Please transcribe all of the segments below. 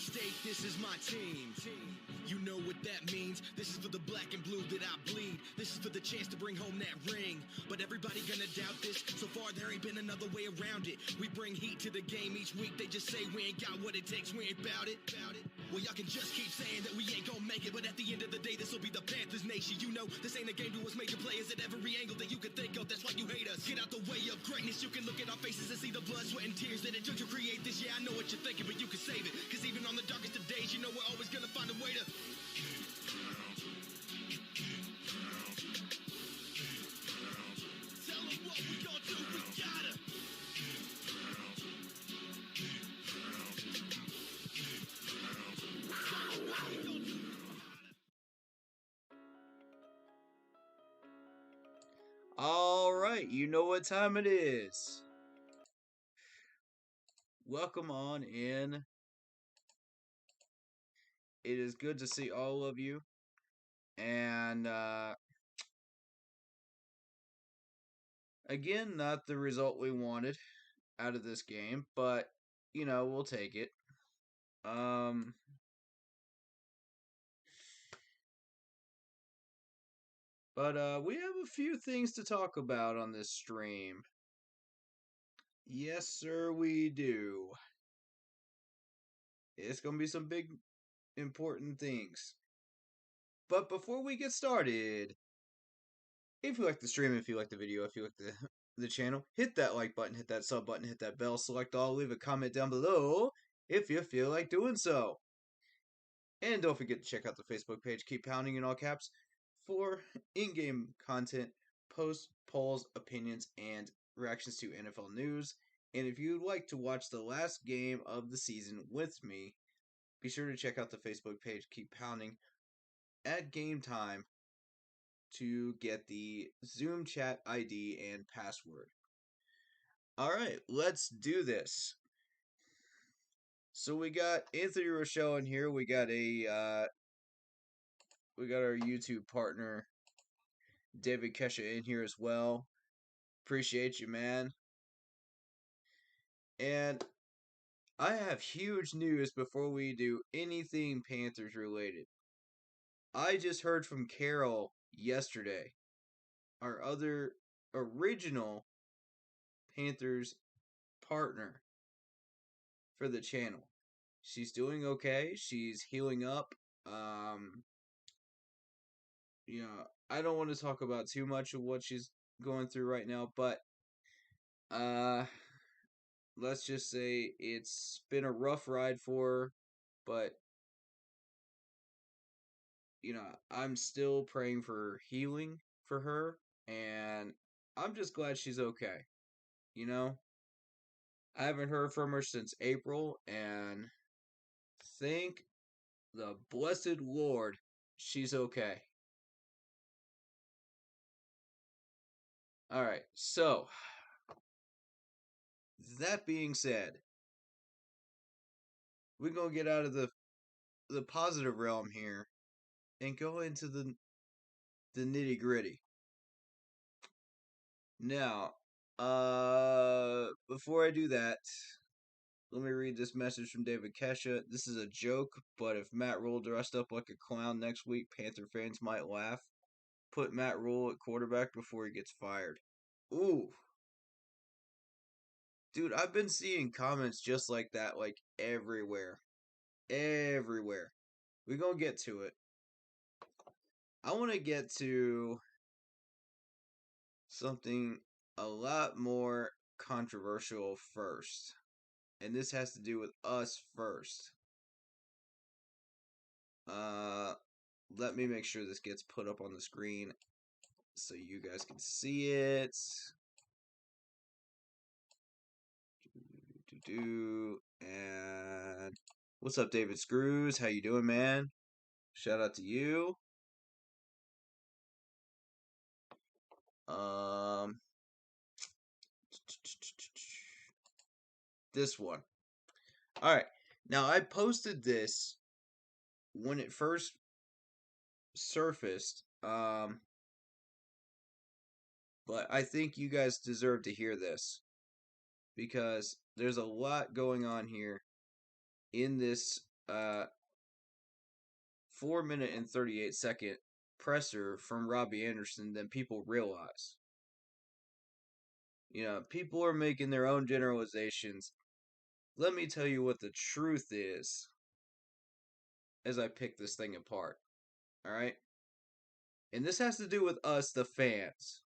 state, this is my team. You know what that means. This is for the black and blue that I bleed. This is for the chance to bring home that ring. But everybody gonna doubt this. So far there ain't been another way around it. We bring heat to the game each week. They just say we ain't got what it takes, we ain't bout it. Well, y'all can just keep saying that we ain't gonna make it, but at the end of the day, this will be the Panthers nation. You know, this ain't a game to us major players at every angle that you can think of. That's why you hate us. Get out the way of greatness. You can look at our faces and see the blood, sweat, and tears that it took to create this. Yeah, I know what you're thinking, but you can save it. Cause even on the darkest of days, you know we're always gonna find a way to tell them what we gonna do. We gotta All right, you know what time it is. Welcome on in. It is good to see all of you. And again, not the result we wanted out of this game, but you know, we'll take it. But we have a few things to talk about on this stream. Yes, sir, we do. It's going to be some big, important things. But before we get started, if you like the stream, if you like the video, if you like the channel, hit that like button, hit that sub button, hit that bell, select all, leave a comment down below if you feel like doing so. And don't forget to check out the Facebook page, Keep Pounding in all caps, for in-game content, posts, polls, opinions, and reactions to NFL news. And if you'd like to watch the last game of the season with me, be sure to check out the Facebook page, Keep Pounding, at game time to get the Zoom chat ID and password. Alright, let's do this. So we got Anthony Rochelle in here. We got our YouTube partner David Kesha in here as well. Appreciate you, man. And I have huge news before we do anything Panthers related. I just heard from Carol yesterday, our other original Panthers partner for the channel. She's doing okay. She's healing up. You know, I don't want to talk about too much of what she's going through right now, but let's just say it's been a rough ride for her, but you know, I'm still praying for healing for her, and I'm just glad she's okay. You know, I haven't heard from her since April, and thank the blessed Lord she's okay. Alright, so that being said, we're gonna get out of the positive realm here and go into the nitty gritty. Now, before I do that, let me read this message from David Kesha. This is a joke, but if Matt Rule dressed up like a clown next week, Panther fans might laugh. Put Matt Rule at quarterback before he gets fired. Ooh. Dude, I've been seeing comments just like that, like, everywhere. Everywhere. We're gonna get to it. I want to get to something a lot more controversial first. And this has to do with us first. Let me make sure this gets put up on the screen so you guys can see it. And what's up, David Screws? How you doing, man? Shout out to you. This one. All right. Now I posted this when it first surfaced. But I think you guys deserve to hear this because there's a lot going on here in this 4-minute and 38-second presser from Robbie Anderson than people realize. You know, people are making their own generalizations. Let me tell you what the truth is as I pick this thing apart. All right? And this has to do with us, the fans.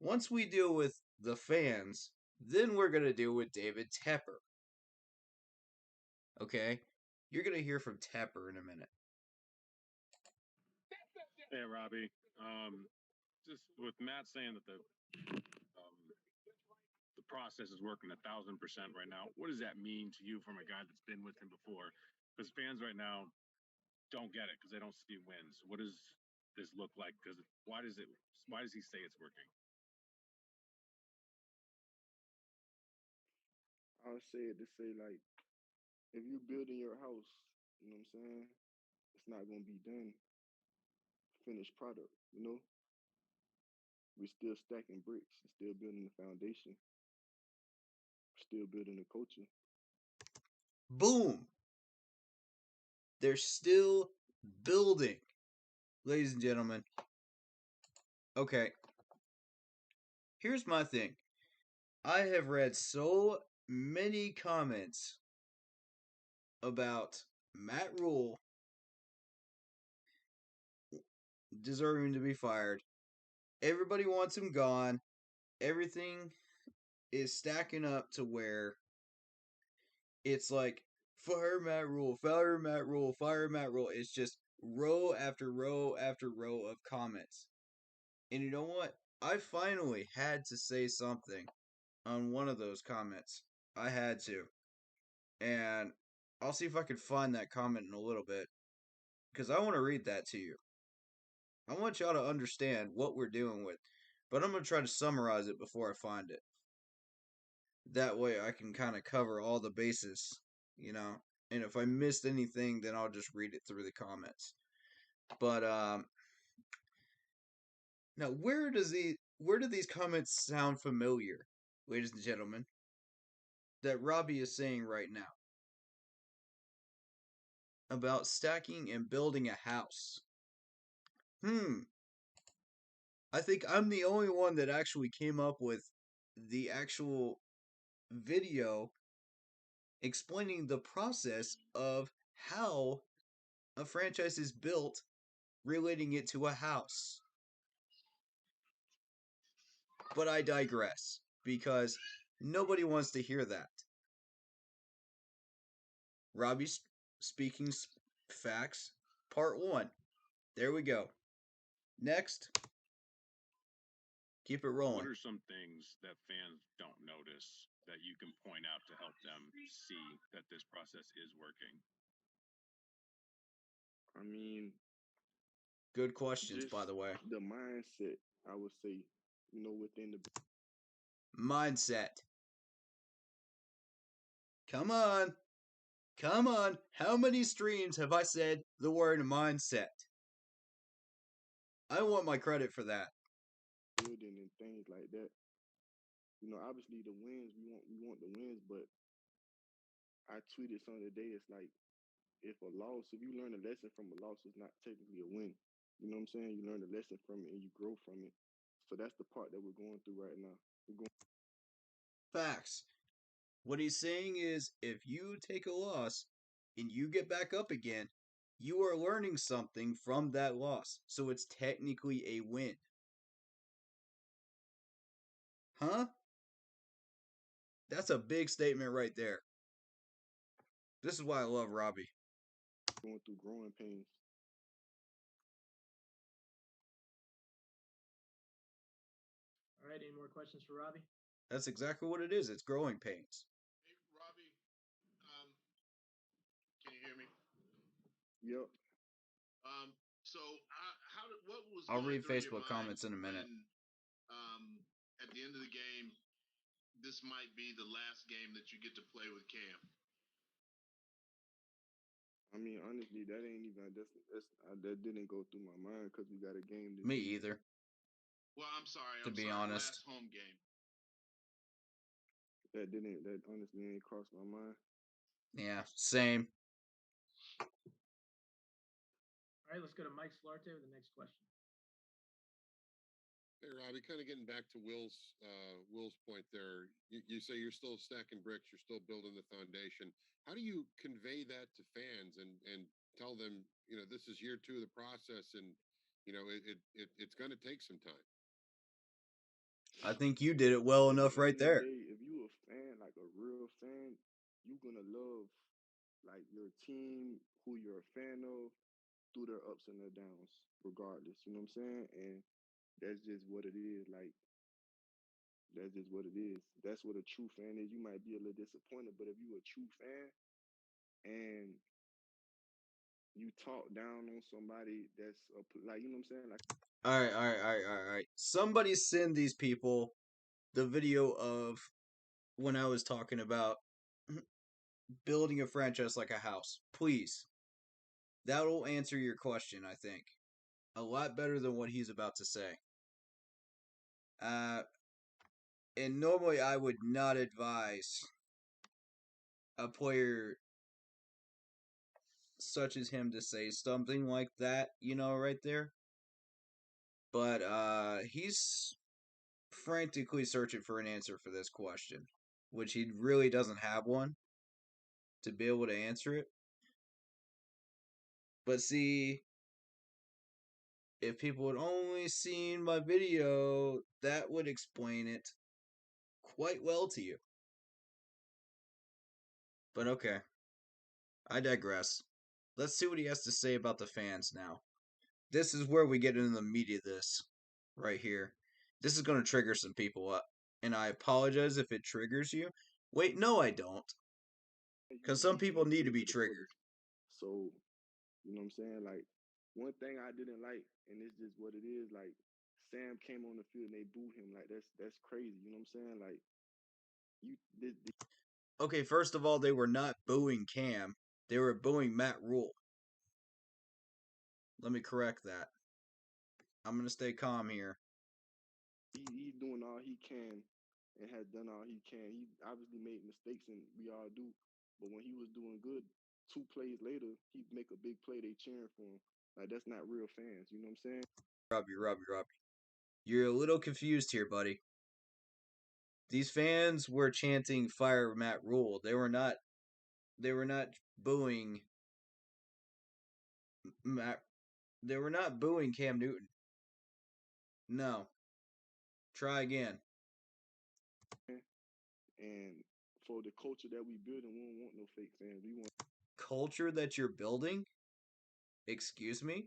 Once we deal with the fans, then we're going to deal with David Tepper. Okay? You're going to hear from Tepper in a minute. Hey, Robbie. Just with Matt saying that the process is working 1,000% right now, what does that mean to you from a guy that's been with him before? Because fans right now don't get it because they don't see wins. What does this look like? Because why does he say it's working? I'll say it to say like, if you're building your house, you know what I'm saying? It's not gonna be done finished product, you know? We're still stacking bricks, still building the foundation, still building the culture. Boom! They're still building, ladies and gentlemen. Okay. Here's my thing. I have read so many comments about Matt Rule deserving to be fired. Everybody wants him gone. Everything is stacking up to where it's like fire Matt Rule, fire Matt Rule, fire Matt Rule. It's just row after row after row of comments. And you know what? I finally had to say something on one of those comments. I had to. And I'll see if I can find that comment in a little bit. Because I want to read that to you. I want y'all to understand what we're dealing with. But I'm going to try to summarize it before I find it. That way I can kind of cover all the bases, you know. And if I missed anything, then I'll just read it through the comments. But now where do these comments sound familiar, ladies and gentlemen? That Robbie is saying right now about stacking and building a house. I think I'm the only one that actually came up with the actual video explaining the process of how a franchise is built, relating it to a house. But I digress, because nobody wants to hear that. Robbie's speaking facts, part 1. There we go. Next. Keep it rolling. What are some things that fans don't notice that you can point out to help them see that this process is working? I mean, good questions, by the way. The mindset, I would say, you know, within the mindset. Come on. Come on. How many streams have I said the word mindset? I want my credit for that. Building and things like that. You know, obviously the wins, we want the wins, but I tweeted something today. It's like, if you learn a lesson from a loss, it's not technically a win. You know what I'm saying? You learn a lesson from it and you grow from it. So that's the part that we're going through right now. Facts. What he's saying is, if you take a loss and you get back up again, you are learning something from that loss. So it's technically a win. Huh? That's a big statement right there. This is why I love Robbie. Going through growing pains. All right, any more questions for Robbie? That's exactly what it is. It's growing pains. Hey, Robbie, can you hear me? Yep. So what was I'll going read through Facebook your mind comments in a minute. when, at the end of the game, this might be the last game that you get to play with Cam? I mean, honestly, that didn't go through my mind because we got a game. Me either. Well, I'm sorry. To be honest, last home game. That honestly ain't crossed my mind. Yeah, same. All right, let's go to Mike Slarte with the next question. Hey, Robbie, kind of getting back to Will's point there. You say you're still stacking bricks, you're still building the foundation. How do you convey that to fans and tell them, this is year 2 of the process, and it's going to take some time. I think you did it well At enough the right end of the there. day, if you a fan, like a real fan, you gonna love like your team, who you're a fan of, through their ups and their downs, regardless. You know what I'm saying? And that's just what it is. Like that's just what it is. That's what a true fan is. You might be a little disappointed, but if you a true fan and you talk down on somebody that's like, you know what I'm saying? Like, All right, all right, all right, all right. Somebody send these people the video of when I was talking about building a franchise like a house. Please. That'll answer your question, I think. A lot better than what he's about to say. And normally I would not advise a player such as him to say something like that, right there. But he's frantically searching for an answer for this question, which he really doesn't have one to be able to answer it. But see, if people had only seen my video, that would explain it quite well to you. But okay, I digress. Let's see what he has to say about the fans now. This is where we get into the meat of this, right here. This is going to trigger some people up. And I apologize if it triggers you. Wait, no, I don't. Because some people need to be triggered. So, you know what I'm saying? Like, one thing I didn't like, and it's just what it is, like, Sam came on the field and they booed him. Like, that's crazy. You know what I'm saying? Like, Okay, first of all, they were not booing Cam. They were booing Matt Rule. Let me correct that. I'm going to stay calm here. He's doing all he can and has done all he can. He obviously made mistakes, and we all do. But when he was doing good, 2 plays later, he'd make a big play. They cheering for him. Like, that's not real fans. You know what I'm saying? Robbie. You're a little confused here, buddy. These fans were chanting "Fire Matt Rule." They were not booing Matt. They were not booing Cam Newton. No. Try again. And for the culture that we build, and we don't want no fake fans. We want Culture that you're building? Excuse me?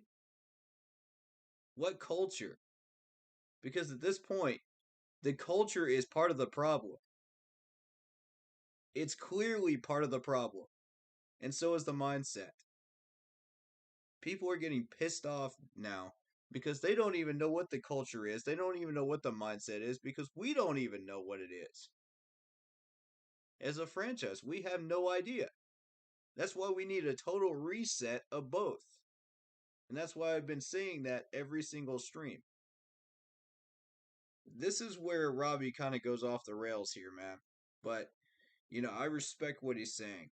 What culture? Because at this point, the culture is part of the problem. It's clearly part of the problem. And so is the mindset. People are getting pissed off now because they don't even know what the culture is. They don't even know what the mindset is because we don't even know what it is. As a franchise, we have no idea. That's why we need a total reset of both. And that's why I've been saying that every single stream. This is where Robbie kind of goes off the rails here, man. But, I respect what he's saying.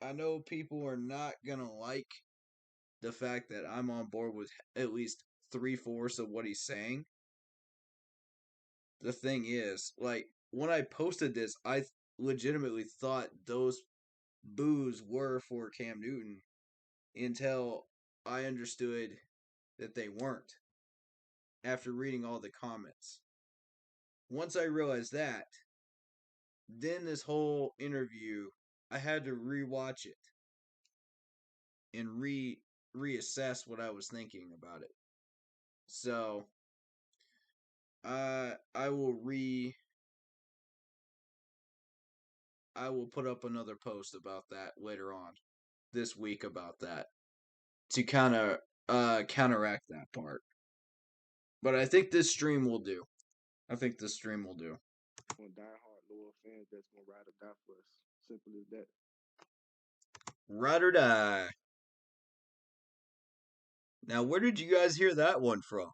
I know people are not going to like the fact that I'm on board with at least 3/4 of what he's saying. The thing is, like, when I posted this, I legitimately thought those boos were for Cam Newton until I understood that they weren't after reading all the comments. Once I realized that, then this whole interview, I had to rewatch it and reassess what I was thinking about it. So, I will put up another post about that later on this week about that to kind of counteract that part. But I think this stream will do. die-hard loyal fans that's gonna ride or die for us. Simple as that. Ride or die. Now, where did you guys hear that one from?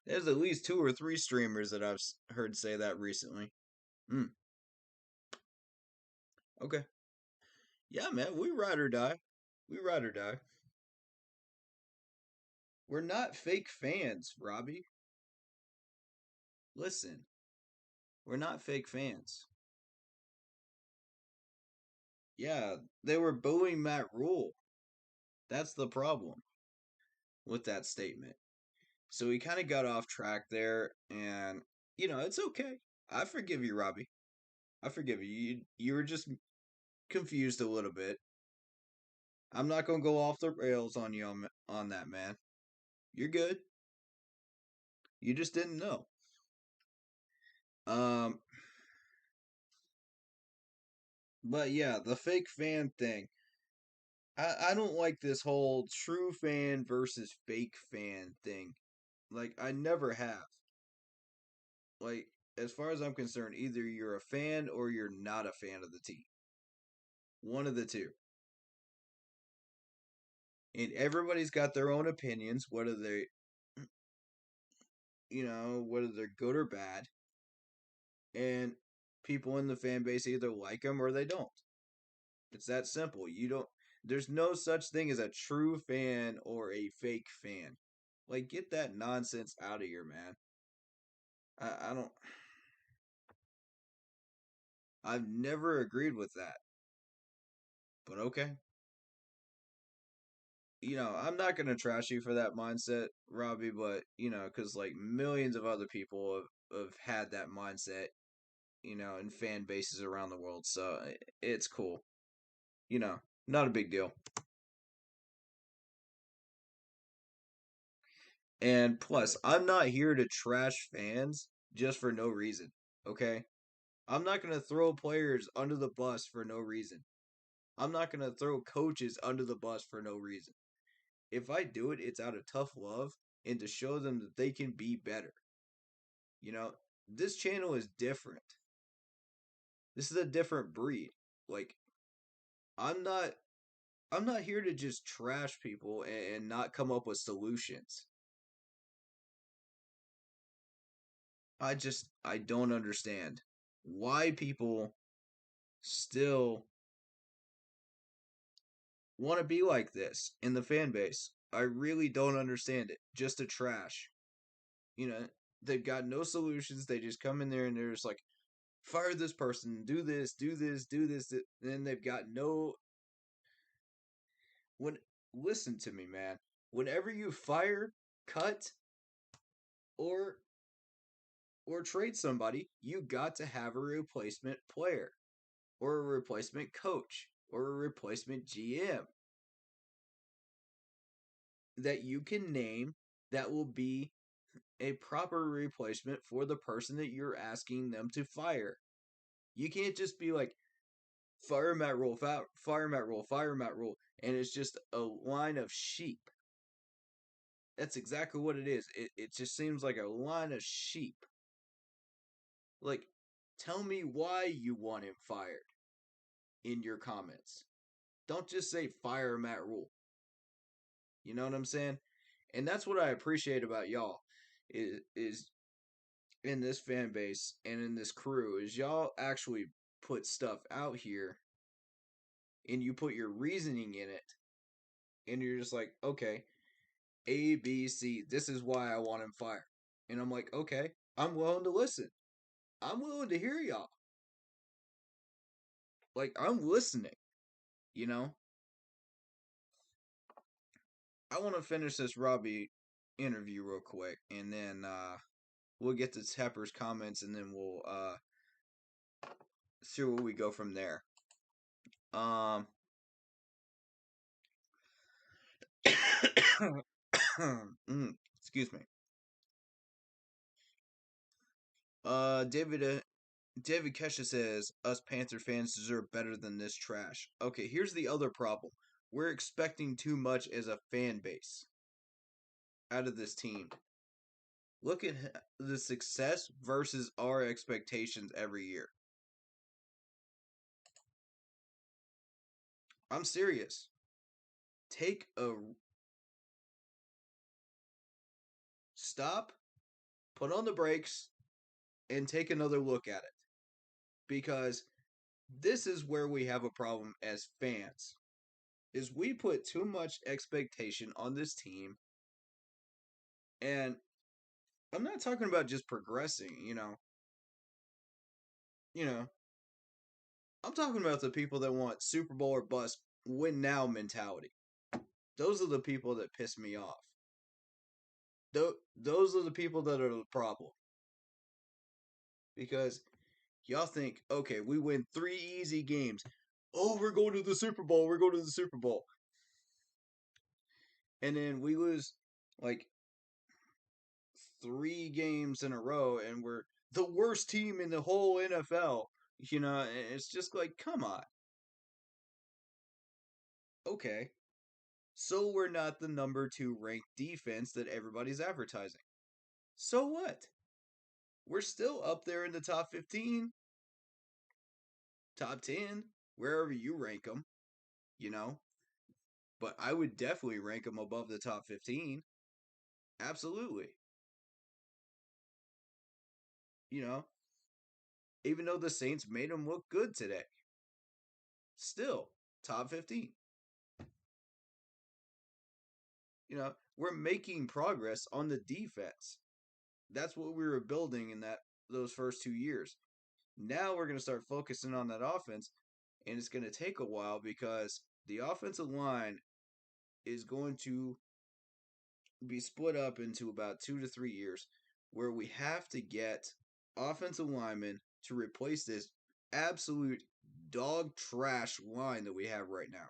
There's at least 2 or 3 streamers that I've heard say that recently. Okay. Yeah, man, we ride or die. We ride or die. We're not fake fans, Robbie. Listen, we're not fake fans. Yeah, they were booing Matt Rule. That's the problem with that statement. So we kind of got off track there, and it's okay. I forgive you, Robbie. I forgive you. You were just confused a little bit. I'm not gonna go off the rails on you on that, man. You're good. You just didn't know. Um, but yeah, the fake fan thing. I don't like this whole true fan versus fake fan thing. Like, I never have. Like, as far as I'm concerned, either you're a fan or you're not a fan of the team. One of the two. And everybody's got their own opinions, whether whether they're good or bad. And people in the fan base either like them or they don't. It's that simple. There's no such thing as a true fan or a fake fan. Like, get that nonsense out of here, man. I don't. I've never agreed with that. But okay. I'm not going to trash you for that mindset, Robbie, but, because, like, millions of other people have had that mindset, in fan bases around the world. So it's cool. Not a big deal. And plus, I'm not here to trash fans just for no reason, okay? I'm not going to throw players under the bus for no reason. I'm not going to throw coaches under the bus for no reason. If I do it, it's out of tough love and to show them that they can be better. This channel is different. This is a different breed. Like, I'm not here to just trash people and not come up with solutions. I don't understand why people still want to be like this in the fan base. I really don't understand it. Just a trash. They've got no solutions. They just come in there and they're just like, fire this person, do this, do this, do this. And then they've got no. When Listen to me, man. Whenever you fire, cut, or trade somebody, you got to have a replacement player, or a replacement coach, or a replacement GM that you can name that will be a proper replacement for the person that you're asking them to fire. You can't just be like, fire Matt Rule, fire Matt Rule, fire Matt Rule, and it's just a line of sheep. That's exactly what it is. It just seems like a line of sheep. Like, tell me why you want him fired in your comments. Don't just say fire Matt Rule. You know what I'm saying? And that's what I appreciate about y'all is in this fan base and in this crew is y'all actually put stuff out here and you put your reasoning in it and you're just like, okay, A, B, C, this is why I want him fired. And I'm like, okay, I'm willing to listen. I'm willing to hear y'all. Like, I'm listening, you know? I want to finish this Robbie interview real quick, and then we'll get to Tepper's comments, and then we'll see where we go from there. Excuse me. David Kesha says us Panther fans deserve better than this trash. Okay, here's the other problem. We're expecting too much as a fan base out of this team. Look at the success versus our expectations every year. I'm serious. Stop, put on the brakes, and take another look at it. because this is where we have a problem as fans. Is we put too much expectation on this team, and I'm not talking about just progressing, you know, I'm talking about the people that want Super Bowl or bust, win now mentality. Those are the people that piss me off. Those are the people that are the problem. Because y'all think, okay, we win 3 easy games. Oh, we're going to the Super Bowl. We're going to the Super Bowl. And then we lose like 3 games in a row, and we're the worst team in the whole NFL. It's just like, come on. Okay. So we're not the number 2 ranked defense that everybody's advertising. So what? We're still up there in the top 15, top 10, wherever you rank them, But I would definitely rank them above the top 15. Absolutely. Even though the Saints made them look good today. Still, top 15. We're making progress on the defense. That's what we were building in those first 2 years. Now we're going to start focusing on that offense, and it's going to take a while because the offensive line is going to be split up into about 2 to 3 years where we have to get offensive linemen to replace this absolute dog trash line that we have right now.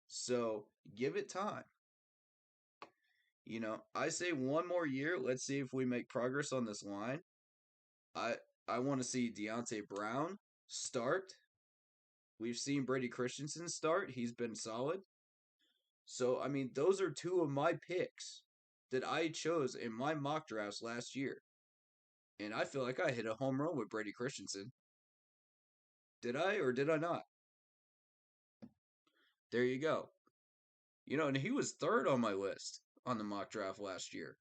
So give it time. I say 1 more year. Let's see if we make progress on this line. I want to see Deontay Brown start. We've seen Brady Christensen start. He's been solid. So, those are 2 of my picks that I chose in my mock drafts last year. And I feel like I hit a home run with Brady Christensen. Did I or did I not? There you go. And he was 3rd on my list on the mock draft last year.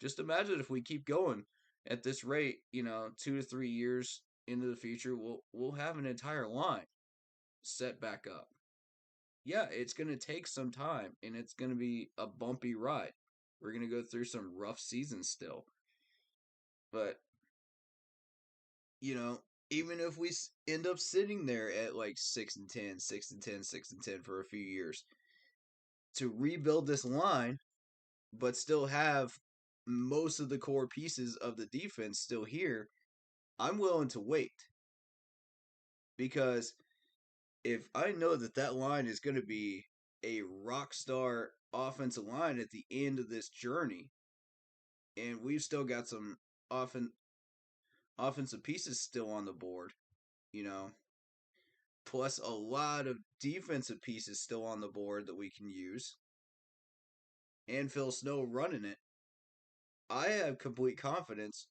Just imagine if we keep going at this rate, 2 to 3 years into the future, we'll have an entire line set back up. Yeah, it's going to take some time, and it's going to be a bumpy ride. We're going to go through some rough seasons still. But, even if we end up sitting there at like 6-10, 6-10, 6-10 for a few years, to rebuild this line, but still have most of the core pieces of the defense still here, I'm willing to wait. Because if I know that line is going to be a rock star offensive line at the end of this journey, and we've still got some offensive pieces still on the board, plus a lot of defensive pieces still on the board that we can use, and Phil Snow running it, I have complete confidence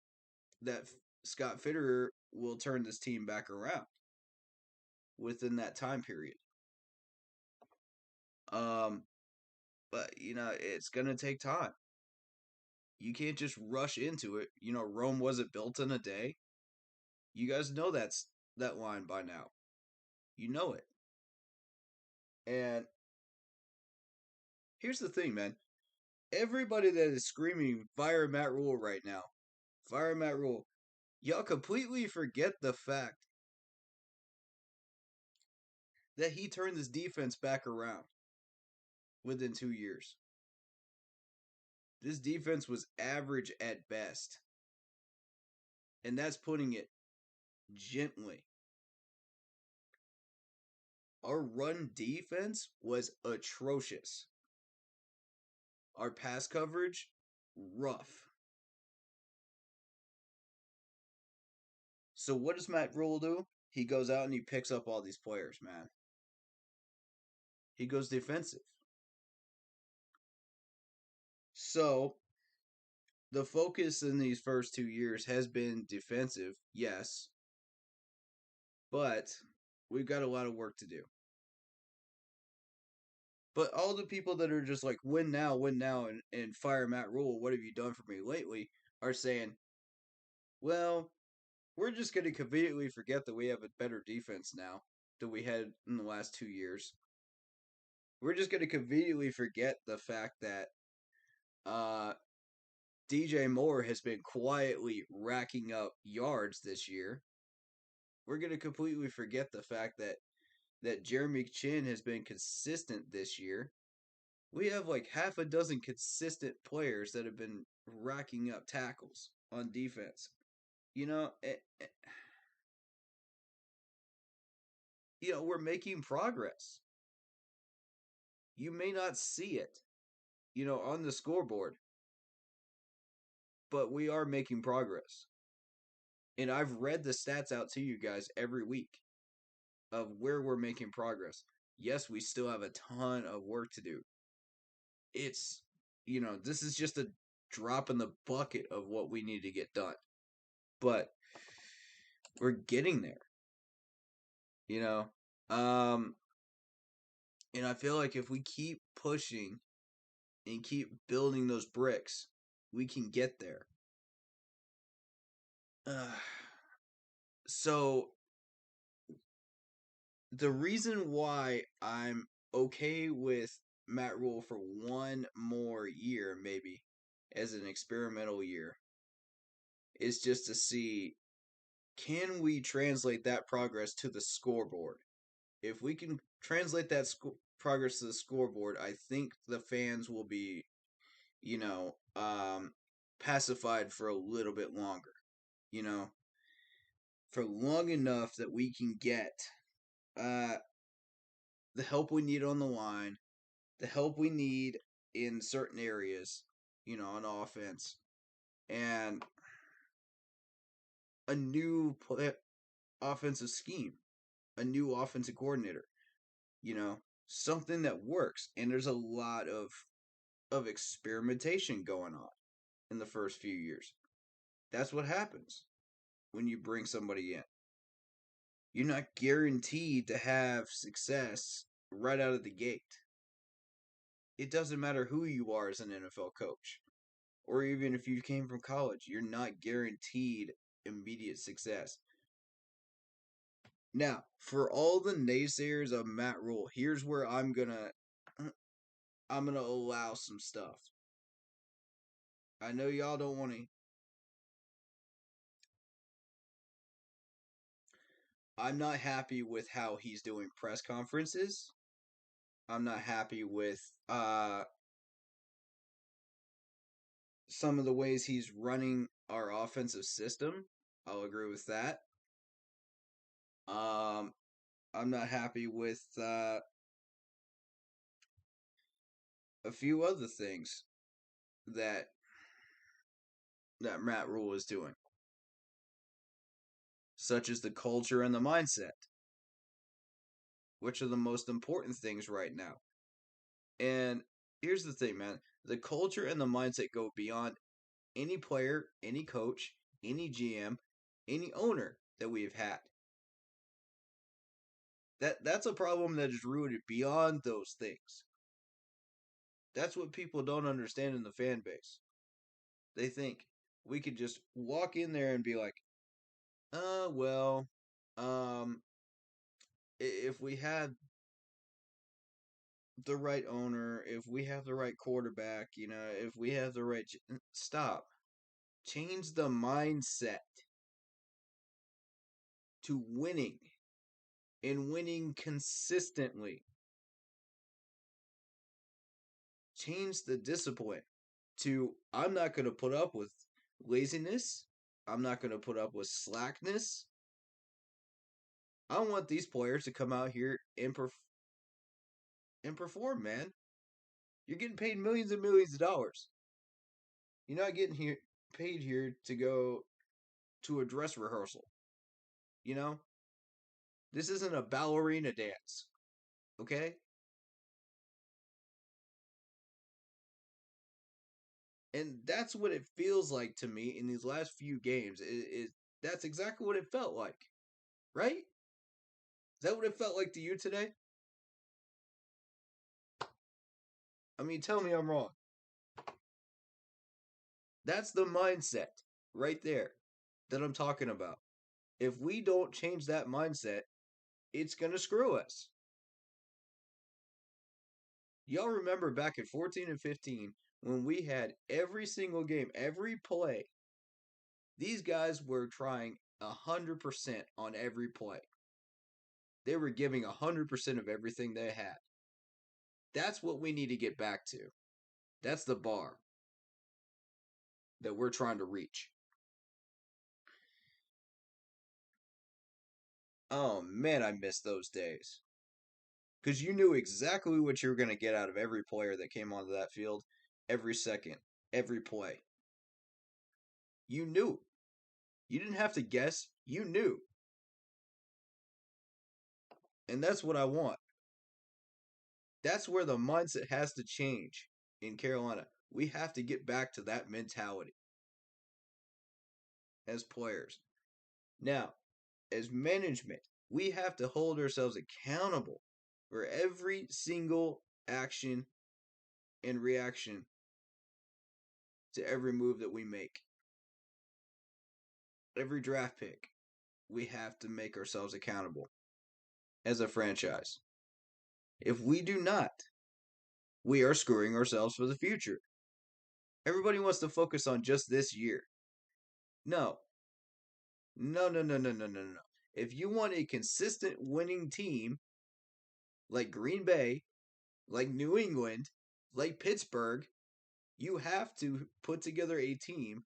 that Scott Fitterer will turn this team back around within that time period. But it's gonna take time. You can't just rush into it. Rome wasn't built in a day. You guys know that line by now. You know it. And here's the thing, man. Everybody that is screaming fire Matt Rule right now, fire Matt Rule, y'all completely forget the fact that he turned this defense back around within 2 years. This defense was average at best. And that's putting it gently. Our run defense was atrocious. Our pass coverage, rough. So what does Matt Rule do? He goes out and he picks up all these players, man. He goes defensive. So the focus in these first 2 years has been defensive, yes. But we've got a lot of work to do. But all the people that are just like, win now, and fire Matt Rule, what have you done for me lately, are saying, well, we're just going to conveniently forget that we have a better defense now than we had in the last 2 years. We're just going to conveniently forget the fact that DJ Moore has been quietly racking up yards this year. We're going to completely forget the fact that Jeremy Chin has been consistent this year. We have like half a dozen consistent players that have been racking up tackles on defense. We're making progress. You may not see it, on the scoreboard, but we are making progress. And I've read the stats out to you guys every week of where we're making progress. Yes, we still have a ton of work to do. It's, this is just a drop in the bucket of what we need to get done. But we're getting there. And I feel like if we keep pushing and keep building those bricks, we can get there. So the reason why I'm okay with Matt Rule for one more year, maybe, as an experimental year, is just to see, can we translate that progress to the scoreboard? If we can translate that progress to the scoreboard, I think the fans will be, pacified for a little bit longer, for long enough that we can get the help we need on the line, the help we need in certain areas, on offense, and a new offensive scheme, a new offensive coordinator, something that works. And there's a lot of experimentation going on in the first few years. That's what happens when you bring somebody in. You're not guaranteed to have success right out of the gate. It doesn't matter who you are as an NFL coach, or even if you came from college, you're not guaranteed immediate success. Now, for all the naysayers of Matt Rule, here's where I'm gonna allow some stuff. I know y'all don't want to. I'm not happy with how he's doing press conferences. I'm not happy with some of the ways he's running our offensive system. I'll agree with that. I'm not happy with a few other things that Matt Rule is doing, such as the culture and the mindset, which are the most important things right now. And here's the thing, man. The culture and the mindset go beyond any player, any coach, any GM, any owner that we've had. That's a problem that is rooted beyond those things. That's what people don't understand in the fan base. They think we could just walk in there and be like, if we had the right owner, if we have the right quarterback, if we have the right... Stop. Change the mindset to winning, and winning consistently. Change the discipline to, I'm not going to put up with laziness. I'm not going to put up with slackness. I want these players to come out here and perform, man. You're getting paid millions and millions of dollars. You're not getting paid here to go to a dress rehearsal. This isn't a ballerina dance. Okay? And that's what it feels like to me in these last few games. That's exactly what it felt like. Right? Is that what it felt like to you today? I mean, tell me I'm wrong. That's the mindset right there that I'm talking about. If we don't change that mindset, it's going to screw us. Y'all remember back in 14 and 15 when we had every single game, every play, these guys were trying 100% on every play. They were giving 100% of everything they had. That's what we need to get back to. That's the bar that we're trying to reach. Oh man, I miss those days. Because you knew exactly what you were going to get out of every player that came onto that field, every second, every play. You knew. You didn't have to guess. You knew. And that's what I want. That's where the mindset has to change in Carolina. We have to get back to that mentality as players. Now, as management, we have to hold ourselves accountable for every single action and reaction to every move that we make. Every draft pick, we have to make ourselves accountable as a franchise. If we do not, we are screwing ourselves for the future. Everybody wants to focus on just this year. No. No. If you want a consistent winning team like Green Bay, like New England, like Pittsburgh, you have to put together a team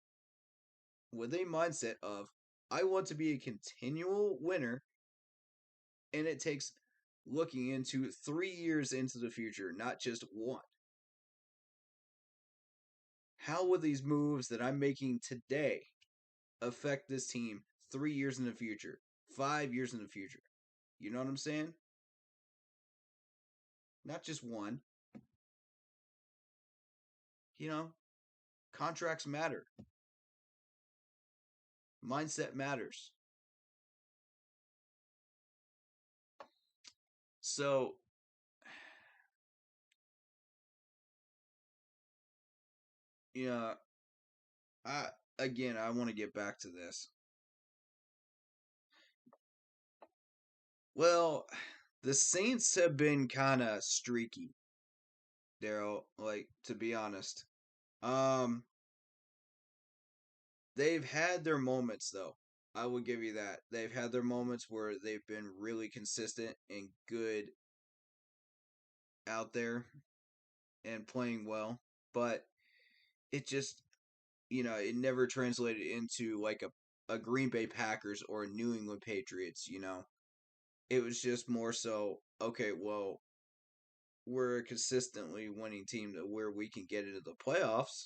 with a mindset of, I want to be a continual winner, and it takes looking into 3 years into the future, not just one. How will these moves that I'm making today affect this team 3 years in the future, 5 years in the future? You know what I'm saying? Not just one. You know, contracts matter. Mindset matters. So, yeah, I want to get back to this. Well, the Saints have been kind of streaky, Daryl, like, to be honest. They've had their moments, though. I will give you that. They've had their moments where they've been really consistent and good out there and playing well, but it just, it never translated into like a Green Bay Packers or a New England Patriots, It was just more so, okay, well, we're a consistently winning team to where we can get into the playoffs.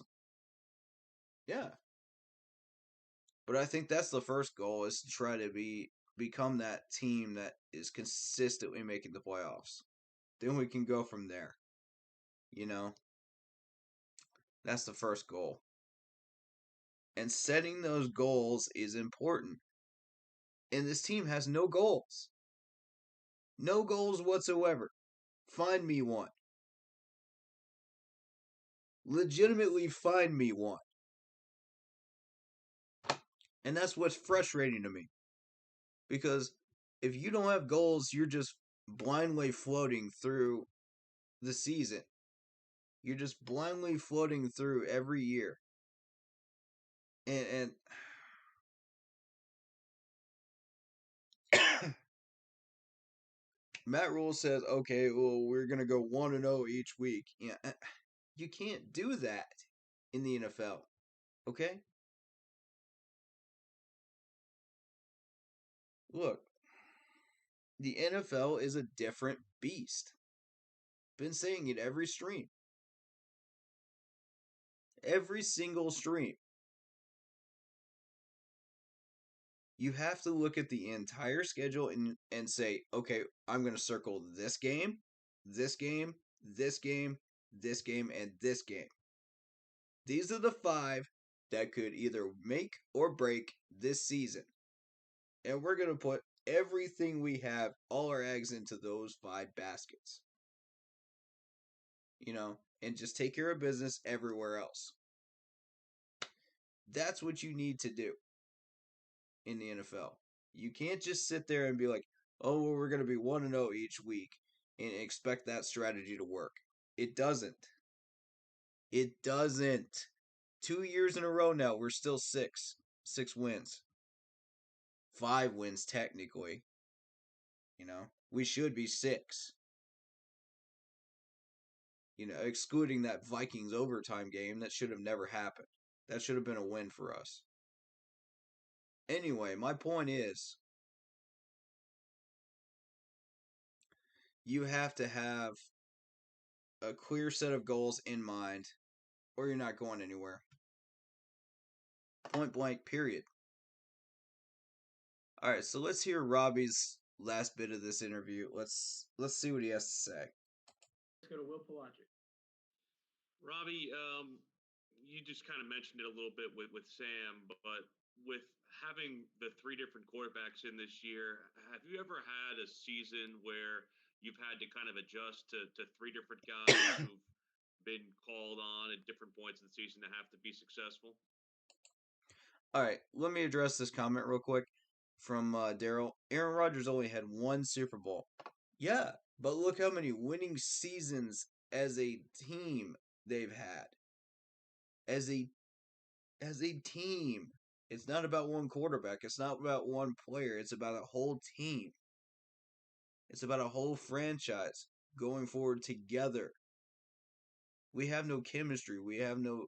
Yeah. But I think that's the first goal, is to try to become that team that is consistently making the playoffs. Then we can go from there. That's the first goal. And setting those goals is important. And this team has no goals. No goals whatsoever. Find me one. Legitimately find me one. And that's what's frustrating to me. Because if you don't have goals, you're just blindly floating through the season. You're just blindly floating through every year. And Matt Rule says, okay, well, we're going to go 1-0 each week. Yeah, you can't do that in the NFL. Okay? Look, the NFL is a different beast. Been saying it every stream. Every single stream. You have to look at the entire schedule and say, okay, I'm going to circle this game, this game, this game, this game, and this game. These are the 5 that could either make or break this season. And we're going to put everything we have, all our eggs, into those 5 baskets. And just take care of business everywhere else. That's what you need to do in the NFL. You can't just sit there and be like, oh, well, we're going to be 1-0 each week and expect that strategy to work. It doesn't. It doesn't. 2 years in a row now, we're still 6 wins. 5 wins, technically. We should be 6. Excluding that Vikings overtime game that should have never happened. That should have been a win for us. Anyway, my point is, you have to have a clear set of goals in mind, or you're not going anywhere. Point blank, period. All right, so let's hear Robbie's last bit of this interview. Let's see what he has to say. Let's go to Will Pelagic. Robbie, you just kind of mentioned it a little bit with Sam, but with having the 3 different quarterbacks in this year, have you ever had a season where you've had to kind of adjust to 3 different guys who've been called on at different points in the season to have to be successful? All right, let me address this comment real quick from Daryl. Aaron Rodgers only had 1 Super Bowl. Yeah, but look how many winning seasons as a team they've had. As a team. It's not about one quarterback. It's not about one player. It's about a whole team. It's about a whole franchise going forward together. We have no chemistry. We have no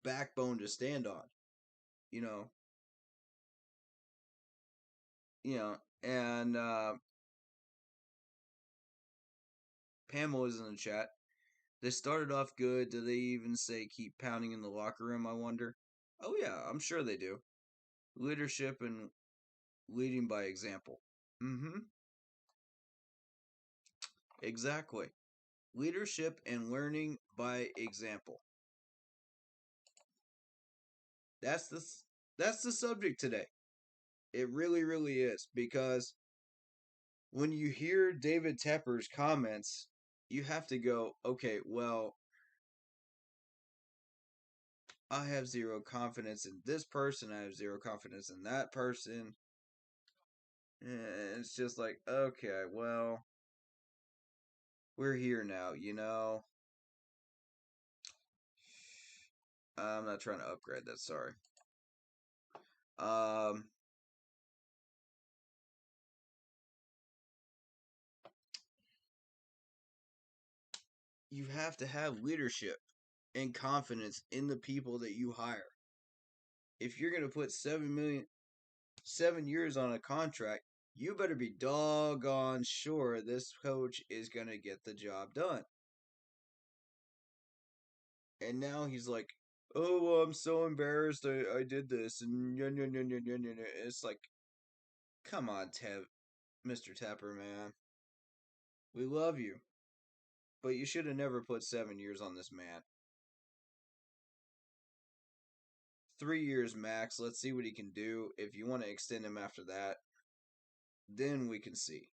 backbone to stand on. And Pamela's in the chat. They started off good. Do they even say keep pounding in the locker room, I wonder? Oh, yeah, I'm sure they do. Leadership and leading by example. Exactly. Leadership and learning by example. That's the subject today. It really, really is. Because when you hear David Tepper's comments, you have to go, okay, well, I have 0 confidence in this person. I have 0 confidence in that person. And it's just like, okay, well, we're here now, I'm not trying to upgrade that, sorry. You have to have leadership and confidence in the people that you hire. If you're going to put 7 years on a contract, you better be doggone sure this coach is going to get the job done. And now he's like, oh, well, I'm so embarrassed I did this. And it's like, come on, Mr. Tepper, man. We love you. But you should have never put 7 years on this man. 3 years max. Let's see what he can do. If you want to extend him after that, then we can see.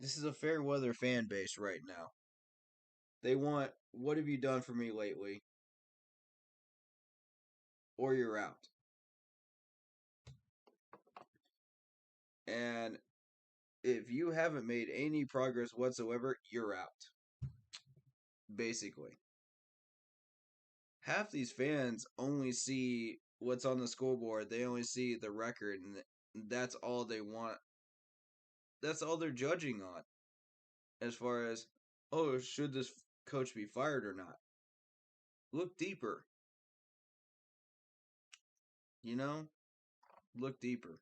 This is a fair weather fan base right now. They want, what have you done for me lately? Or you're out. And if you haven't made any progress whatsoever, you're out. Basically. Half these fans only see what's on the scoreboard. They only see the record, and that's all they want. That's all they're judging on. As far as, oh, should this coach be fired or not? Look deeper. Look deeper.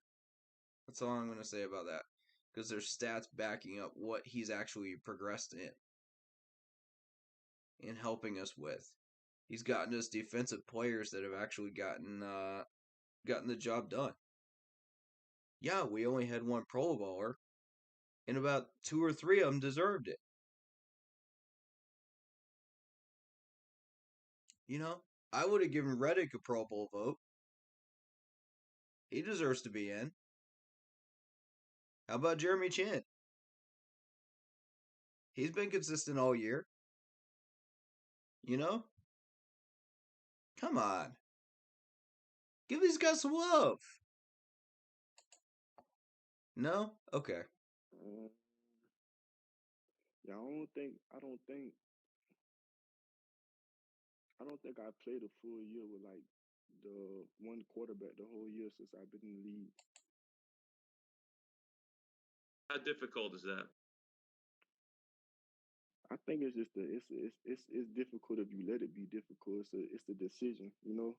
That's all I'm going to say about that. Because there's stats backing up what he's actually progressed in helping us with. He's gotten us defensive players that have actually gotten the job done. Yeah, we only had 1 Pro Bowler, and about 2 or 3 of them deserved it. I would have given Reddick a Pro Bowl vote. He deserves to be in. How about Jeremy Chin? He's been consistent all year. Come on. Give these guys some love. No? Okay. Yeah, I don't think I played a full year with like the one quarterback the whole year since I've been in the league. How difficult is that? I think it's just it's difficult if you let it be difficult. It's a decision, you know.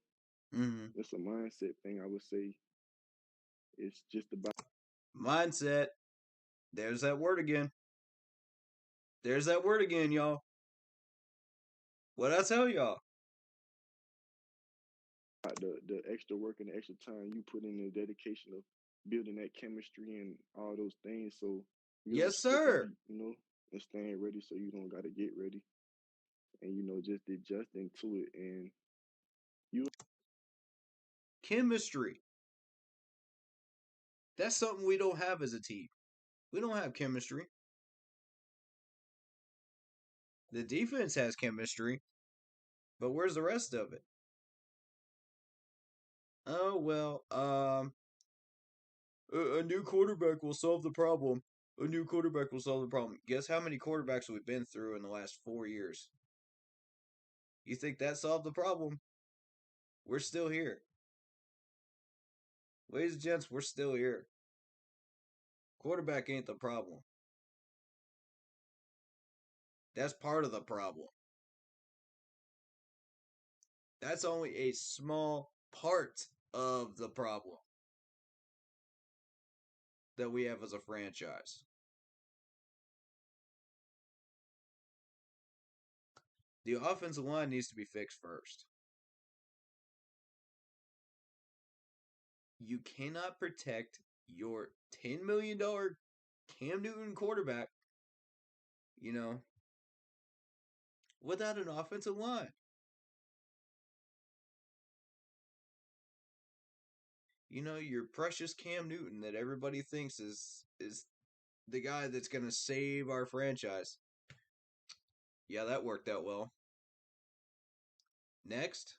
Mm-hmm. It's a mindset thing. I would say it's just about Mindset. There's that word again. There's that word again, y'all. What I tell y'all? the extra work and the extra time you put in, the dedication of building that chemistry and all those things, so you don't Yes, skip a sir. beat, you know, and staying ready so you don't got to get ready, and you know just adjusting to it, and you Chemistry. That's something we don't have as a team. We don't have chemistry. The defense has chemistry, but where's the rest of it? Oh well, a new quarterback will solve the problem. A new quarterback will solve the problem. Guess how many quarterbacks we've been through in the last 4 years? You think that solved the problem? We're still here. Ladies and gents, we're still here. Quarterback ain't the problem. That's part of the problem. That's only a small part of the problem that we have as a franchise. The offensive line needs to be fixed first. You cannot protect your $10 million Cam Newton quarterback, you know, without an offensive line. You know, your precious Cam Newton that everybody thinks is the guy that's going to save our franchise. Yeah, that worked out well. Next.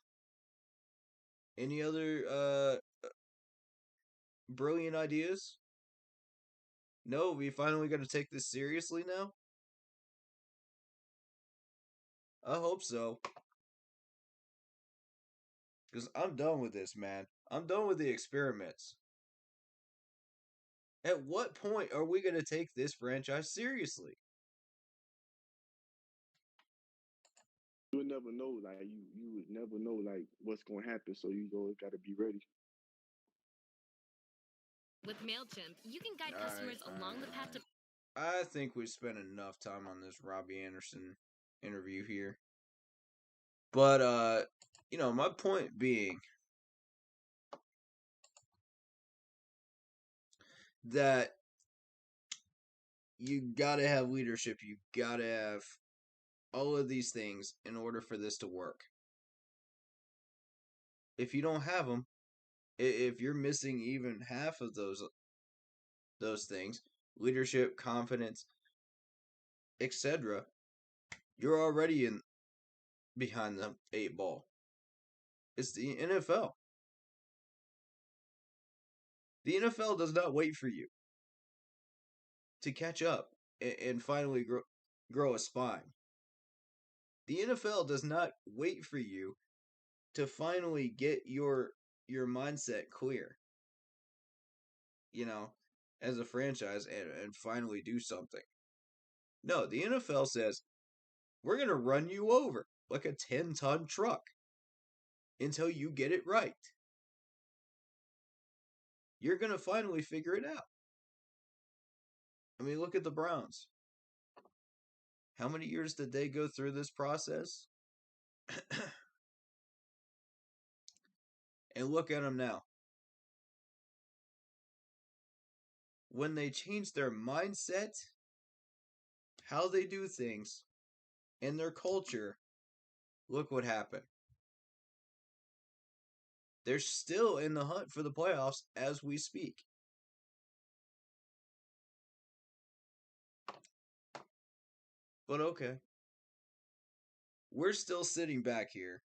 Any other brilliant ideas? No, we finally got to take this seriously now? I hope so. Because I'm done with this, man. I'm done with the experiments. At what point are we going to take this franchise seriously? you would never know, like you would never know like what's going to happen, so you always got to be ready. With MailChimp, you can guide customers along the path to... I think we've spent enough time on this Robbie Anderson interview here. But, you know, my point being that you gotta have leadership. You gotta have all of these things in order for this to work. If you don't have them, if you're missing even half of those things, leadership, confidence, etc., you're already in behind the 8 ball. It's the NFL. The NFL does not wait for you to catch up and finally grow a spine. The NFL does not wait for you to finally get your mindset clear. You know, as a franchise and finally do something. No, the NFL says, we're going to run you over like a 10-ton truck until you get it right. You're going to finally figure it out. I mean, look at the Browns. How many years did they go through this process? And look at them now. When they change their mindset, how they do things, and their culture, look what happened. They're still in the hunt for the playoffs as we speak. But okay. We're still sitting back here.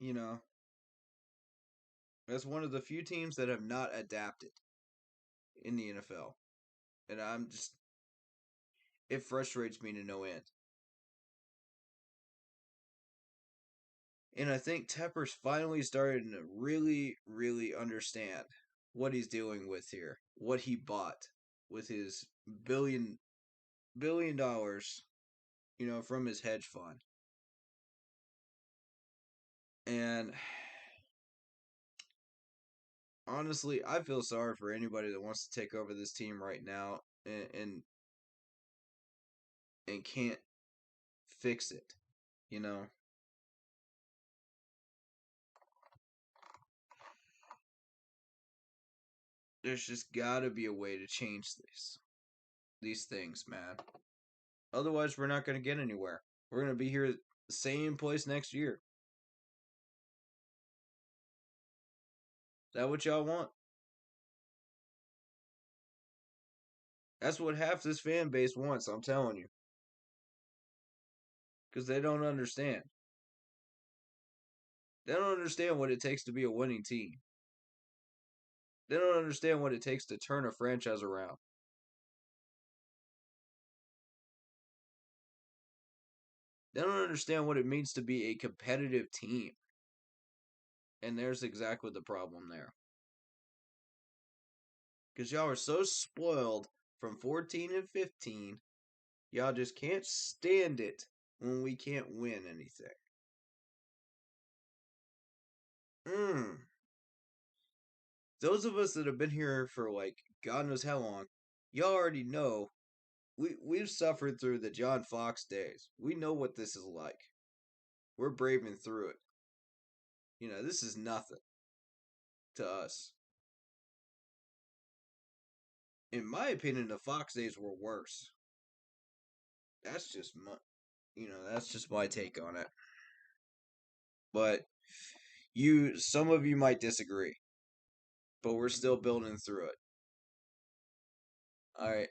You know, That's one of the few teams that have not adapted in the NFL. And it frustrates me to no end. And I think Tepper's finally starting to really, really understand what he's dealing with here, what he bought with his billion dollars, from his hedge fund. And honestly, I feel sorry for anybody that wants to take over this team right now and can't fix it, There's just got to be a way to change these things, man. Otherwise, we're not going to get anywhere. We're going to be here at the same place next year. Is that what y'all want? That's what half this fan base wants, I'm telling you. Because they don't understand. They don't understand what it takes to be a winning team. They don't understand what it takes to turn a franchise around. They don't understand what it means to be a competitive team. And there's exactly the problem there. Because y'all are so spoiled from 14 and 15, y'all just can't stand it when we can't win anything. Those of us that have been here for God knows how long, y'all already know we've suffered through the John Fox days. We know what this is like. We're braving through it. This is nothing to us. In my opinion, the Fox days were worse. That's just my take on it. But some of you might disagree. But we're still building through it. All right.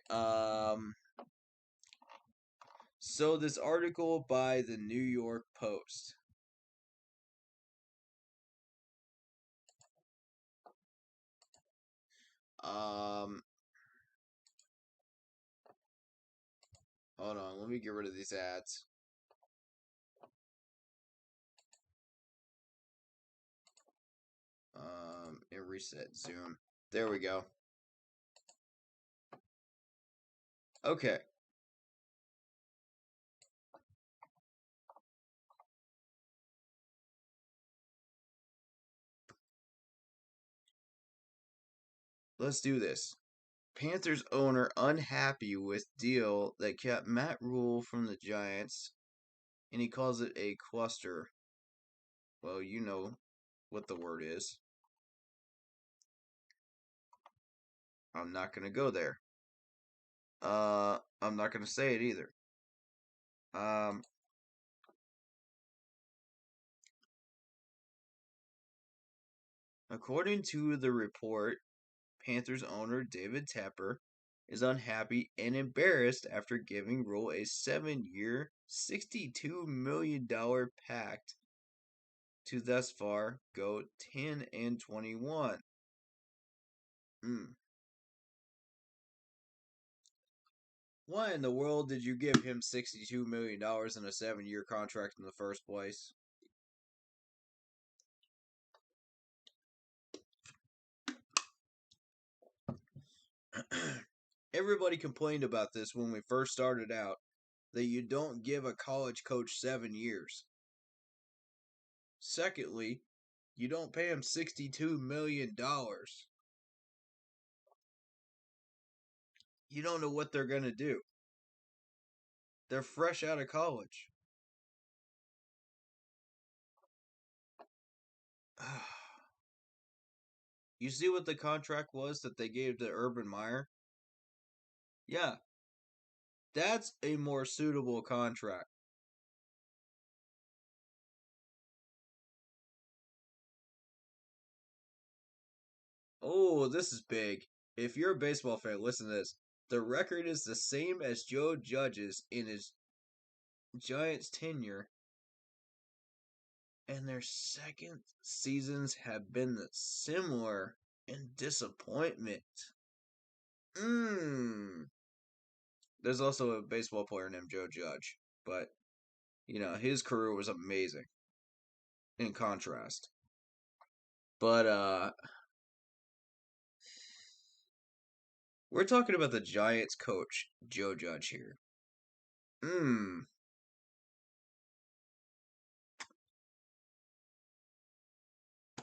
So this article by the New York Post. Hold on, let me get rid of these ads. And reset Zoom. There we go. Okay. Let's do this. Panthers owner unhappy with deal that kept Matt Rule from the Giants, and he calls it a cluster. Well, you know what the word is. I'm not going to go there. I'm not going to say it either. According to the report, Panthers owner David Tepper is unhappy and embarrassed after giving Rule a 7-year, $62 million pact to thus far go 10-21. Why in the world did you give him $62 million in a 7-year contract in the first place? Everybody complained about this when we first started out, that you don't give a college coach 7 years. Secondly, you don't pay him $62 million. You don't know what they're going to do. They're fresh out of college. You see what the contract was that they gave to Urban Meyer? Yeah. That's a more suitable contract. Oh, this is big. If you're a baseball fan, listen to this. The record is the same as Joe Judge's in his Giants tenure. and their second seasons have been similar in disappointment. There's also a baseball player named Joe Judge, but his career was amazing in contrast. But we're talking about the Giants coach, Joe Judge here.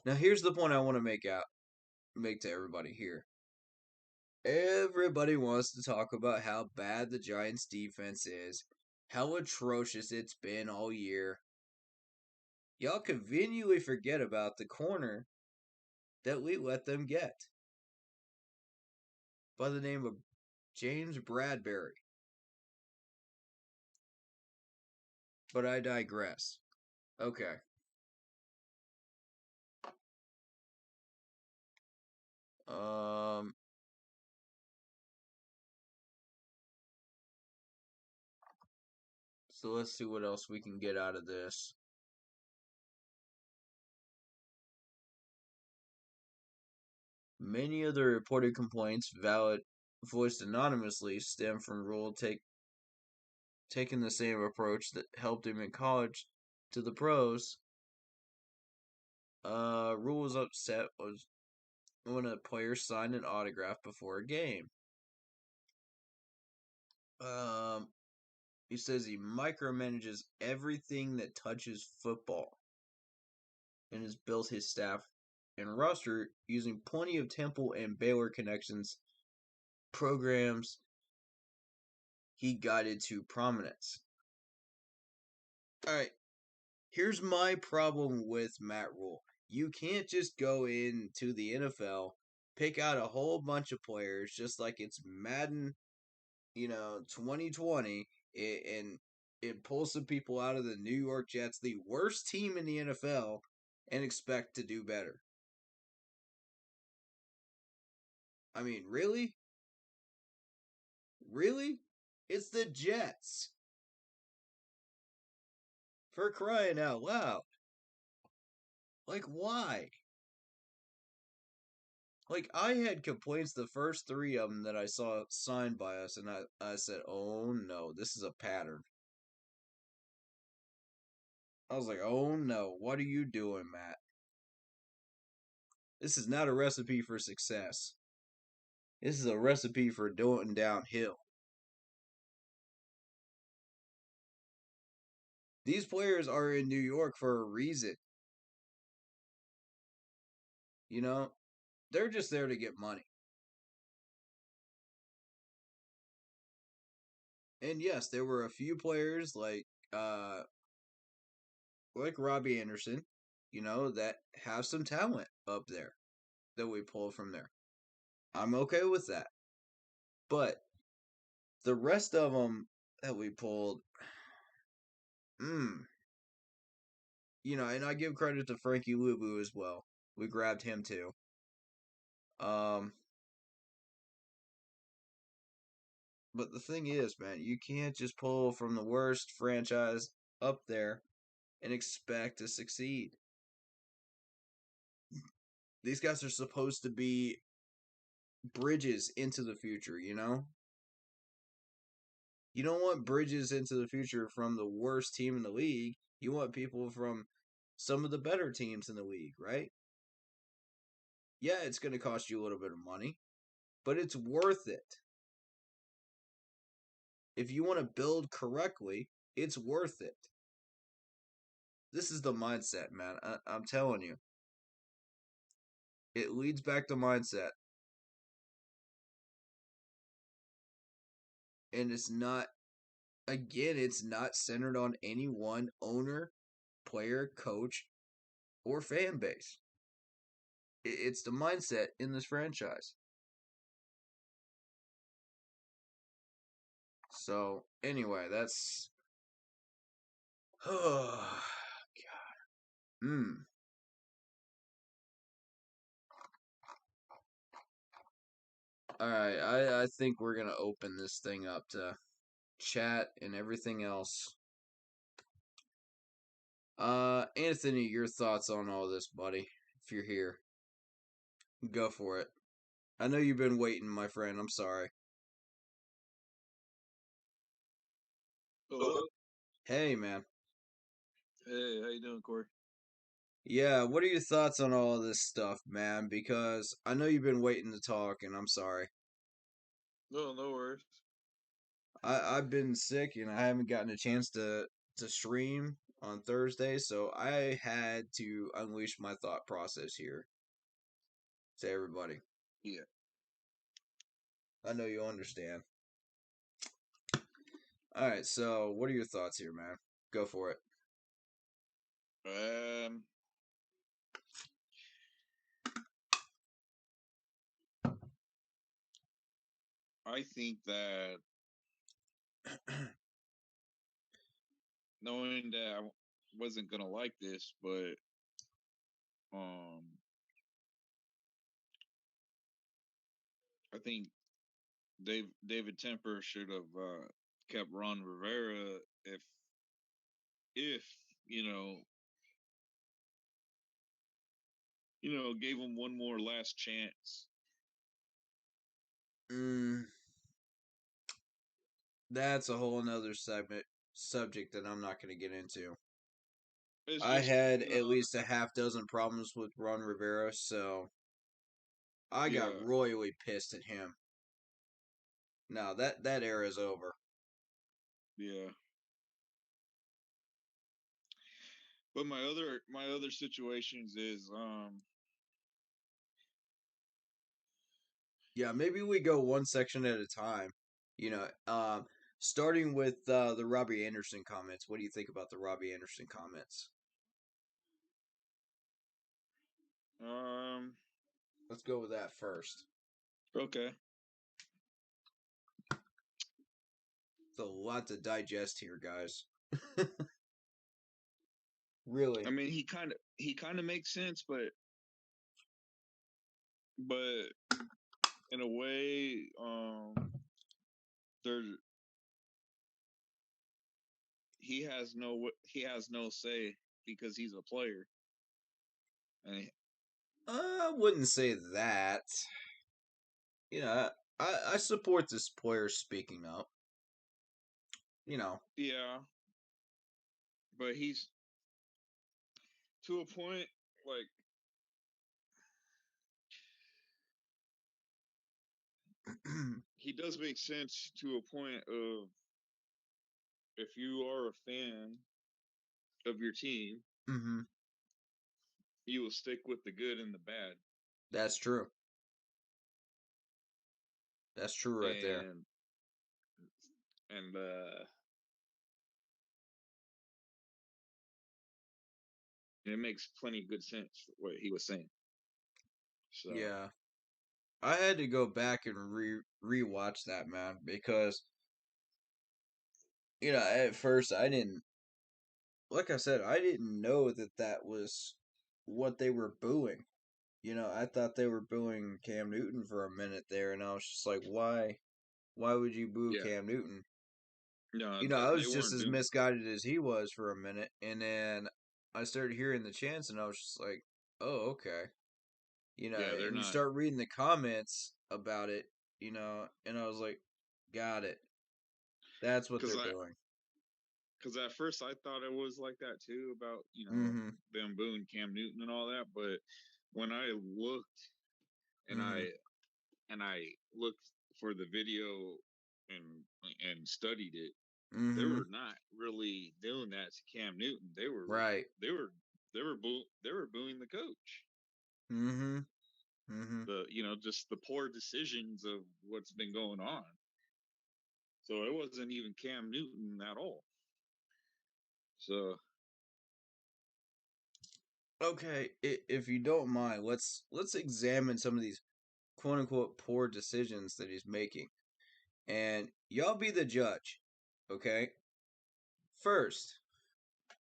Now here's the point I want to make to everybody here. Everybody wants to talk about how bad the Giants defense is, how atrocious it's been all year. Y'all conveniently forget about the corner that we let them get by the name of James Bradbury. But I digress. Okay. So let's see what else we can get out of this. Many of the reported complaints, voiced anonymously, stem from Rule taking the same approach that helped him in college to the pros. Rule was upset when a player signed an autograph before a game. He says he micromanages everything that touches football and has built his staff and roster using plenty of Temple and Baylor connections, programs he guided to prominence. Alright, here's my problem with Matt Rule. You can't just go into the NFL, pick out a whole bunch of players just like it's Madden, 2020, and pull some people out of the New York Jets, the worst team in the NFL, and expect to do better. I mean, really? Really? It's the Jets. For crying out loud. Like, why? Like, I had complaints the first 3 of them that I saw signed by us, and I said, oh no, this is a pattern. I was like, oh no, what are you doing, Matt? This is not a recipe for success. This is a recipe for going downhill. These players are in New York for a reason. They're just there to get money. And yes, there were a few players like Robbie Anderson, that have some talent up there that we pull from there. I'm okay with that. But the rest of them that we pulled, and I give credit to Frankie Luvu as well. We grabbed him too. But the thing is, man, you can't just pull from the worst franchise up there and expect to succeed. These guys are supposed to be bridges into the future, You don't want bridges into the future from the worst team in the league. You want people from some of the better teams in the league, right? Yeah, it's going to cost you a little bit of money, but it's worth it. If you want to build correctly, it's worth it. This is the mindset, man. I'm telling you. It leads back to mindset. And it's not centered on any one owner, player, coach, or fan base. It's the mindset in this franchise. So, anyway, that's... Oh, God. Alright, I think we're going to open this thing up to chat and everything else. Anthony, your thoughts on all this, buddy? If you're here, go for it. I know you've been waiting, my friend. I'm sorry. Hello. Hey, man. Hey, how you doing, Corey? Yeah, what are your thoughts on all this stuff, man? Because I know you've been waiting to talk, and I'm sorry. No worries. I've been sick, and I haven't gotten a chance to stream on Thursday, so I had to unleash my thought process here to everybody. Yeah. I know you'll understand. All right, so what are your thoughts here, man? Go for it. Um, I think that knowing that I wasn't gonna like this, but I think David Tepper should have kept Ron Rivera if you know gave him one more last chance. Mm, that's a whole another subject that I'm not going to get into. It's I just had at least a half dozen problems with Ron Rivera, so I got yeah. royally pissed at him. No, that era is over. Yeah. But my other situations is Yeah, maybe we go one section at a time. You know, starting with the Robbie Anderson comments. What do you think about the Robbie Anderson comments? um Let's go with that first. okay. It's a lot to digest here, guys. Really. I mean, he kind of makes sense, but in a way, there he has no say because he's a player, and I wouldn't say that. You know, I support this player speaking up. You know. yeah, but he's to a point like he does make sense to a point of if you are a fan of your team, Mm-hmm. you will stick with the good and the bad, That's true. That's true right there. And it makes plenty of good sense what he was saying. So Yeah. I had to go back and rewatch that, man, because at first I didn't, like I said, I didn't know that was what they were booing. I thought they were booing Cam Newton for a minute there, and I was just like, why? Why would you boo yeah, Cam Newton? no, I they was just weren't as doing. misguided as he was for a minute, and then I started hearing the chants, and I was just like, oh, okay. Yeah, they're And you not start reading the comments about it, and I was like, got it. That's what because they're I doing. because at first I thought it was like that too about Mm-hmm. them booing Cam Newton and all that, but when I looked and Mm-hmm. I looked for the video and studied it, they Mm-hmm. were not really doing that to Cam Newton. Right. They were booing the coach. Mm-hmm. Mm-hmm. The just the poor decisions of what's been going on. So it wasn't even Cam Newton at all. So Okay, if you don't mind, let's examine some of these quote unquote poor decisions that he's making, and y'all be the judge. Okay. First,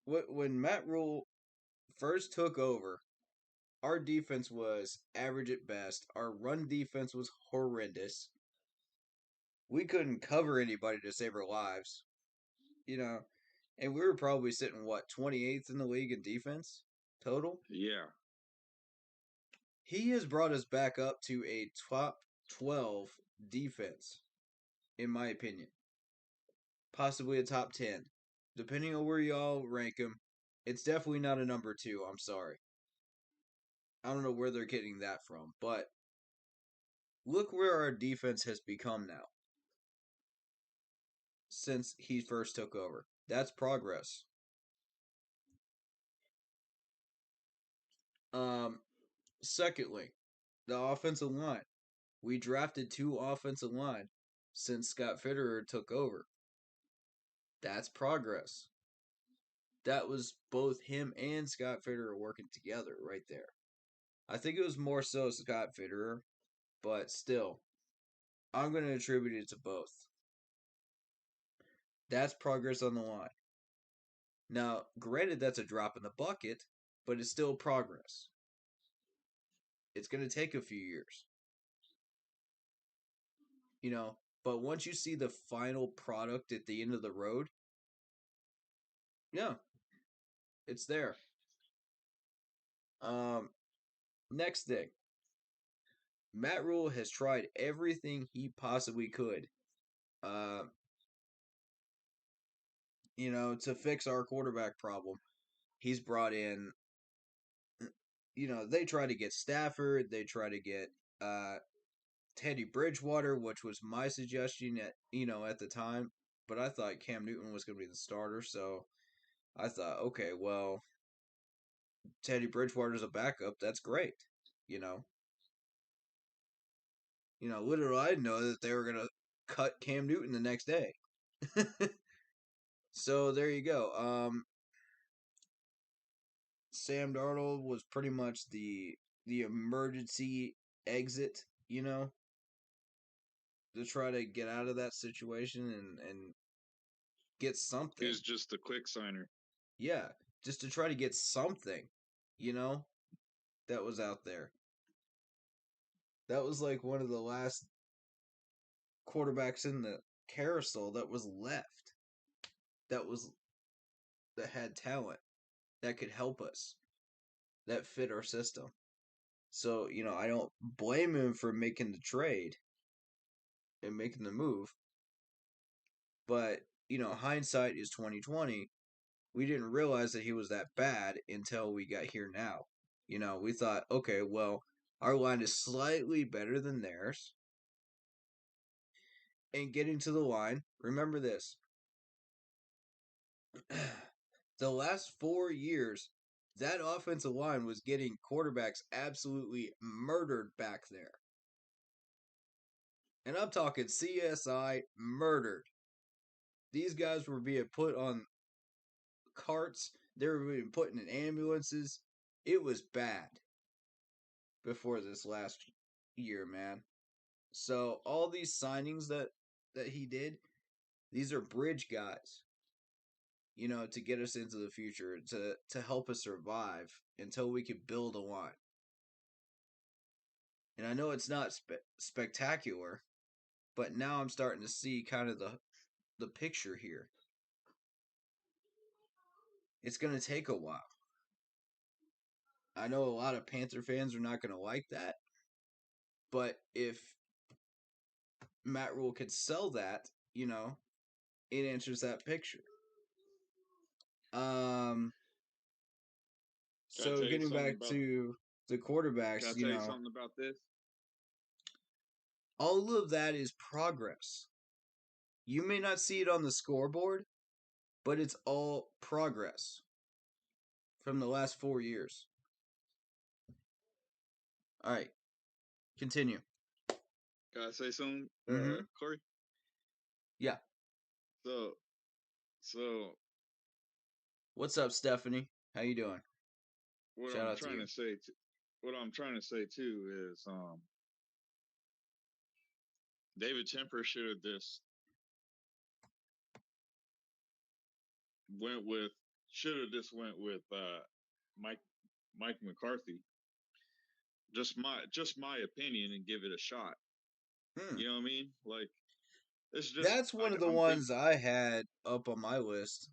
when Matt Rule first took over, our defense was average at best. Our run defense was horrendous. We couldn't cover anybody to save our lives. You know, And we were probably sitting, what, 28th in the league in defense total? Yeah. He has brought us back up to a top 12 defense, in my opinion. Possibly a top 10. Depending on where y'all rank him, it's definitely not a number 2. I'm sorry. I don't know where they're getting that from, but look where our defense has become now since he first took over. That's progress. Secondly, the offensive line. We drafted 2 offensive line since Scott Fitterer took over. That's progress. That was both him and Scott Fitterer working together right there. I think it was more so Scott Fitterer, but still, I'm going to attribute it to both. That's progress on the line. Now, granted, that's a drop in the bucket, but it's still progress. It's going to take a few years. But once you see the final product at the end of the road, yeah, it's there. Next thing. Matt Rule has tried everything he possibly could, to fix our quarterback problem. He's brought in, they try to get Stafford, they try to get Teddy Bridgewater, which was my suggestion at the time, but I thought Cam Newton was going to be the starter, so I thought, okay, well, Teddy Bridgewater's a backup, that's great, Literally, I didn't know that they were going to cut Cam Newton the next day. So there you go. Sam Darnold was pretty much the emergency exit, to try to get out of that situation and get something. He was just the quick signer. Yeah, just to try to get something, that was out there. That was like one of the last quarterbacks in the carousel that was left. That had talent, that could help us, that fit our system. So, I don't blame him for making the trade and making the move. But, hindsight is 2020. We didn't realize that he was that bad until we got here now. We thought, okay, well, our line is slightly better than theirs. And getting to the line, remember this. The last 4 years, that offensive line was getting quarterbacks absolutely murdered back there. And I'm talking CSI murdered. These guys were being put on carts. They were being put in ambulances. It was bad before this last year, man. So all these signings that he did, these are bridge guys, to get us into the future, to help us survive until we can build a line. And I know it's not spectacular, but now I'm starting to see kind of the picture here. It's going to take a while. I know a lot of Panther fans are not going to like that, but if Matt Rule could sell that, it answers that picture. So getting back to the quarterbacks, Can I tell you something about this? All of that is progress. You may not see it on the scoreboard, but it's all progress from the last 4 years. All right, continue. Can I say something, Corey? Yeah. So. What's up, Stephanie? How you doing? What I'm trying to say too is, David Tepper should have just went with Mike McCarthy. Just my opinion, and give it a shot. You know what I mean? Like, it's just that's one of the ones I had up on my list.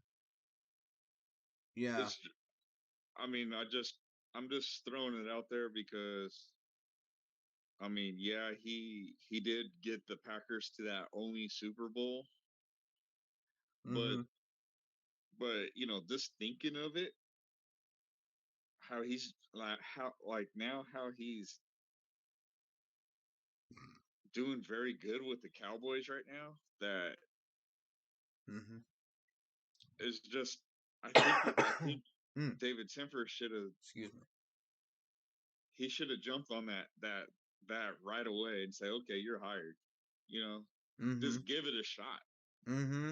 Yeah. This, I mean, I'm just throwing it out there because I mean, yeah, he did get the Packers to that only Super Bowl, but Mm-hmm. you know, just thinking of it, how he's like how he's doing very good with the Cowboys right now. That Mm-hmm. is just, I think Mm, David Temper excuse me. should have jumped on that right away and say, okay, you're hired. You know, Mm-hmm. just give it a shot, Mm-hmm.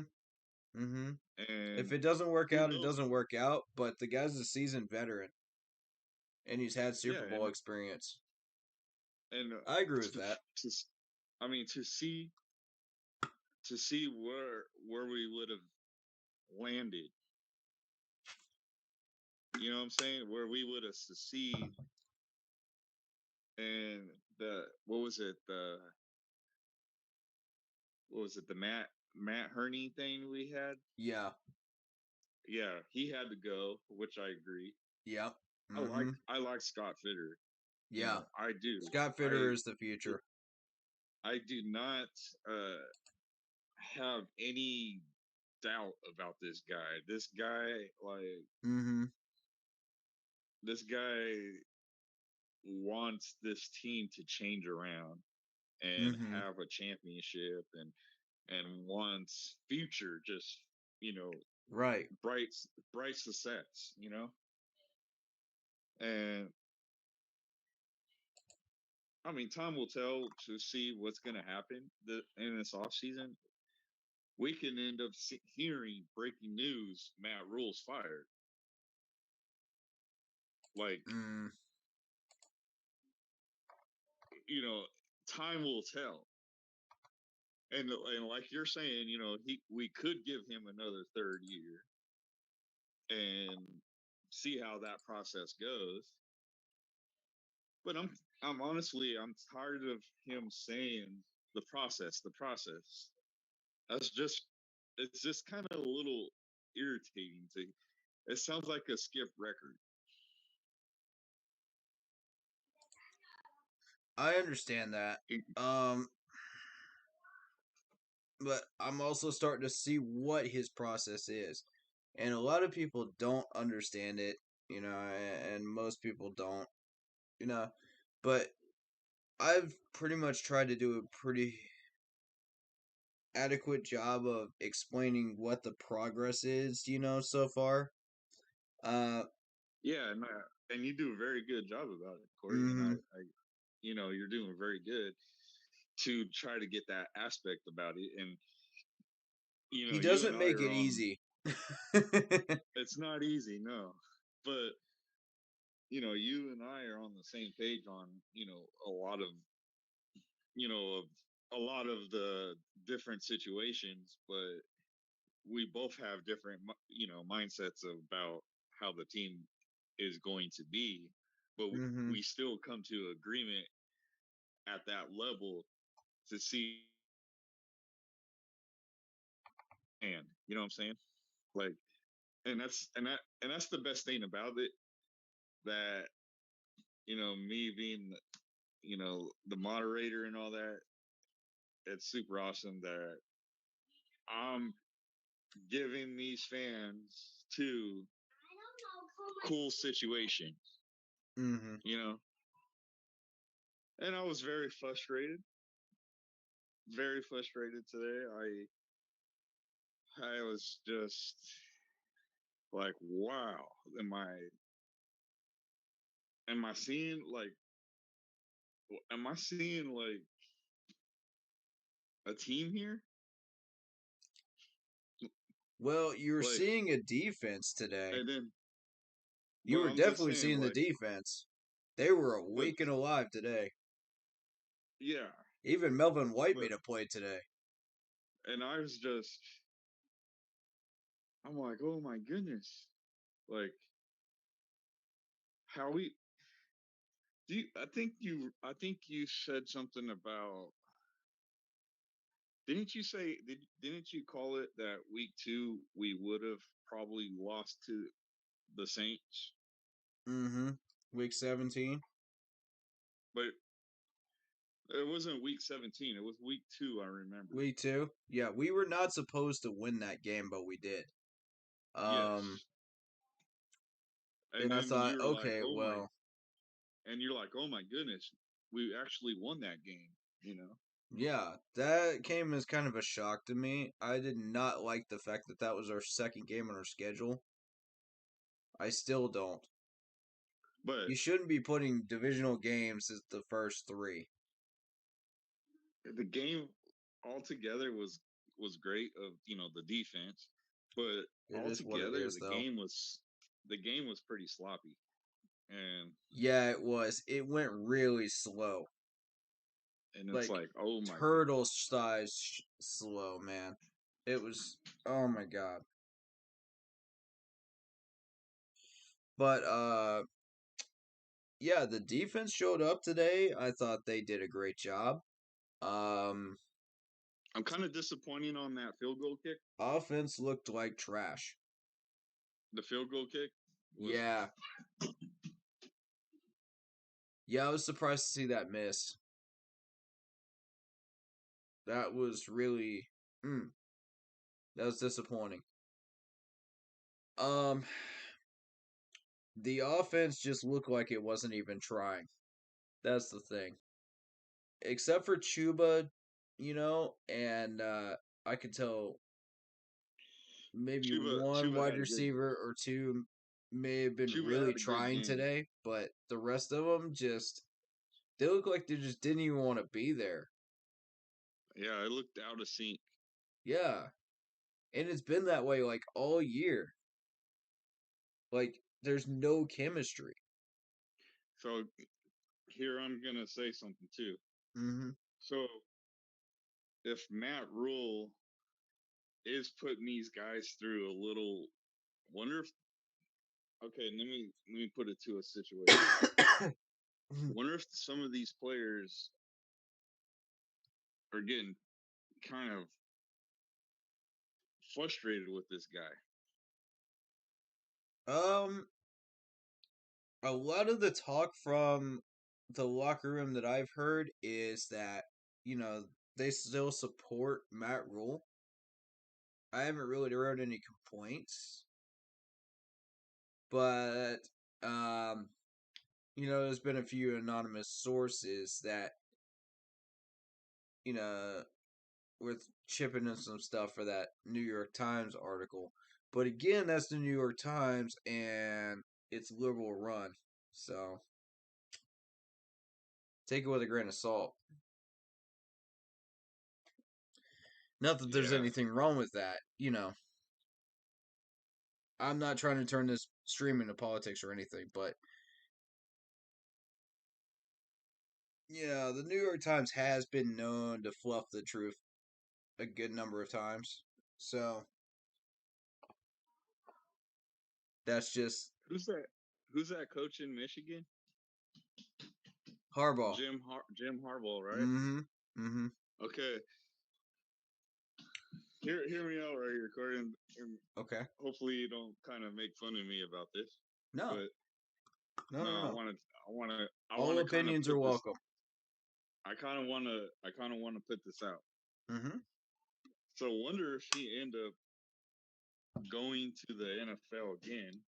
Mm-hmm. If and it doesn't work who out, it knows? doesn't work out. But the guy's a seasoned veteran, and he's had Yeah, Super Bowl experience. and I agree with to, that. to I mean to see where we would have landed. You know what I'm saying? Where we would have succeeded, and the what was it the Matt Herney thing we had? Yeah. Yeah, he had to go, which I agree. Yep. Mm-hmm. I like Scott Fitter. You Yeah. know, I do. Scott Fitter is the future. I do not uh have any doubt about this guy. Mm-hmm. This guy wants this team to change around and Mm-hmm. have a championship and wants future, just, you know, Right. bright bright success, you know. And I mean, time will tell to see what's going to happen in this off season. We can end up hearing breaking news: Matt Rule's fired. Like, Mm. you know, time will tell. And like you're saying, you know, we could give him another third year and see how that process goes. But I'm honestly, I'm tired of him saying the process, the process. That's just it's just kind of a little irritating to. It sounds like a skip record. I understand that. Um, but I'm also starting to see what his process is. And a lot of people don't understand it, and most people don't, you know. But I've pretty much tried to do a pretty adequate job of explaining what the progress is, so far. Uh, Yeah, and you do a very good job about it, Corey. And mm-hmm. you know, you're doing very good to try to get that aspect about it. And you know, He you and doesn't I make are it on. easy. It's not easy, no, but you know, you and I are on the same page on, you know, a lot of, you know, a lot of the different situations, but we both have different, you know, mindsets about how the team is going to be, but Mm-hmm. we still come to agreement at that level to see, and you know what I'm saying? Like, and that's the best thing about it, that, you know, me being, you know, the moderator and all that, it's super awesome that I'm giving these fans two cool situations, Mm-hmm. you know. And I was very frustrated today. I was just like, wow, am I seeing like am I seeing like a team here? Well, you're Like, seeing a defense today. and then, You but were I'm just definitely saying, seeing the like, defense. They were but awake and alive today. yeah, Even Melvin White but made a play today. and I was just, I'm like, oh my goodness, like how we do. I think you said something about. Didn't you call it that week 2 we would have probably lost to? the Saints. Mm-hmm. Week 17. But it wasn't week 17. It was week 2, I remember. Week 2? Yeah, we were not supposed to win that game, but we did. Yes. And I then thought, you're like, okay, oh well. and you're like, oh my goodness, we actually won that game, you know? Yeah, that came as kind of a shock to me. I did not like the fact that that was our second game on our schedule. I still don't. But You shouldn't be putting divisional games as the first 3. the game altogether was great of, the defense, but It is what it altogether is, though. the game was pretty sloppy. And yeah, it was. It went really slow. It's like, oh my turtle size slow, man. It was, oh my god. But yeah, the defense showed up today. I thought they did a great job. I'm kind of disappointed on that field goal kick. Offense looked like trash. The field goal kick was... Yeah, I was surprised to see that miss. That was really that was disappointing. The offense just looked like it wasn't even trying. That's the thing. Except for Chuba, and I could tell maybe one wide receiver or two may have been really trying today, but the rest of them they look like they just didn't even want to be there. Yeah, it looked out of sync. Yeah. And it's been that way like all year. Like there's no chemistry. So here I'm gonna say something too. Mm-hmm. So if Matt Rule is putting these guys through a little, wonder if... Okay, let me put it to a situation. Wonder if some of these players are getting kind of frustrated with this guy. A lot of the talk from the locker room that I've heard is that, they still support Matt Rule. I haven't really heard any complaints. But there's been a few anonymous sources that, with chipping in some stuff for that New York Times article. But again, that's the New York Times, and it's liberal run. So take it with a grain of salt. Not that there's anything wrong with that, I'm not trying to turn this stream into politics or anything, but yeah, the New York Times has been known to fluff the truth a good number of times. So that's just... Who's that coach in Michigan? Harbaugh. Jim Harbaugh, right? Mm-hmm. Okay. Hear me out right here, Corey. And okay. Hopefully you don't kind of make fun of me about this. No. But no. I want to. All opinions are welcome. I kind of want to put this out. Mm-hmm. So wonder if he end up going to the NFL again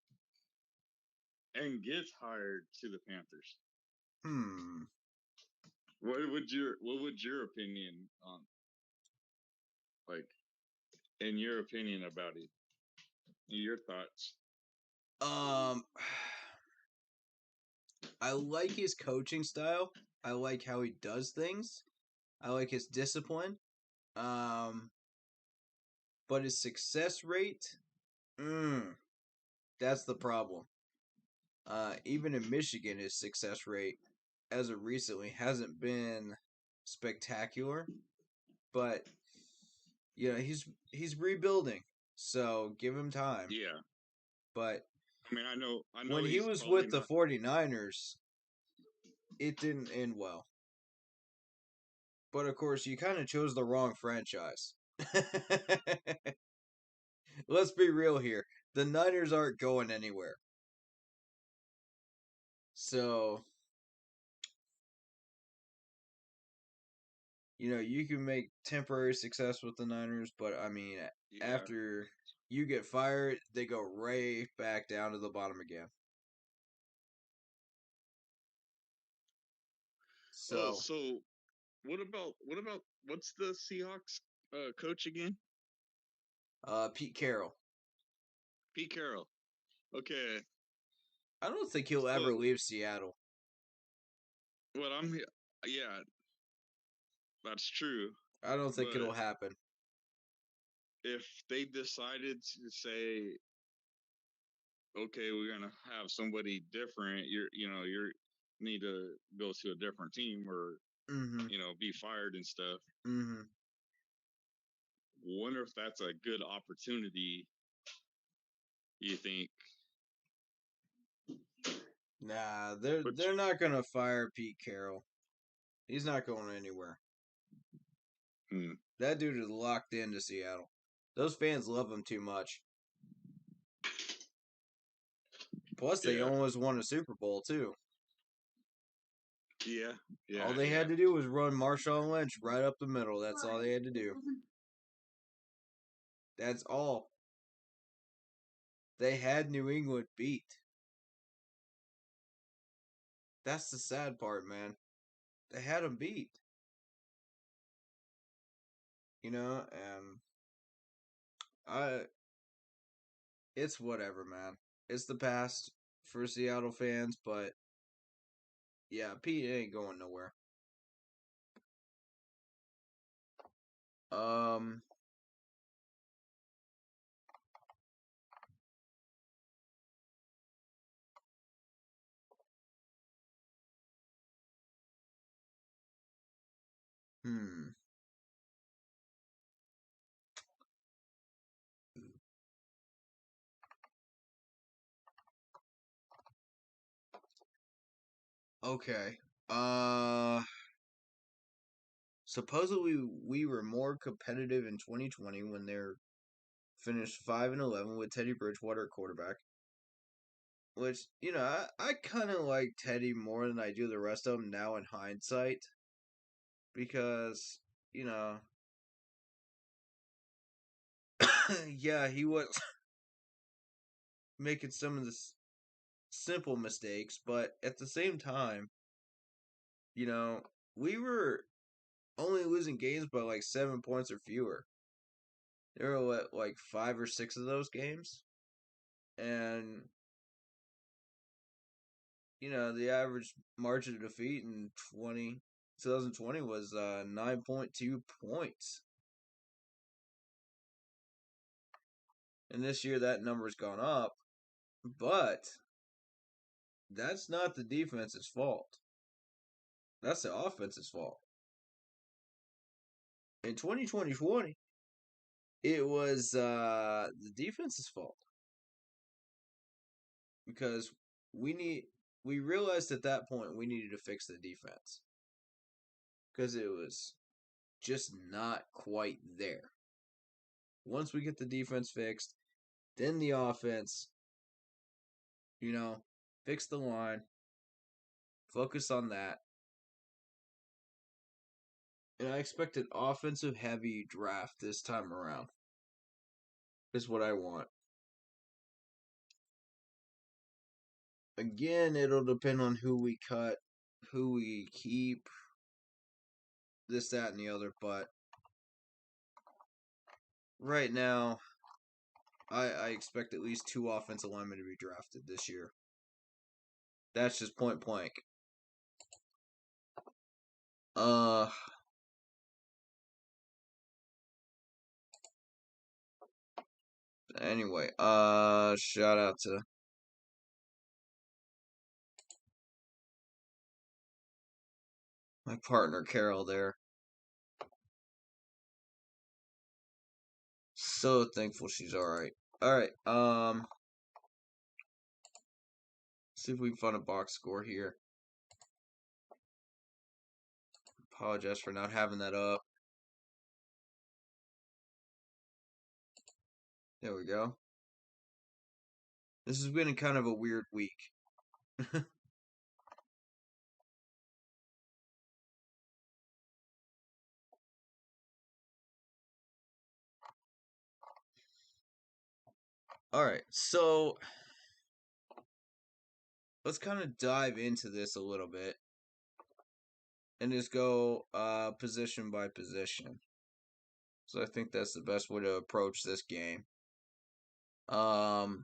and gets hired to the Panthers. What would your opinion on, like, in your opinion about it? Your thoughts? I like his coaching style. I like how he does things. I like his discipline. But his success rate, that's the problem. Even in Michigan, his success rate, as of recently, hasn't been spectacular. But he's rebuilding, so give him time. Yeah. But I mean, I know when he was with the 49ers, it didn't end well. But of course, you kind of chose the wrong franchise. Let's be real here. The Niners aren't going anywhere. So, you can make temporary success with the Niners, but I mean, after you get fired, they go right back down to the bottom again. So, so what about what's the Seahawks coach again? Pete Carroll. Pete Carroll. Okay. I don't think he'll ever leave Seattle. Yeah, that's true. I don't think it'll happen. If they decided to say, okay, we're gonna have somebody different, you need to go to a different team or be fired and stuff. Mm-hmm. Wonder if that's a good opportunity. You think? Nah, they're not gonna fire Pete Carroll. He's not going anywhere. That dude is locked into Seattle. Those fans love him too much. Plus, they almost won a Super Bowl too. Yeah. All they had to do was run Marshawn Lynch right up the middle. That's all they had to do. That's all. They had New England beat. That's the sad part, man. They had them beat. And it's whatever, man. It's the past for Seattle fans, but yeah, Pete ain't going nowhere. Okay. Supposedly we were more competitive in 2020 when they're finished 5-11 with Teddy Bridgewater at quarterback. Which, I kind of like Teddy more than I do the rest of them now in hindsight. Because, yeah, he was making some of the simple mistakes, but at the same time, we were only losing games by like 7 points or fewer. There were like 5 or 6 of those games, and the average margin of defeat in 2020 was 9.2 points. And this year that number's gone up, but that's not the defense's fault. That's the offense's fault. In 2020, it was the defense's fault. Because we realized at that point we needed to fix the defense. Because it was just not quite there. Once we get the defense fixed, then the offense, fix the line, focus on that. And I expect an offensive heavy draft this time around. Is what I want. Again, it'll depend on who we cut, who we keep, this, that, and the other, but right now, I expect at least 2 offensive linemen to be drafted this year. That's just point blank. Anyway, shout out to my partner Carol there. So thankful she's alright. Alright, see if we can find a box score here. Apologize for not having that up. There we go. This has been kind of a weird week. All right, so let's kind of dive into this a little bit and just go position by position. So I think that's the best way to approach this game. Sam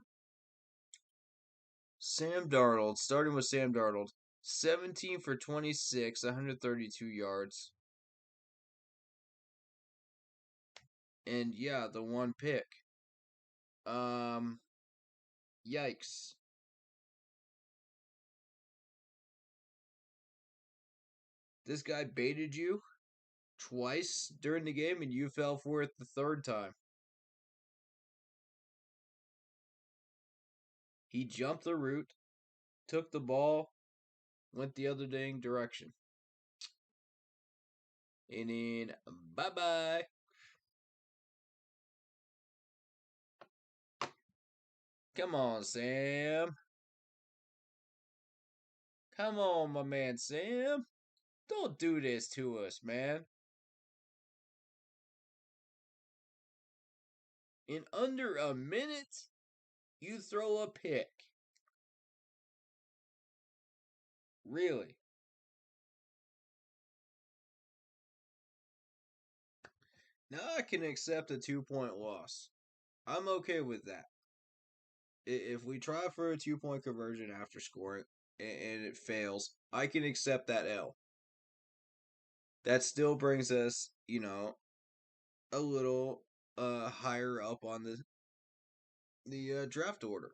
Darnold, starting with Sam Darnold, 17 for 26, 132 yards. And yeah, the one pick. Yikes. This guy baited you twice during the game and you fell for it the third time. He jumped the route, took the ball, went the other dang direction. And then, bye-bye. Come on, Sam. Come on, my man, Sam. Don't do this to us, man. In under a minute, you throw a pick. Really? Now I can accept a 2-point loss. I'm okay with that. If we try for a 2-point conversion after scoring and it fails, I can accept that L. That still brings us, a little higher up on the draft order.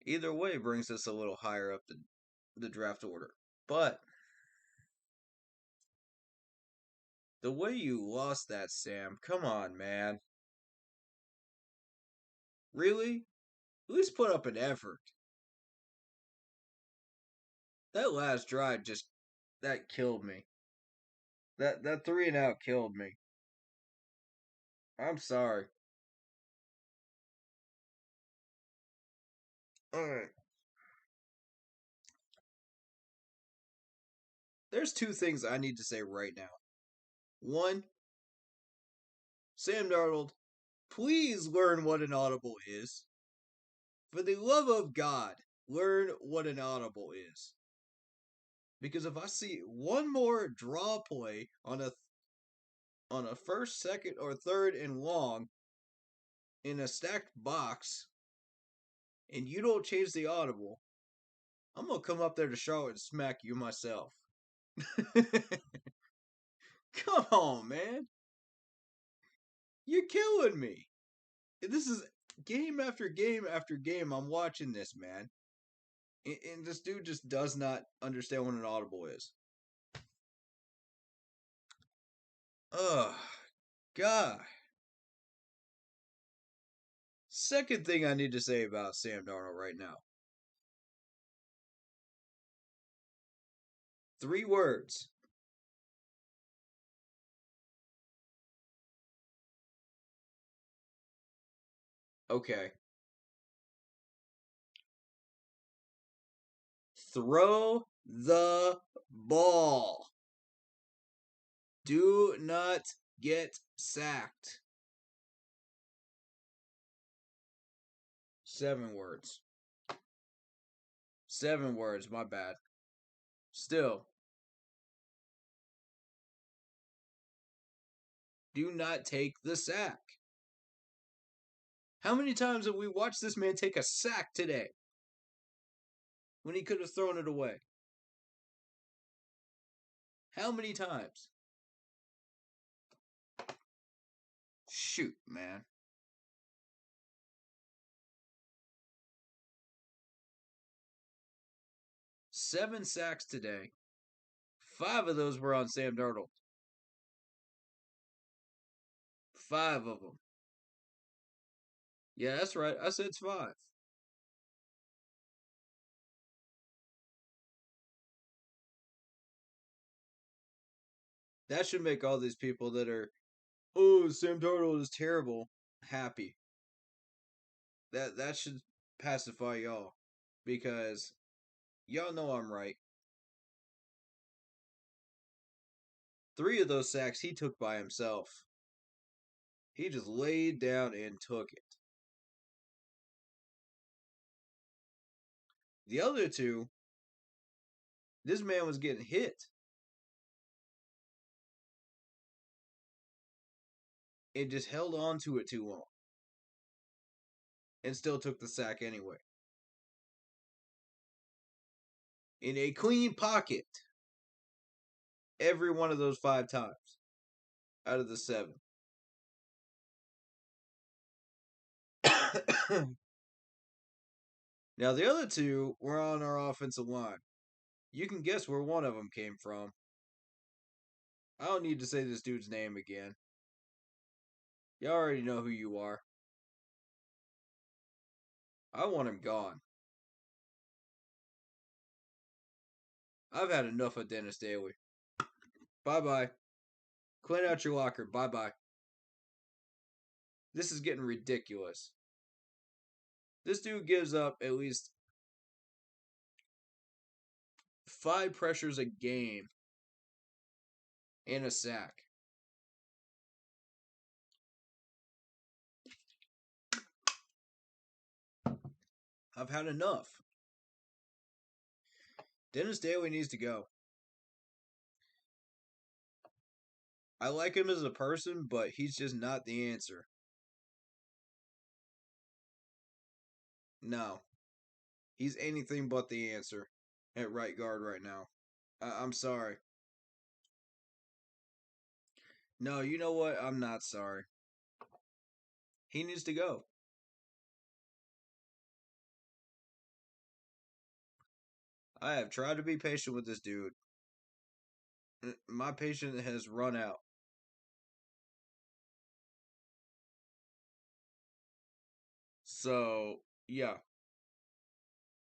Either way brings us a little higher up the draft order. But the way you lost that, Sam, come on, man. Really? At least put up an effort. That last drive that killed me. That 3 and out killed me. I'm sorry. Alright. There's 2 things I need to say right now. One, Sam Darnold, please learn what an audible is. For the love of God, learn what an audible is. Because if I see one more draw play on a first, second, or third and long in a stacked box, and you don't change the audible, I'm gonna come up there to Charlotte and smack you myself. Come on, man. You're killing me. This is game after game after game. I'm watching this, man. And this dude just does not understand what an audible is. Ugh. God. Second thing I need to say about Sam Darnold right now. 3 words. Okay. Throw the ball. Do not get sacked. 7 words. 7 words, my bad. Still. Do not take the sack. How many times have we watched this man take a sack today? When he could have thrown it away? How many times? Shoot, man. Seven sacks today. 5 of those were on Sam Darnold. 5 of them. Yeah, that's right. I said it's 5. That should make all these people that are, oh, Sam Darnold is terrible, happy. That should pacify y'all. Because y'all know I'm right. 3 of those sacks he took by himself. He just laid down and took it. The other two, this man was getting hit. And just held on to it too long. And still took the sack anyway. In a clean pocket. Every one of those 5 times. Out of the 7. Now, the other 2 were on our offensive line. You can guess where one of them came from. I don't need to say this dude's name again. You already know who you are. I want him gone. I've had enough of Dennis Daly. Bye-bye. Clean out your locker. Bye-bye. This is getting ridiculous. This dude gives up at least 5 pressures a game and a sack. I've had enough. Dennis Daly needs to go. I like him as a person, but he's just not the answer. No. He's anything but the answer at right guard right now. I'm sorry. No, you know what? I'm not sorry. He needs to go. I have tried to be patient with this dude. My patience has run out. So, yeah.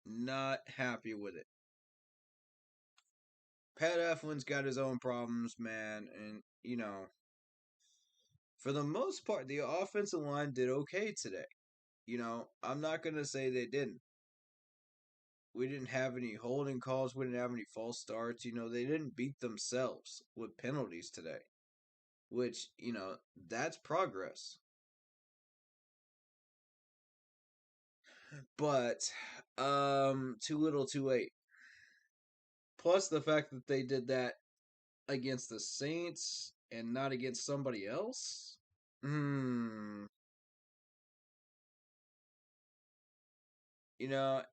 Not happy with it. Pat Eflin's got his own problems, man, and, for the most part, the offensive line did okay today. I'm not going to say they didn't. We didn't have any holding calls. We didn't have any false starts. They didn't beat themselves with penalties today, which, that's progress. But, too little, too late. Plus the fact that they did that against the Saints and not against somebody else. And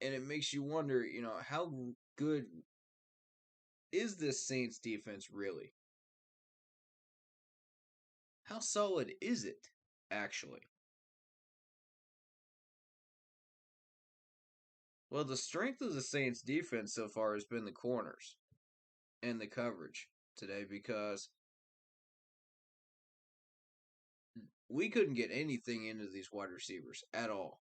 it makes you wonder, how good is this Saints defense really? How solid is it, actually? Well, the strength of the Saints defense so far has been the corners and the coverage today because we couldn't get anything into these wide receivers at all.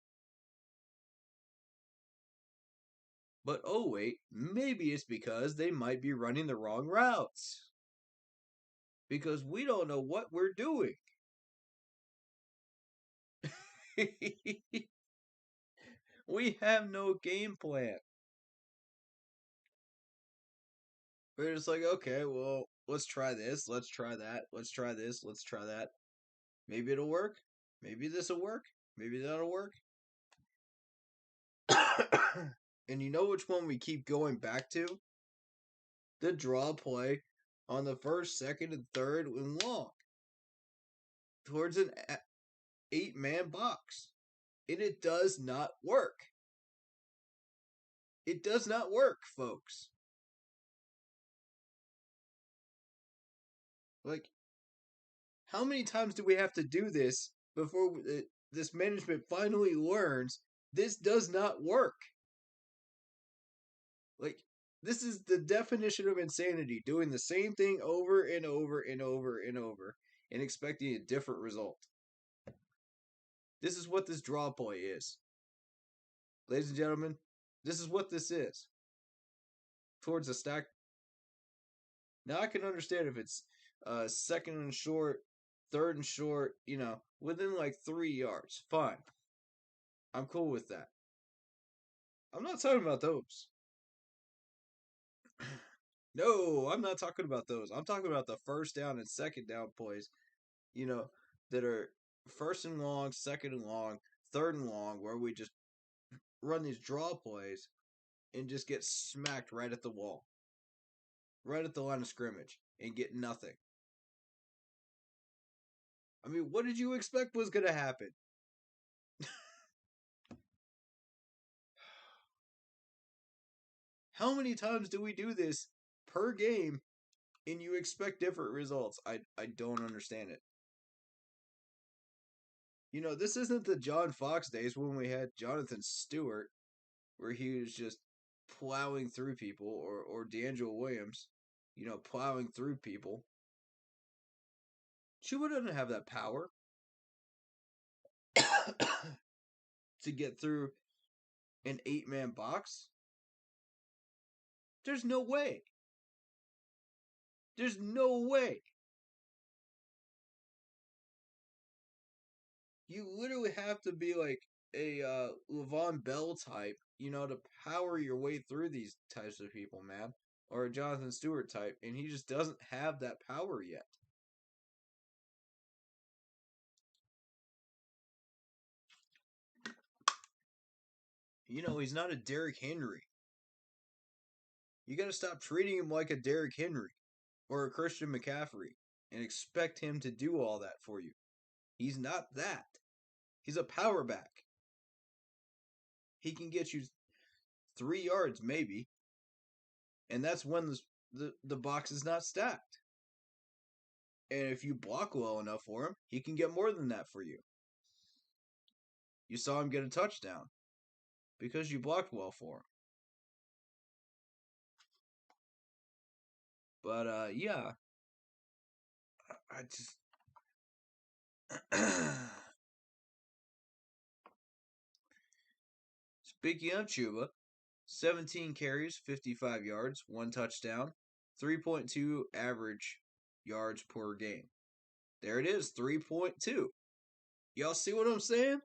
But oh wait, maybe it's because they might be running the wrong routes. Because we don't know what we're doing. We have no game plan. We're just like, okay, well, let's try this, let's try that, let's try this, let's try that. Maybe it'll work. Maybe this will work. Maybe that'll work. And you know which one we keep going back to? The draw play on the first, second, and third and long. Towards an 8-man box. And it does not work. It does not work, folks. Like, how many times do we have to do this before this management finally learns this does not work? Like, this is the definition of insanity, doing the same thing over and over and over and over and expecting a different result. This is what this draw play is. Ladies and gentlemen, this is what this is. Towards a stack. Now I can understand if it's second and short, third and short, within like 3 yards. Fine. I'm cool with that. I'm not talking about those. No, I'm not talking about those. I'm talking about the first down and second down plays, that are first and long, second and long, third and long, where we just run these draw plays and just get smacked right at the wall, right at the line of scrimmage, and get nothing. I mean, what did you expect was going to happen? How many times do we do this per game and you expect different results? I don't understand it. You know, this isn't the John Fox days when we had Jonathan Stewart, where he was just plowing through people, or D'Angelo Williams, you know, plowing through people. Chuba doesn't have that power to get through an 8-man box. There's no way. There's no way. You literally have to be like a Levon Bell type, you know, to power your way through these types of people, man. Or a Jonathan Stewart type, and he just doesn't have that power yet. You know, he's not a Derrick Henry. You got to stop treating him like a Derrick Henry or a Christian McCaffrey and expect him to do all that for you. He's not that. He's a power back. He can get you 3 yards maybe, and that's when the box is not stacked. And if you block well enough for him, he can get more than that for you. You saw him get a touchdown because you blocked well for him. But yeah, I just speaking of Chuba, 17 carries, 55 yards, 1 touchdown, 3.2 average yards per game. There it is, 3.2. Y'all see what I'm saying?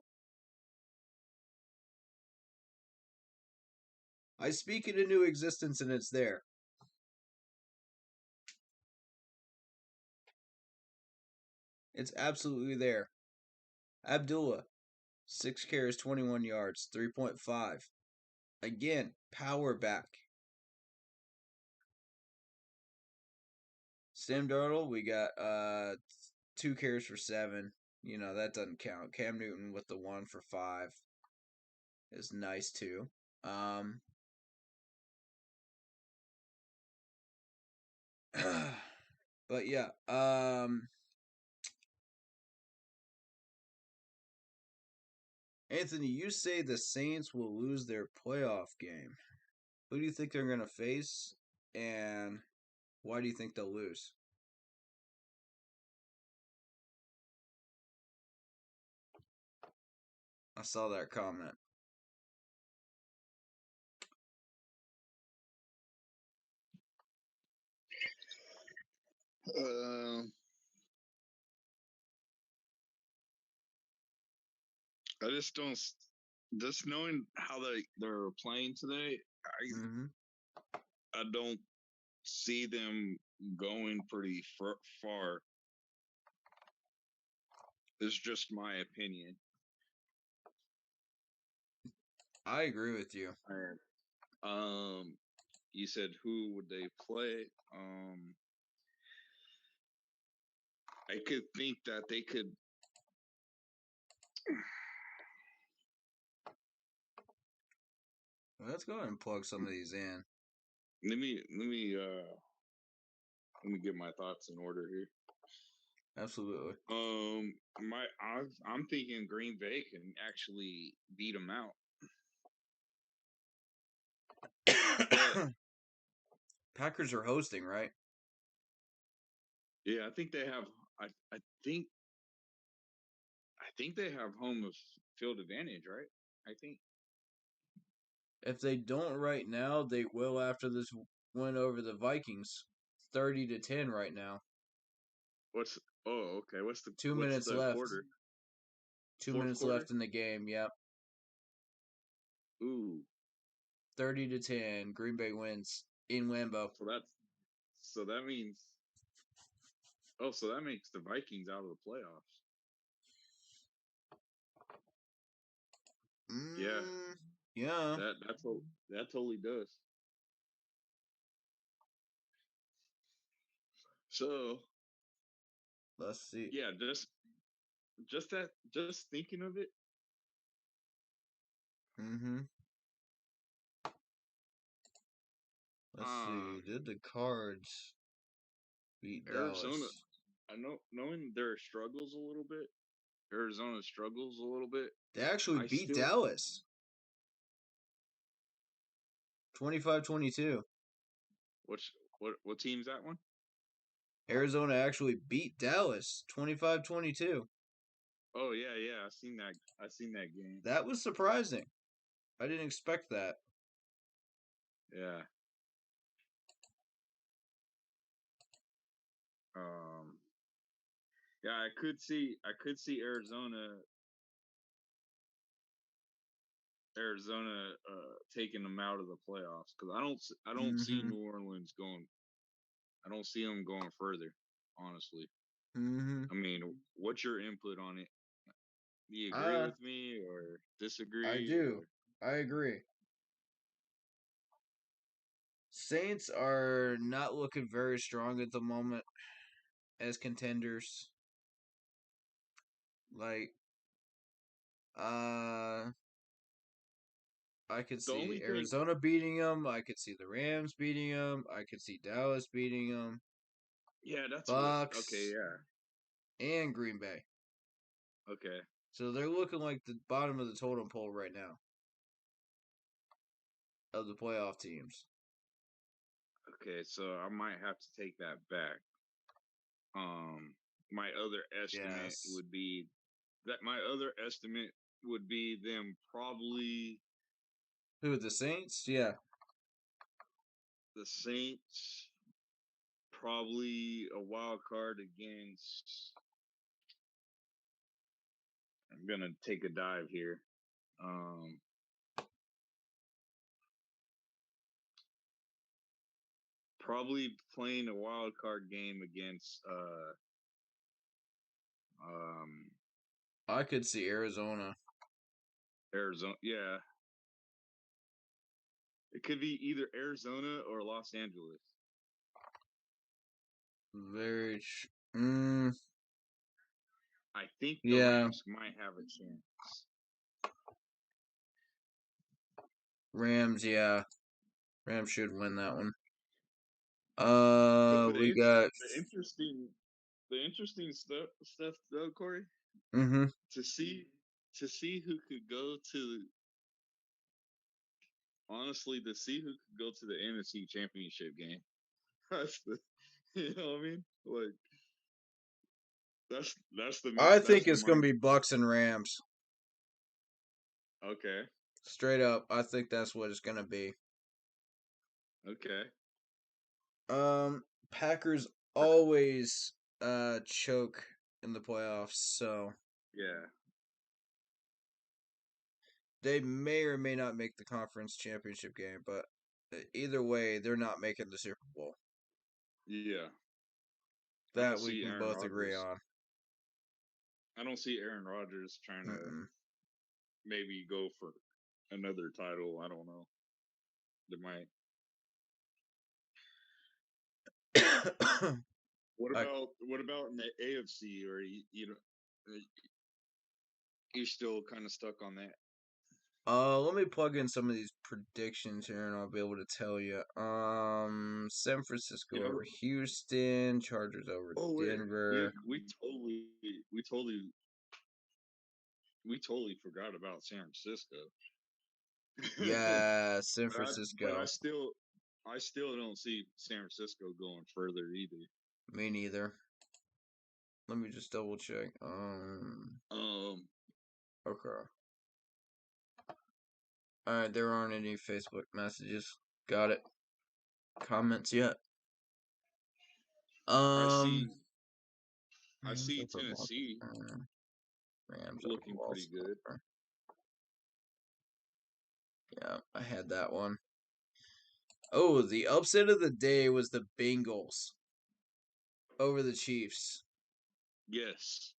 I speak it into existence and it's there. It's absolutely there. Abdullah, 6 carries, 21 yards, 3.5. Again, power back. Sam Darnold, we got 2 carries for 7. You know, that doesn't count. Cam Newton with the 1 for 5 is nice too. But yeah, Anthony, you say the Saints will lose their playoff game. Who do you think they're going to face, and why do you think they'll lose? I saw that comment. I just don't. Just knowing how they're playing today, I don't see them going pretty far. It's just my opinion. I agree with you. You said who would they play? I could think that they could. Let's go ahead and plug some of these in. Let me get my thoughts in order here. Absolutely. I'm thinking Green Bay can actually beat them out. Packers are hosting, right? Yeah, I think they have. I think they have home field advantage, right? I think. If they don't right now, they will after this win over the Vikings. 30-10 right now. Okay. What's the 2 minutes left? Quarter? 2 minutes left in the game. Yep. Ooh. 30-10. Green Bay wins in Lambeau. So that means. Oh, so that makes the Vikings out of the playoffs. Yeah, Yeah. that totally does. So Let's see. yeah, just thinking of it. Mm-hmm. Let's see. Did the Cards beat Arizona, Dallas? I know, knowing their struggles a little bit, Arizona struggles a little bit. They actually I beat still, Dallas 25-22. which what team's that one? Arizona actually beat Dallas 25-22. Oh yeah, yeah, I seen that. I seen that game. That was surprising. I didn't expect that. Yeah. Um. Yeah, I could see Arizona taking them out of the playoffs because I don't see Mm-hmm. New Orleans going. I don't see them going further. Honestly, Mm-hmm. I mean, what's your input on it? Do you agree Uh, with me or I disagree do. or? I agree. Saints are not looking very strong at the moment as contenders. Like, uh, I could The see only thing, Arizona beating them. I could see the Rams beating them. I could see Dallas beating them. yeah, that's what. Okay, Bucks yeah, and Green Bay. okay, So they're looking like the bottom of the totem pole right now of the playoff teams. okay. So I might have to take that back. My other estimate Yes. would be that my other estimate would be them probably Who, the Saints? Yeah. the Saints, probably a wild card against. I'm gonna take a dive here. Um, Probably playing a wild card game against um I could see Arizona. Arizona. Yeah, it could be either Arizona or Los Angeles. Very. Mm, I think the yeah. Rams might have a chance. Rams, yeah. Rams should win that one. But We got. the interesting stuff though, Corey, Mm-hmm. to see who could go to honestly to see who could go to the NFC Championship game. That's the, you know what I mean? Like I that's think the it's gonna mind. be Bucks and Rams. Okay, Straight up, I think that's what it's gonna be. okay. Packers always choke in the playoffs, so Yeah, they may or may not make the conference championship game, but either way, they're not making the Super Bowl. yeah. I don't That we see can Aaron both agree Rodgers. on. I don't see Aaron Rodgers trying to Mm-mm. maybe go for another title. I don't know. They might. I, What about in the AFC or uh, you still kind of stuck on that? let me plug in some of these predictions here, and I'll be able to tell you. San Francisco You know, over Houston, Chargers over oh wait, Denver. we totally we totally forgot about San Francisco. Yeah, San But Francisco. I still don't see San Francisco going further either. Me neither. Let me just double check. Um, Okay. Alright, there aren't any Facebook messages. Got it. Comments yet? I Um, see I Rams see over Tennessee Baltimore. Rams over looking pretty good. Baltimore. Yeah, I had that one. Oh, the upset of the day was the Bengals over the Chiefs. Yes.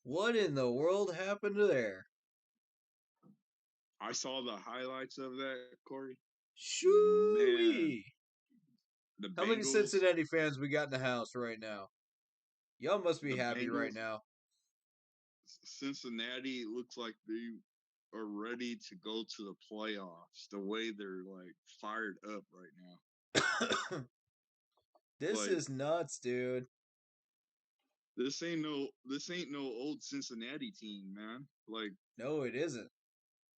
What in the world happened there? I saw the highlights of that, Corey. Man, Shoo-wee! the How many Bengals, Cincinnati fans we got in the house right now? Y'all must be the happy right Bengals, now. Cincinnati looks like they are ready to go to the playoffs. The way they're like fired up right now. This Like is nuts, dude. this ain't no old Cincinnati team, man. Like No, it isn't.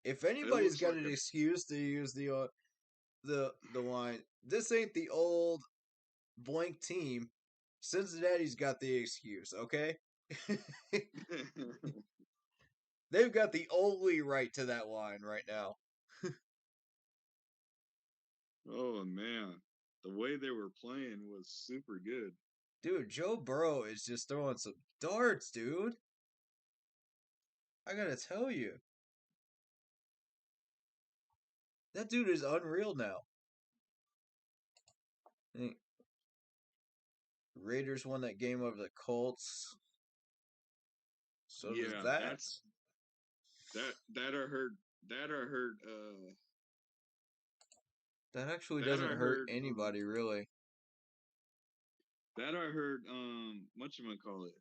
If it anybody's looks got like an a excuse to use the line, this ain't the old blank team. Cincinnati's got the excuse, okay? They've got the only right to that line right now. oh man. The way they were playing was super good. Dude, Joe Burrow is just throwing some darts, dude. I gotta tell you. That dude is unreal now. I think Raiders won that game over the Colts. So does Yeah, that. that I heard That actually that doesn't I hurt heard anybody, really. that I heard call it?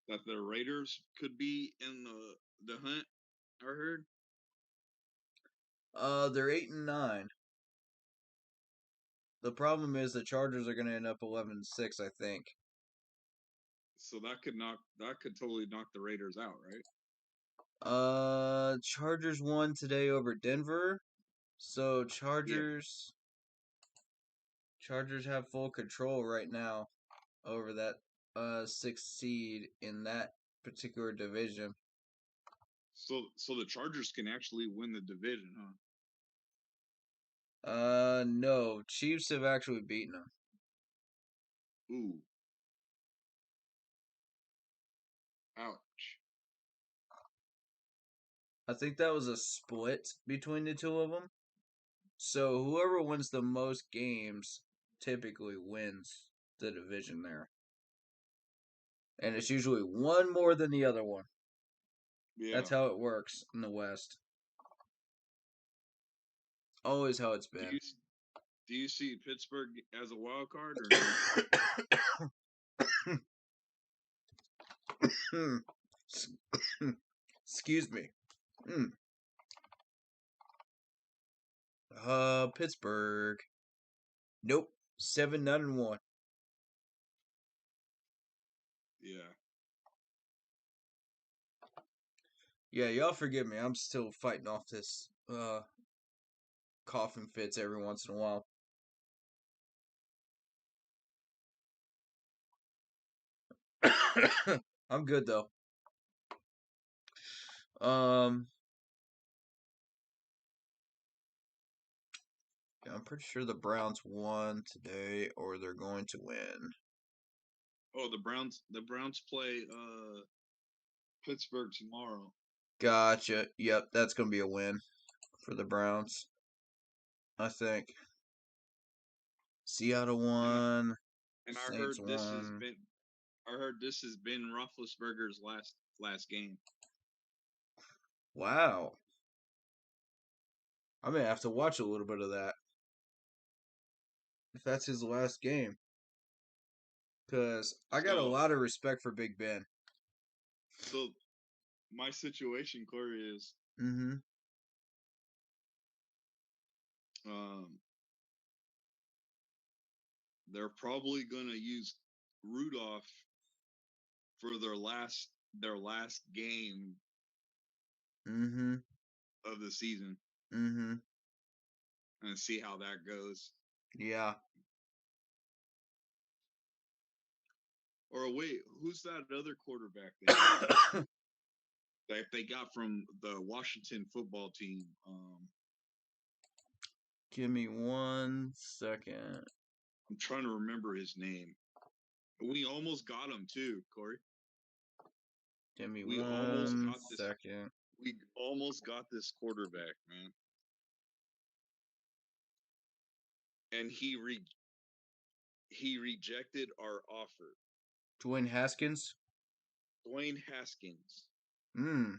That the Raiders could be in the hunt, I heard. They're 8-9. The problem is the Chargers are going to end up 11-6, I think. So that could totally knock the Raiders out, right? Chargers won today over Denver. So Chargers have full control right now over that 6th seed in that particular division. So the Chargers can actually win the division, huh? No, Chiefs have actually beaten them. Ooh. Ouch. I think that was a split between the two of them. So whoever wins the most games typically wins the division there. And it's usually one more than the other one. Yeah. That's how it works in the West. Always how it's been. Do you see Pittsburgh as a wild card or no? Excuse me. Pittsburgh. Nope. 7-1. Yeah. Yeah, y'all forgive me. I'm still fighting off this coughing fits every once in a while. I'm good though. Yeah, I'm pretty sure the Browns won today, or they're going to win. Oh, the Browns play Pittsburgh tomorrow. Gotcha. Yep, that's going to be a win for the Browns, I think. Seattle won. And I Saints heard this has won. been Roethlisberger's last game. Wow. I may have to watch a little bit of that if that's his last game. Because I got a lot of respect for Big Ben. So, my situation, Corey, is they're probably going to use Rudolph for their last game of the season. And see how that goes. Yeah. Or wait, who's that other quarterback that they got from the Washington football team? Give me 1 second. I'm trying to remember his name. We almost got him too, Corey. Give me 1 second. We almost got this quarterback, man. And he rejected our offer. Dwayne Haskins? Dwayne Haskins. Hmm.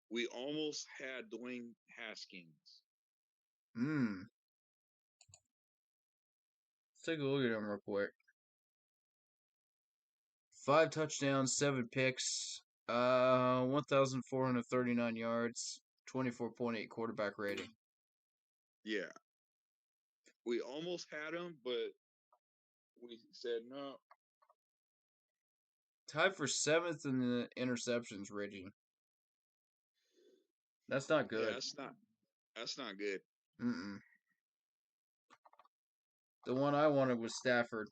We almost had Dwayne Haskins. Hmm. Let's take a look at him real quick. 5 touchdowns, 7 picks, 1,439 yards, 24.8 quarterback rating. Yeah. We almost had him, but we said no. Tied for 7th in the interceptions rating. That's not good. Yeah, that's not good. Mm-mm. The one I wanted was Stafford.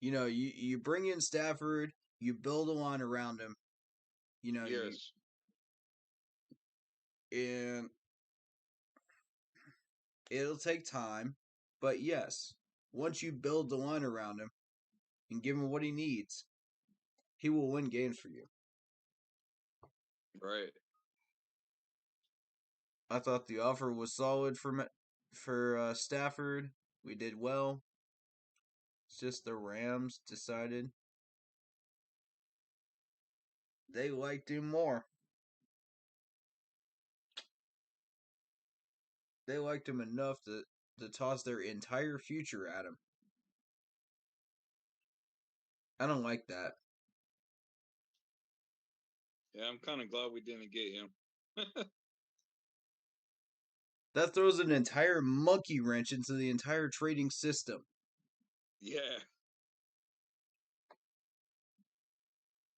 You know, you bring in Stafford, you build a line around him. You know, Yes. and it'll take time, but yes, once you build the line around him and give him what he needs, he will win games for you. Right. I thought the offer was solid for Stafford. We did well. It's just the Rams decided they liked him more. They liked him enough to toss their entire future at him. I don't like that. Yeah, I'm kind of glad we didn't get him. That throws an entire monkey wrench into the entire trading system. Yeah.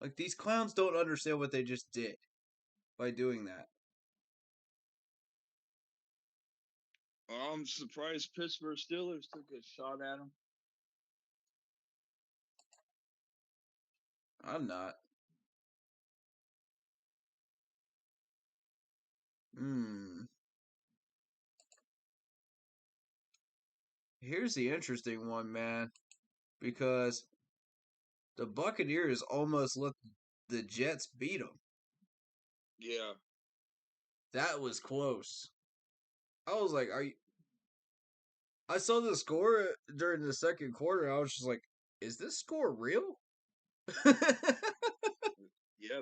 Like, these clowns don't understand what they just did by doing that. I'm surprised Pittsburgh Steelers took a shot at him. I'm not. Here's the interesting one, man. Because the Buccaneers almost let the Jets beat them. Yeah. That was close. I was like, are you... I saw the score during the second quarter. I was just like, is this score real? Yeah,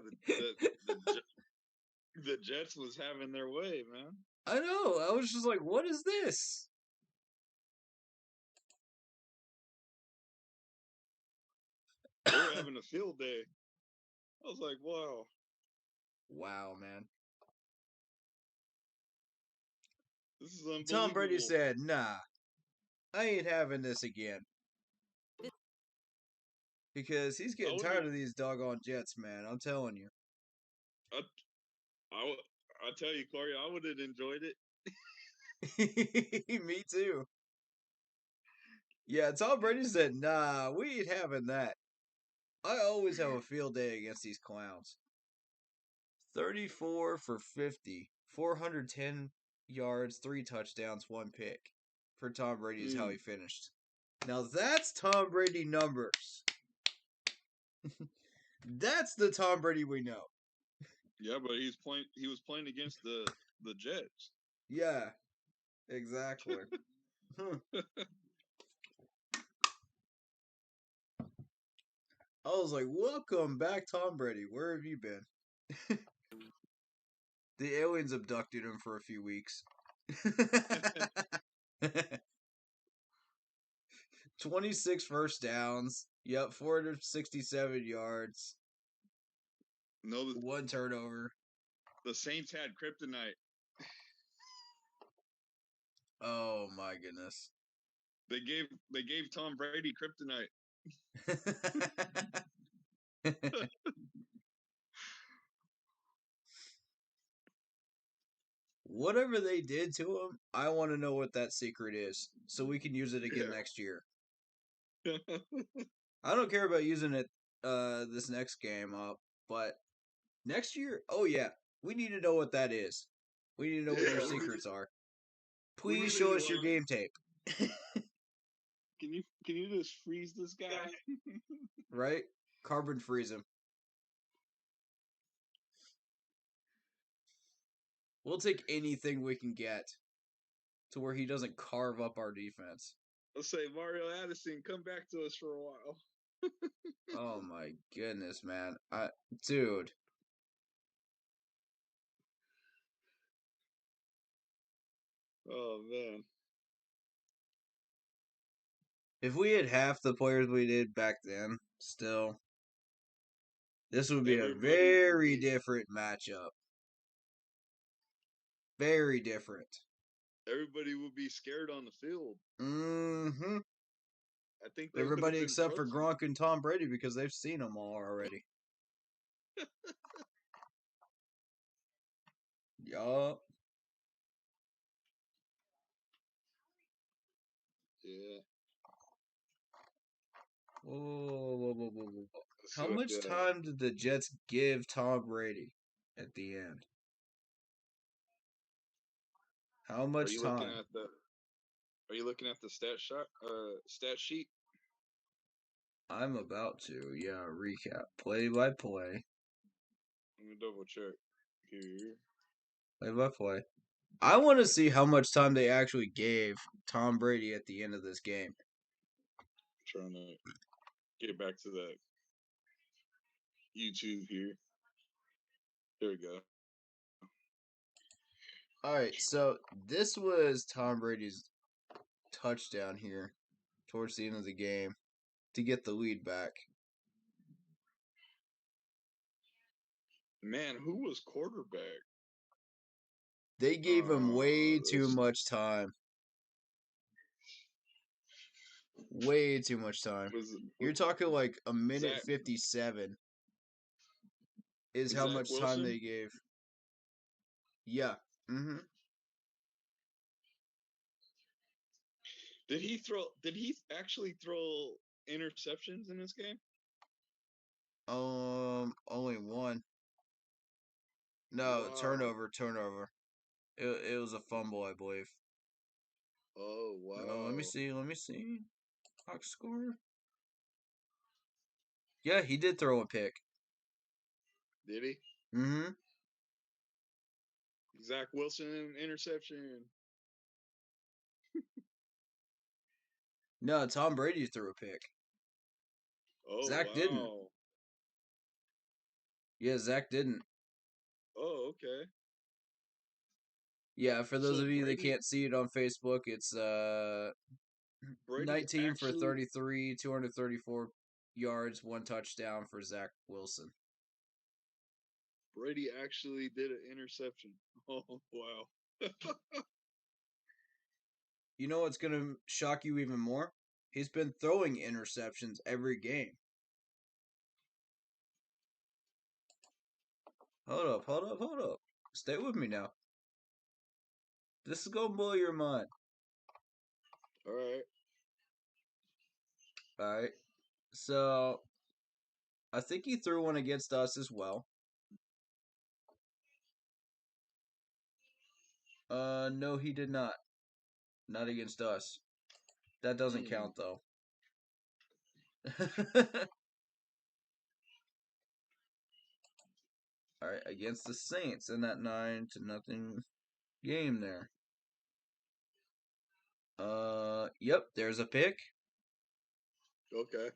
the Jets was having their way, man. I know. I was just like, what is this? They were having a field day. I was like, wow. Wow, man. This is unbelievable. Tom Brady said, nah, I ain't having this again. Because he's getting tired of these doggone Jets, man. I'm telling you. I tell you, Corey, I would have enjoyed it. Me too. Yeah, Tom Brady said, nah, we ain't having that. I always have a field day against these clowns. 34 for 50, 410 yards, 3 touchdowns, 1 pick. For Tom Brady is how he finished. Now that's Tom Brady numbers. That's the Tom Brady we know. Yeah, but he was playing against the Jets. Yeah, exactly. I was like, welcome back, Tom Brady. Where have you been? The aliens abducted him for a few weeks. 26 first downs. Yep, 467 yards. No, 1 turnover. The Saints had kryptonite. Oh my goodness. They gave Tom Brady kryptonite. Whatever they did to him, I want to know what that secret is so we can use it again next year. I don't care about using it this next game up, but next year, oh yeah, we need to know what that is. We need to know what your secrets are. Please show us your game tape. Can you just freeze this guy? Right? Carbon freeze him. We'll take anything we can get to where he doesn't carve up our defense. Let's say Mario Addison, come back to us for a while. Oh my goodness, man. Dude. Oh man. If we had half the players we did back then, still, this would be a Everybody would very be different matchup. Very different. everybody would be scared on the field. Mm-hmm. I think they would have Everybody been except for frozen. Gronk and Tom Brady because they've seen them all already. Yup. Yeah. Whoa. Let's see How what much time did the Jets give Tom Brady at the end? How are much you looking time? at the Are you looking at the stat sheet? I'm about to. Yeah, recap. Play by play. Let me double check here. Play by play. I want to see how much time they actually gave Tom Brady at the end of this game. Trying to get back to that YouTube here. There we go. All right, so this was Tom Brady's touchdown here towards the end of the game to get the lead back. Man, who was quarterback? They gave him way too This much time. Way too much time. was You're talking like a minute Zach 57 is how Zach much time Wilson. they gave. Yeah. Mm-hmm. Did he actually throw interceptions in this game? Only one. No, Wow. turnover. It was a fumble, I believe. Oh Let me wow. see. Box score. Yeah, he did throw a pick. Did he? Mm-hmm. Zach Wilson interception. No, Tom Brady threw a pick. Oh Zach didn't. wow. Yeah, Zach didn't. Oh okay. Yeah, for those So of you that can't see it on Facebook, it's Brady 19 for actually 33, 234 yards, one touchdown for Zach Wilson. Brady actually did an interception. Oh wow. You know what's going to shock you even more? He's been throwing interceptions every game. Hold up. Stay with me now. This is going to blow your mind. All right. All right. So, I think he threw one against us as well. No, he did not. Not against us. That doesn't count, though. All right, against the Saints in that 9-0 game there. Yep, there's a pick Okay.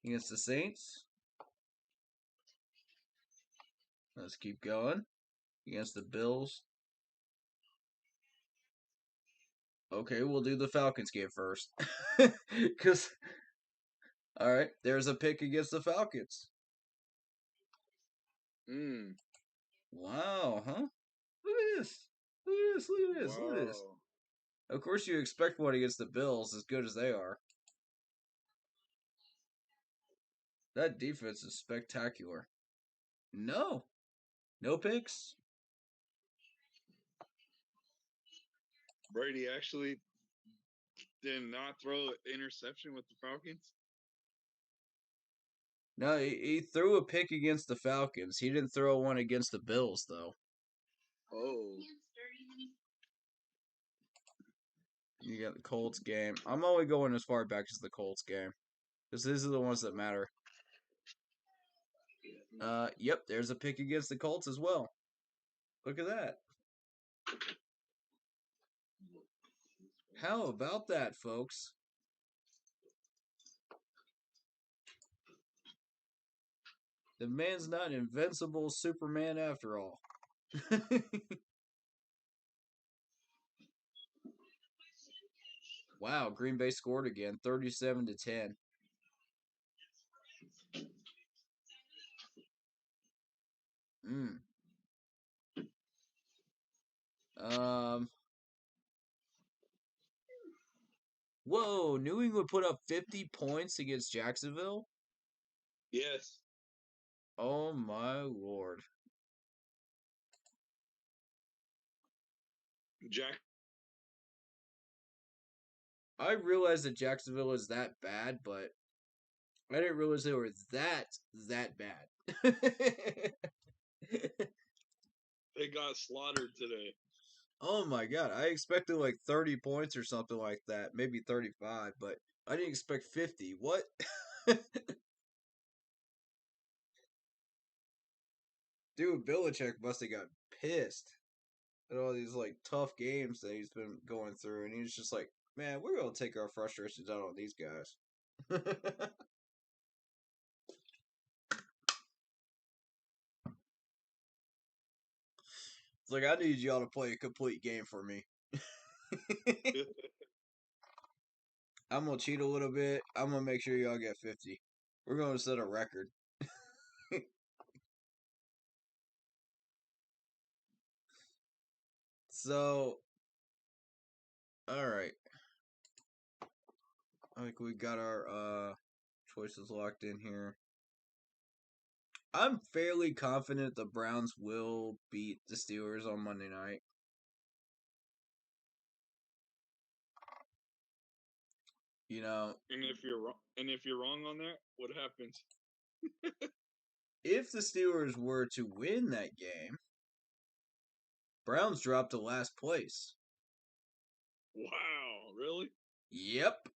against the Saints. Let's keep going. Against the Bills. Okay, we'll do the Falcons game first. Cause all right, there's a pick against the Falcons. Wow, huh? Look at this. Look at this. Wow. Of course you expect one against the Bills as good as they are. That defense is spectacular. No picks. Brady actually did not throw an interception with the Falcons. No, he threw a pick against the Falcons. He didn't throw one against the Bills, though. Oh. You got the Colts game. I'm only going as far back as the Colts game. Because these are the ones that matter. Yep, there's a pick against the Colts as well. Look at that. How about that, folks? The man's not an invincible Superman after all. Wow, Green Bay scored again, 37-10. Whoa, New England put up 50 points against Jacksonville? Yes. Oh my lord. I realized that Jacksonville is that bad, but I didn't realize they were that bad. They got slaughtered today. Oh my god, I expected like 30 points or something like that, maybe 35, but I didn't expect 50. What? Dude, Belichick must have got pissed at all these like tough games that he's been going through, and he's just like, man, we're gonna take our frustrations out on these guys. It's like, I need y'all to play a complete game for me. I'm gonna cheat a little bit. I'm gonna make sure y'all get 50. We're gonna set a record. So, all right. I think we got our choices locked in here. I'm fairly confident the Browns will beat the Steelers on Monday night. You know, and if you're wrong on that, what happens? if the Steelers were to win that game, Browns drop to last place. Wow, really? Yep.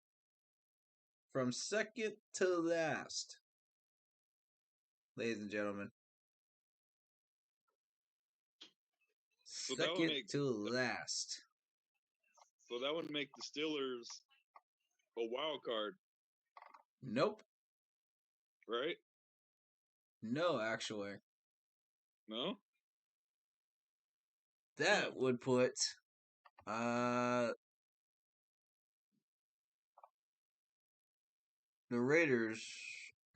From second to last. Ladies and gentlemen. So Second to last. So that would make the Steelers a wild card. Nope. Right? No, actually. No? That would put the Raiders.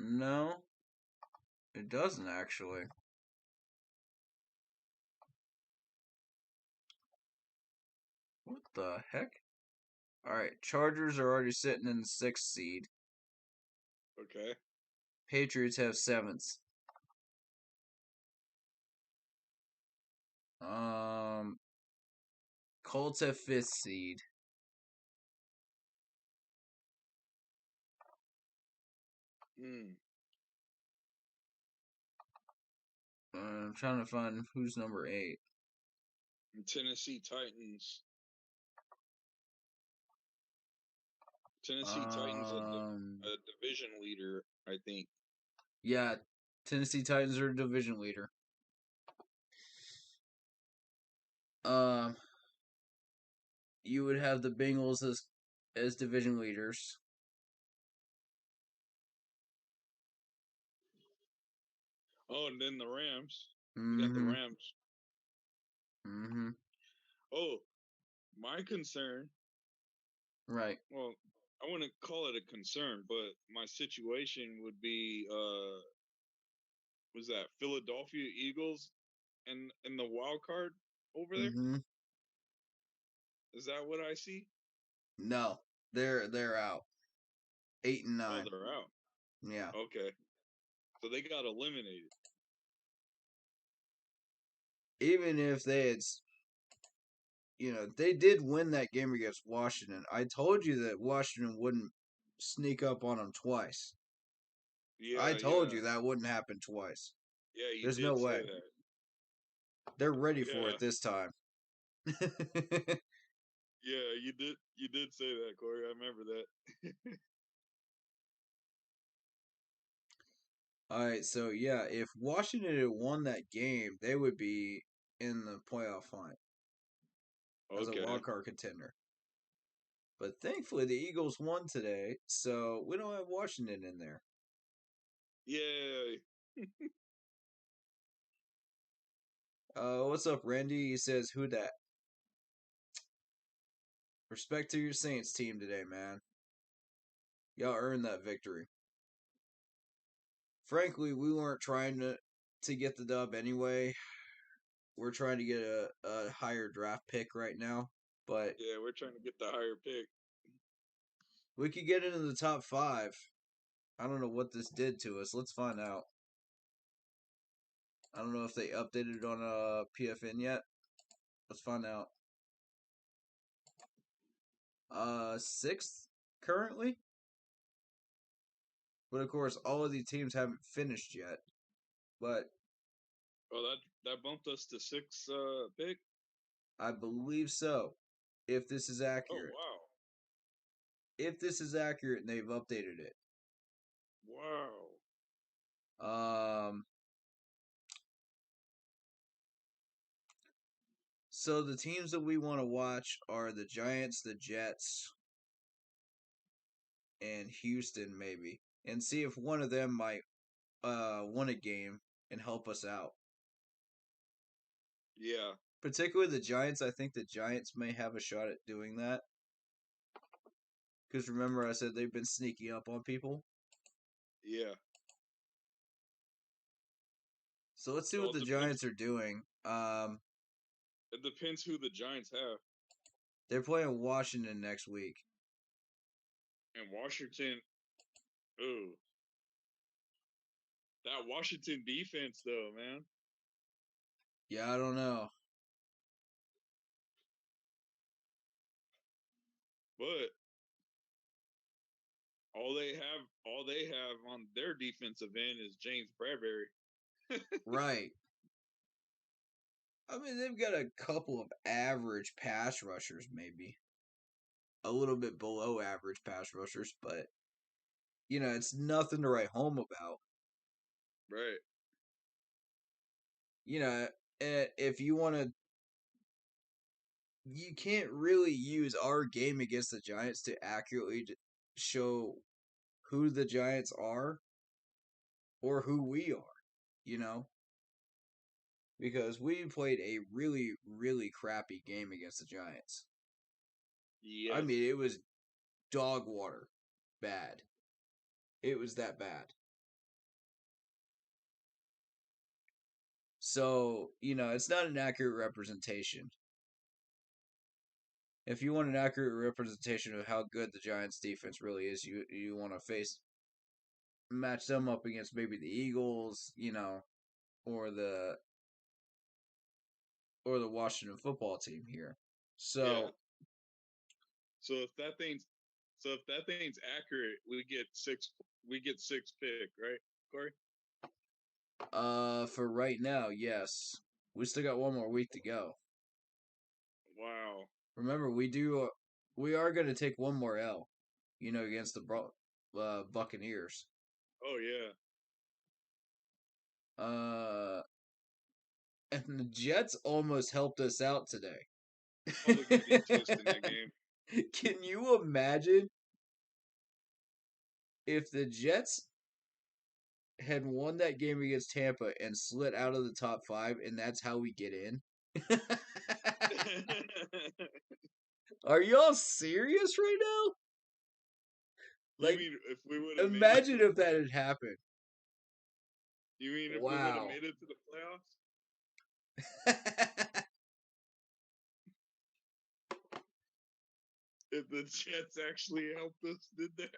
No. It doesn't actually. What the heck? Alright, Chargers are already sitting in the 6th seed. Okay. Patriots have 7th. Colts have 5th seed. I'm trying to find who's number 8. Tennessee Titans. Tennessee Titans a division leader, I think. Yeah, Tennessee Titans are division leader. You would have the Bengals as division leaders. Oh, and then the Rams. Mm-hmm. You got the Rams. Mm-hmm. Oh, my concern. Right. Well, I wouldn't call it a concern, but my situation would be was that Philadelphia Eagles and the wild card over there? Mm-hmm. Is that what I see? No, they're out. 8 and 9. Oh, they're out. Yeah. Okay. So they got eliminated. Even if they had, they did win that game against Washington. I told you that Washington wouldn't sneak up on them twice. Yeah, I told you that wouldn't happen twice. Yeah, you There's did no say way. that. They're ready for it this time. Yeah, you did say that, Corey. I remember that. All right, so yeah, if Washington had won that game, they would be in the playoff fight as a wild card contender. But thankfully, the Eagles won today, so we don't have Washington in there. Yay! What's up, Randy? He says, "Who dat?" Respect to your Saints team today, man. Y'all earned that victory. Frankly, we weren't trying to get the dub anyway. We're trying to get a higher draft pick right now, but Yeah, we're trying to get the higher pick. we could get into the top 5. I don't know what this did to us. Let's find out. I don't know if they updated it on PFN yet. Let's find out. 6th currently, but of course, all of these teams haven't finished yet. But Oh, that bumped us to 6 pick. I believe so. If this is Oh accurate. wow. If this is accurate and they've updated it. Wow. So the teams that we want to watch are the Giants, the Jets, and Houston maybe. And see if one of them might win a game and help us out. Yeah. Particularly the Giants, I think the Giants may have a shot at doing that. Because remember I said they've been sneaking up on people? Yeah. So let's see Well, what the Giants are doing. It depends who the Giants have. They're playing Washington next week. And Washington, ooh. That Washington defense, though, man. Yeah, I don't know. But all they have on their defensive end is James Bradbury. Right. I mean, they've got a couple of average pass rushers, maybe. A little bit below average pass rushers, but, it's nothing to write home about. Right. If you want to, you can't really use our game against the Giants to accurately show who the Giants are or who we are, because we played a really, really crappy game against the Giants. Yes. I mean, it was dog water bad. It was that bad. So, it's not an accurate representation. If you want an accurate representation of how good the Giants defense really is, you want to match them up against maybe the Eagles, or the Washington football team here. So, yeah. So if that thing's accurate, we get six pick, right, Corey? For right now, yes. We still got one more week to go. Wow. Remember, we are going to take one more L, against the Buccaneers. Oh yeah. And the Jets almost helped us out today. Probably gonna get toast in that game. Can you imagine if the Jets had won that game against Tampa and slid out of the top 5, and that's how we get in? Are y'all serious right now? You mean if we would have imagine if that had happened? You mean if we would have made it to the playoffs? If the Jets actually helped us, did that?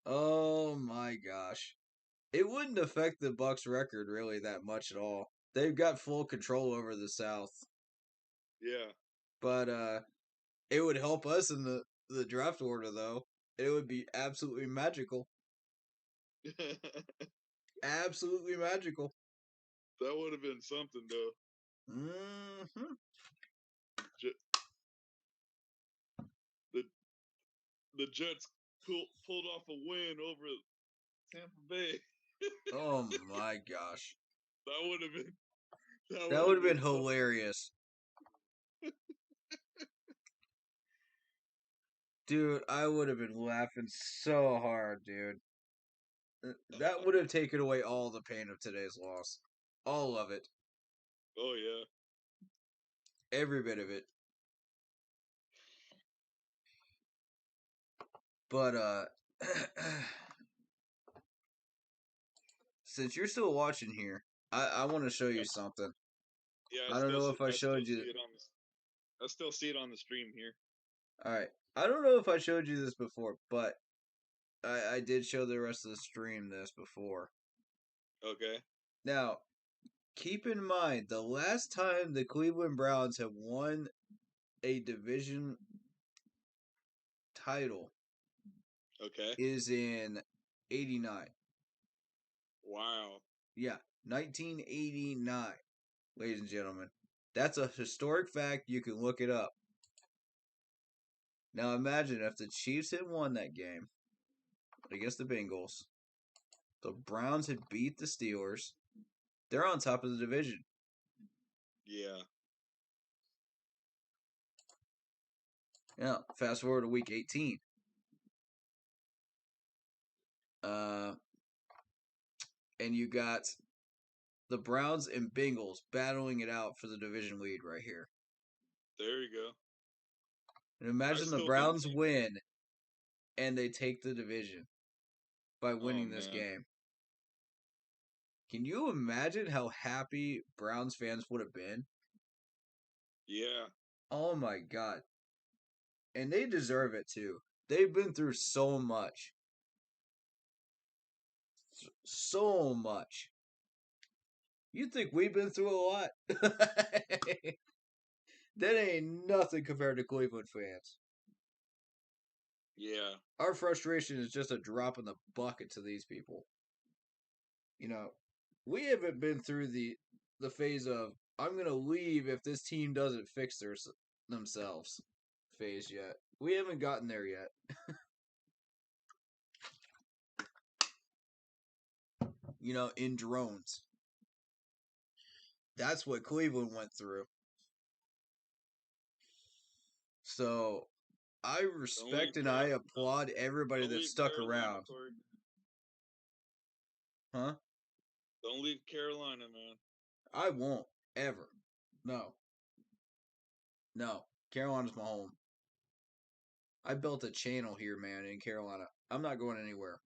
Oh my gosh. It wouldn't affect the Bucks record really that much at all. They've got full control over the South. Yeah. But it would help us in the draft order though. It would be absolutely magical. Absolutely magical. That would have been something though. Mm-hmm. The Jets pulled off a win over Tampa Bay. Oh my gosh. That would have been That would have been hilarious. Dude, I would have been laughing so hard, dude. That would have taken away all the pain of today's loss. All of it. Oh yeah. Every bit of it. But since you're still watching here, I want to show you something. Yeah, I don't know if I showed you. I still see it on the stream here. All right. I don't know if I showed you this before, but I did show the rest of the stream this before. Okay. Now, keep in mind, the last time the Cleveland Browns have won a division title Okay. is in 89. Wow. Yeah, 1989, ladies and gentlemen. That's a historic fact. You can look it up. Now imagine if the Chiefs had won that game against the Bengals, the Browns had beat the Steelers, they're on top of the division. Yeah. Yeah, fast forward to week 18. And you got the Browns and Bengals battling it out for the division lead right here. There you go. And imagine the Browns win and they take the division by winning this game. Can you imagine how happy Browns fans would have been? Yeah. Oh my God. And they deserve it too. They've been through so much. So much. You think we've been through a lot? That ain't nothing compared to Cleveland fans. Yeah. Our frustration is just a drop in the bucket to these people. You know, we haven't been through the phase of I'm gonna leave if this team doesn't fix themselves phase yet. We haven't gotten there yet. You know, in drones. That's what Cleveland went through. So I respect and I applaud everybody that stuck around. Huh? Don't leave Carolina, man. I won't ever. No. No. Carolina's my home. I built a channel here, man, in Carolina. I'm not going anywhere.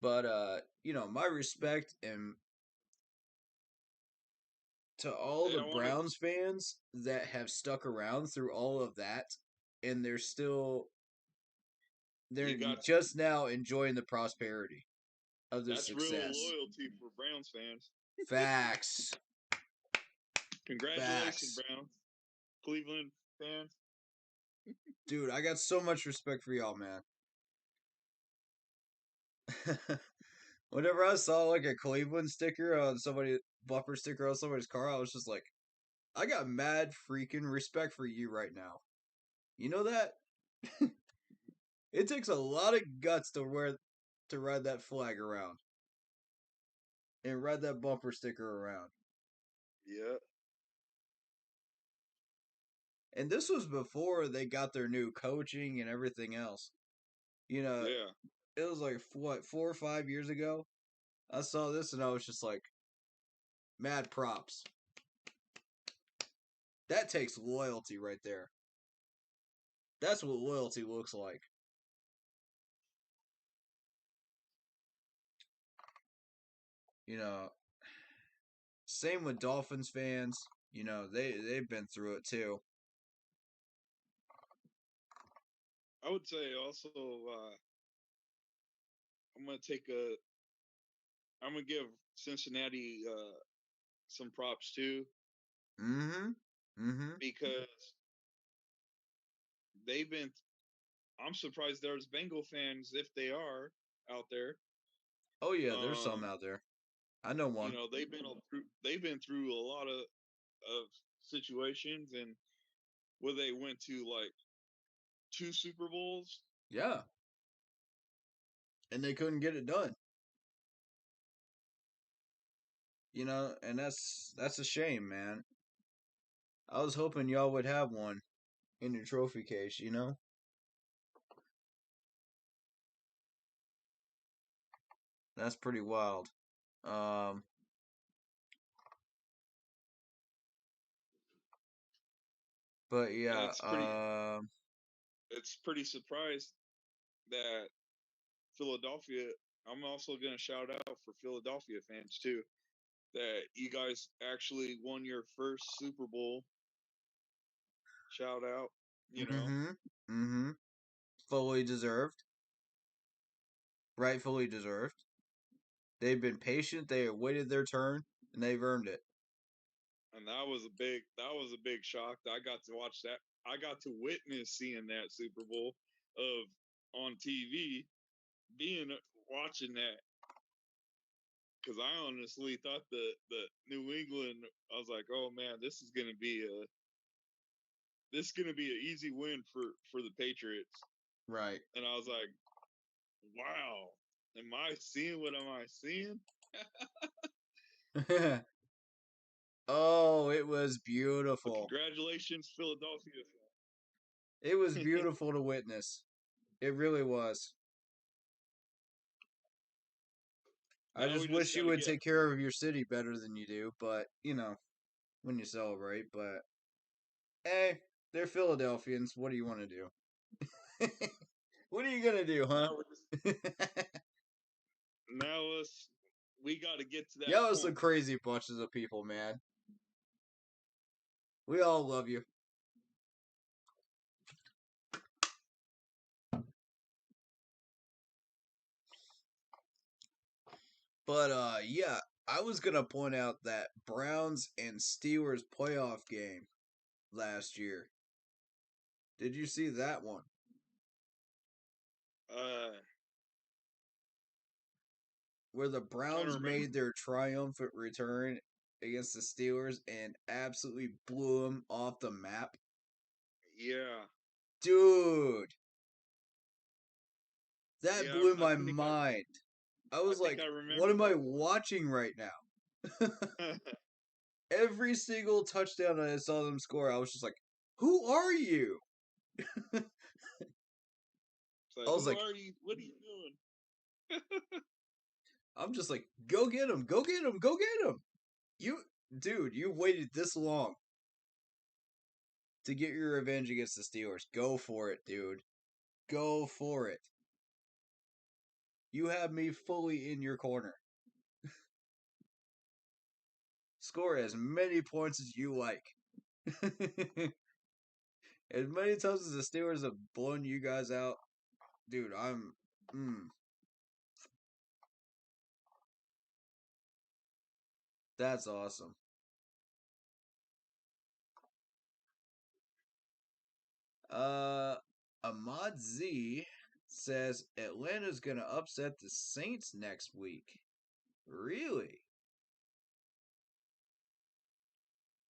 But you know, my respect and to all the Browns fans that have stuck around through all of that, and they're just now enjoying the prosperity of the success. That's real loyalty for Browns fans. Facts. Congratulations, Browns. Cleveland fans. Dude, I got so much respect for y'all, man. Whenever I saw like a Cleveland sticker on bumper sticker on somebody's car, I was just like, I got mad freaking respect for you right now. You know that? It takes a lot of guts to ride that flag around. And ride that bumper sticker around. Yeah. And this was before they got their new coaching and everything else. You know, it was like, what, 4 or 5 years ago? I saw this and I was just like, mad props. That takes loyalty right there. That's what loyalty looks like. You know, same with Dolphins fans. You know, they've been through it too. I would say also, I'm gonna give Cincinnati some props too. Because I'm surprised there's Bengal fans, if they are out there. Oh yeah, there's some out there. I know one. You know, they've been through a lot of situations, and where they went to like 2 Super Bowls. Yeah. And they couldn't get it done. You know, and that's a shame, man. I was hoping y'all would have one in your trophy case, you know? That's pretty wild. But yeah, it's pretty surprised that Philadelphia. I'm also going to shout out for Philadelphia fans too, that you guys actually won your first Super Bowl. Shout out, you know. Mm-hmm. Fully deserved. Rightfully deserved. They've been patient, they have waited their turn, and they've earned it. And that was a big shock. I got to watch that. I got to witness seeing that Super Bowl of on TV, watching that, because I honestly thought the New England. I was like, oh man, this is gonna be an easy win for the Patriots. Right. And I was like, wow, am I seeing what am I seeing? Oh, it was But beautiful. congratulations, Philadelphia. It was beautiful to witness. It really was. I Now we just just wish you gotta would get. take care of your city better than you do, but, when you celebrate, but hey, they're Philadelphians. What do you want to do? What are you going to do, huh? Now we're just. Now we got to get to that Y'all are some point. crazy bunches of people, man. We all love you. But yeah, I was gonna point out that Browns and Steelers playoff game last year. Did you see that one? Uh, Where the Trying to Browns remember. made their triumphant return against the Steelers and absolutely blew them off the map? Yeah, Dude, that yeah. blew my mind. I was I like, what remember am I that one. watching right now? Every single touchdown I saw them score, I was just like, who are you? It's like, I was who like, are you? What are you doing? I'm just like, go get him, go get him, go get him. Dude, you waited this long to get your revenge against the Steelers. Go for it, dude. Go for it. You have me fully in your corner. Score as many points as you like. As many times as the Steelers have blown you guys out, dude, that's awesome. Ahmad Z says Atlanta's gonna upset the Saints next week. Really?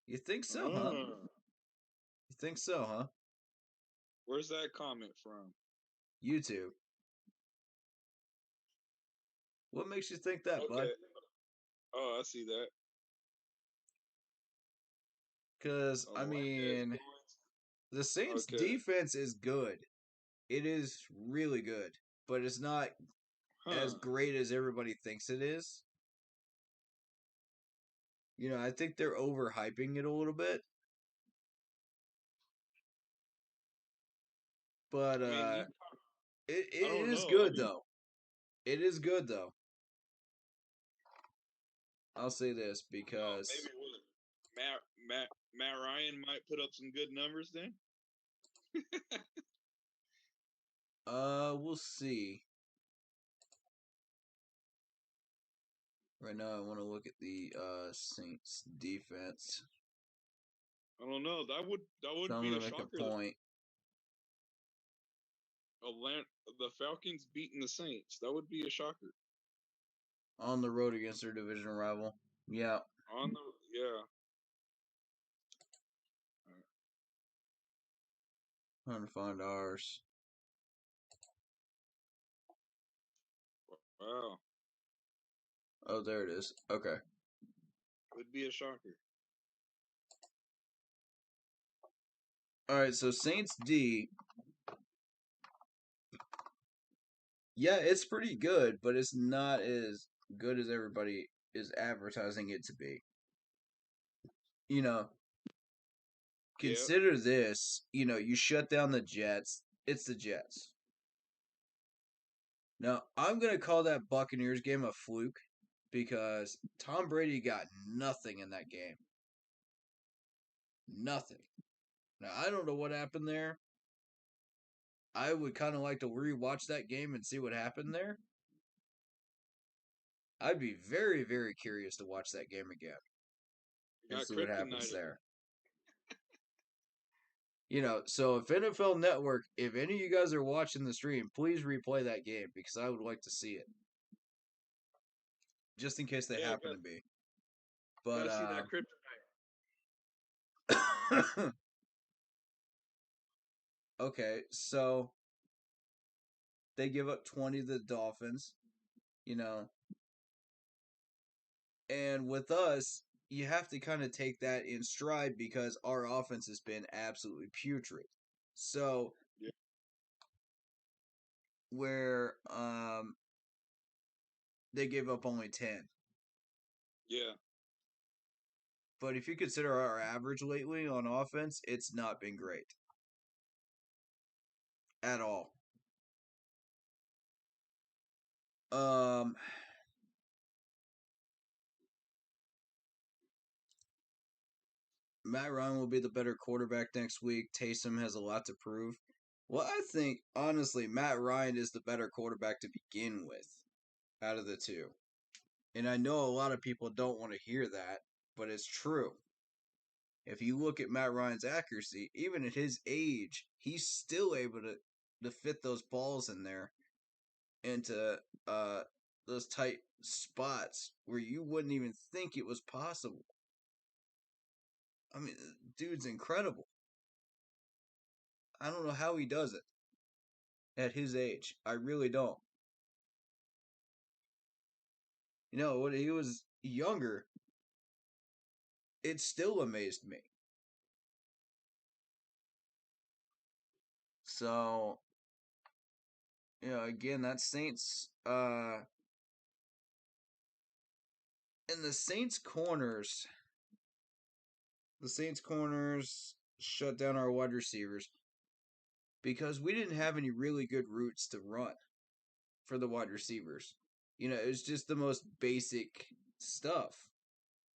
You think so, huh? You think so, huh? Where's that comment from? YouTube. What makes you think that, bud? Okay. Oh, I see that. Because, I Atlanta is mean, the Saints' Okay. defense is good. It is really good. But it's not as great as everybody thinks it is. I think they're overhyping it a little bit. But I mean, it I don't is know. good, though. It is good, though. I'll say this because maybe Matt Ryan might put up some good numbers then. we'll see. Right now, I want to look at the Saints defense. I don't know. That would So I'm be gonna a make shocker. a point. The Falcons beating the Saints. That would be a shocker. On the road against their division rival. Yeah. Yeah. Trying to find ours. Wow. Oh, there it is. Okay. Would be a shocker. All right, so Saints D Yeah, it's pretty good, but it's not as good as everybody is advertising it to be. You know, consider this, you shut down the Jets, it's the Jets. Now, I'm going to call that Buccaneers game a fluke because Tom Brady got nothing in that game. Nothing. Now, I don't know what happened there. I would kind of like to rewatch that game and see what happened there. I'd be very, very curious to watch that game again and see what happens there. So if NFL Network, if any of you guys are watching the stream, please replay that game because I would like to see it. Just in case they happen to be. But gotta see that kryptonite. Okay, so they give up 20 to the Dolphins, and with us, you have to kind of take that in stride because our offense has been absolutely putrid. So, where they gave up only 10. Yeah. But if you consider our average lately on offense, it's not been great. At all. Matt Ryan will be the better quarterback next week. Taysom has a lot to prove. Well, I think, honestly, Matt Ryan is the better quarterback to begin with out of the two. And I know a lot of people don't want to hear that, but it's true. If you look at Matt Ryan's accuracy, even at his age, he's still able to fit those balls in there into those tight spots where you wouldn't even think it was possible. I mean, dude's incredible. I don't know how he does it at his age. I really don't. When he was younger, it still amazed me. So, again, that Saints, and the Saints corners shut down our wide receivers because we didn't have any really good routes to run for the wide receivers. It was just the most basic stuff.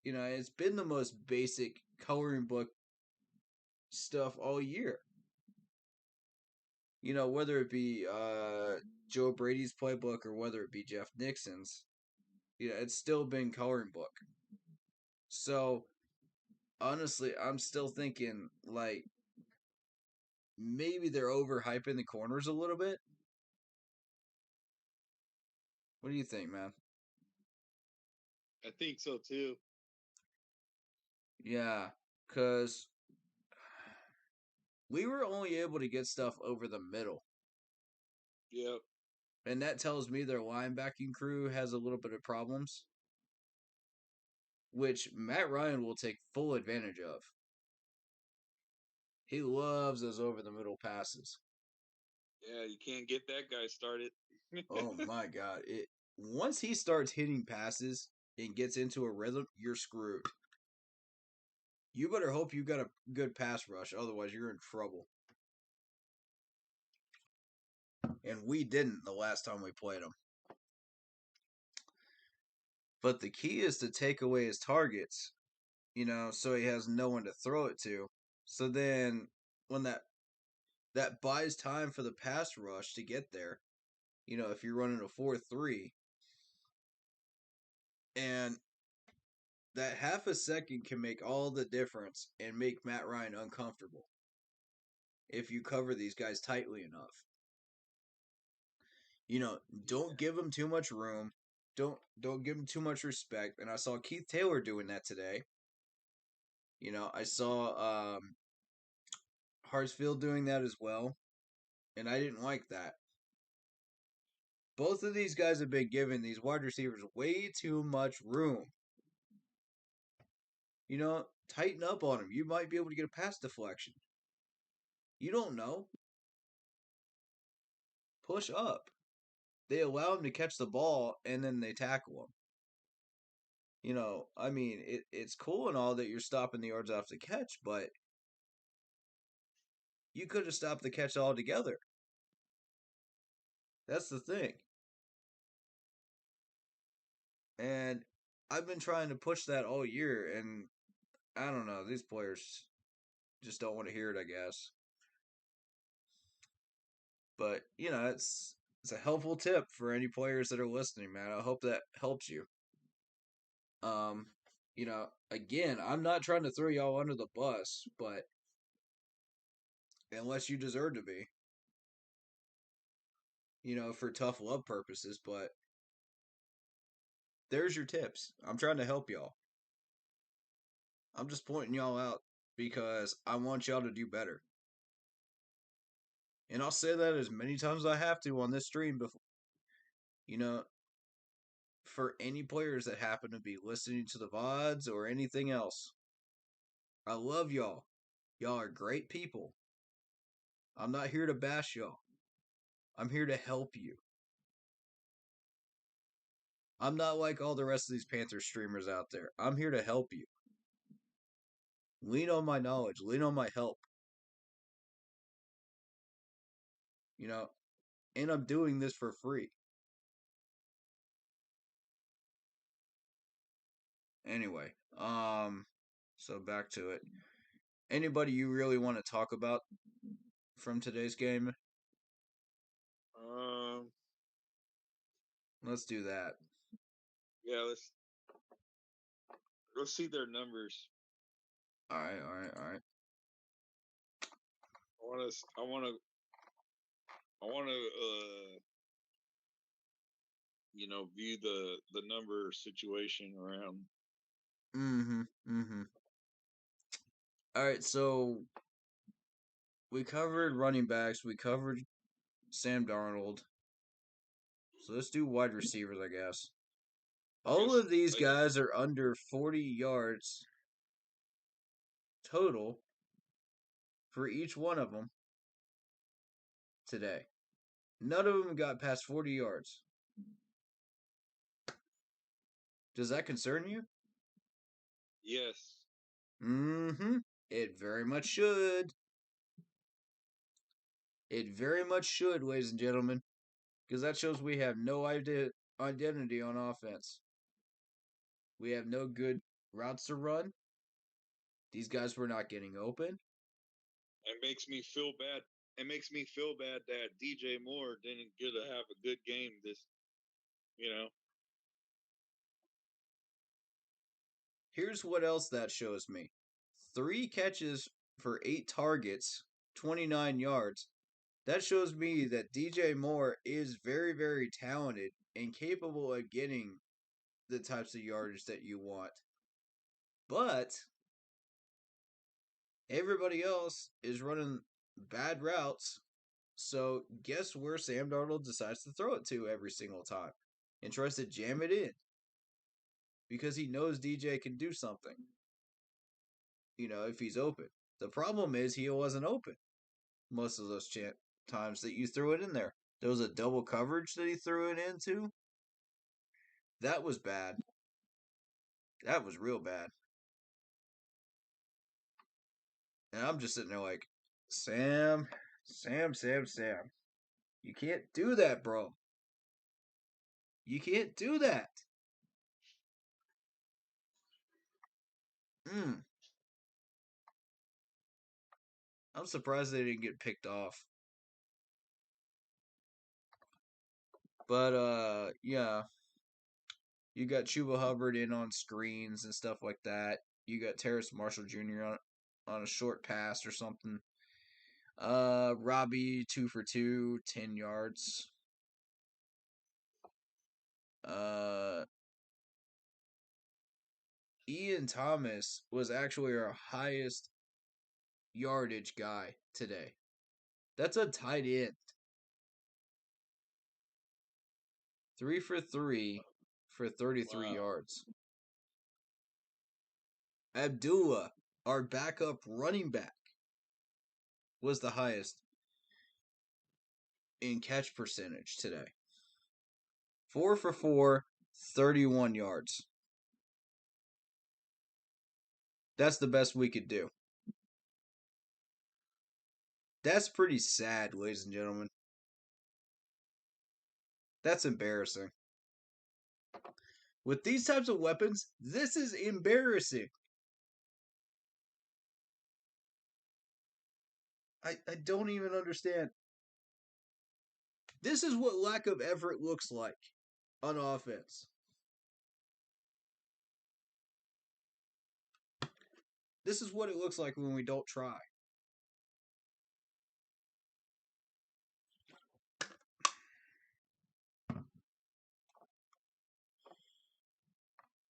It's been the most basic coloring book stuff all year. Whether it be Joe Brady's playbook or whether it be Jeff Nixon's, it's still been coloring book. So, honestly, I'm still thinking, like, maybe they're overhyping the corners a little bit. What do you think, man? I think so, too. Yeah, because we were only able to get stuff over the middle. Yep. And that tells me their linebacking crew has a little bit of problems, which Matt Ryan will take full advantage of. He loves those over-the-middle passes. Yeah, you can't get that guy started. Oh, my God. Once he starts hitting passes and gets into a rhythm, you're screwed. You better hope you got a good pass rush, otherwise you're in trouble. And we didn't the last time we played him. But the key is to take away his targets, so he has no one to throw it to. So then when that buys time for the pass rush to get there, if you're running a 4-3, and that half a second can make all the difference and make Matt Ryan uncomfortable if you cover these guys tightly enough. Don't give them too much room. Don't give them too much respect. And I saw Keith Taylor doing that today. I saw Hartsfield doing that as well. And I didn't like that. Both of these guys have been giving these wide receivers way too much room. Tighten up on them. You might be able to get a pass deflection. You don't know. Push up. they allow him to catch the ball and then they tackle him. You know, I mean, it's cool and all that you're stopping the yards off the catch, but you could have stopped the catch altogether. That's the thing. And I've been trying to push that all year, and I don't know, these players just don't want to hear it, I guess. But, you know, it's a helpful tip for any players that are listening, man. I hope that helps you. You know, again, I'm not trying to throw y'all under the bus, but unless you deserve to be, you know, for tough love purposes, but there's your tips. I'm trying to help y'all. I'm just pointing y'all out because I want y'all to do better. And I'll say that as many times as I have to on this stream before, you know, for any players that happen to be listening to the VODs or anything else. I love y'all. Y'all are great people. I'm not here to bash y'all. I'm here to help you. I'm not like all the rest of these Panthers streamers out there. I'm here to help you. Lean on my knowledge. Lean on my help. You know, and I'm doing this for free. Anyway, so back to it. Anybody you really want to talk about from today's game? Let's do that. Yeah, let's see their numbers. All right. I want to you know, view the number situation around. All right, so we covered running backs. We covered Sam Darnold. So let's do wide receivers, I guess. All of these guys are under 40 yards total for each one of them today. None of them got past 40 yards. Does that concern you? Yes. It very much should. It very much should, ladies and gentlemen. Because that shows we have no identity on offense. We have no good routes to run. These guys were not getting open. It makes me feel bad. It makes me feel bad that DJ Moore didn't get to have a good game this, you know. Here's what else that shows me. 3 catches for 8 targets, 29 yards. That shows me that DJ Moore is very, very talented and capable of getting the types of yardage that you want. But everybody else is running bad routes. So guess where Sam Darnold decides to throw it to every single time and tries to jam it in because he knows DJ can do something. You know, if he's open. The problem is he wasn't open most of those times that you threw it in there. There was a double coverage that he threw it into. That was bad. That was real bad. And I'm just sitting there like, Sam. You can't do that, bro. You can't do that. I'm surprised they didn't get picked off. But, yeah. You got Chuba Hubbard in on screens and stuff like that. You got Terrace Marshall Jr. on a short pass or something. Robbie 2 for 2, 10 yards. Ian Thomas was actually our highest yardage guy today. That's a tight end. 3 for 3 for 33 yards. Abdullah, our backup running back, was the highest in catch percentage today. 4 for 4, 31 yards. That's the best we could do. That's pretty sad, ladies and gentlemen. That's embarrassing. With these types of weapons, this is embarrassing. I don't even understand. This is what lack of effort looks like on offense. This is what it looks like when we don't try.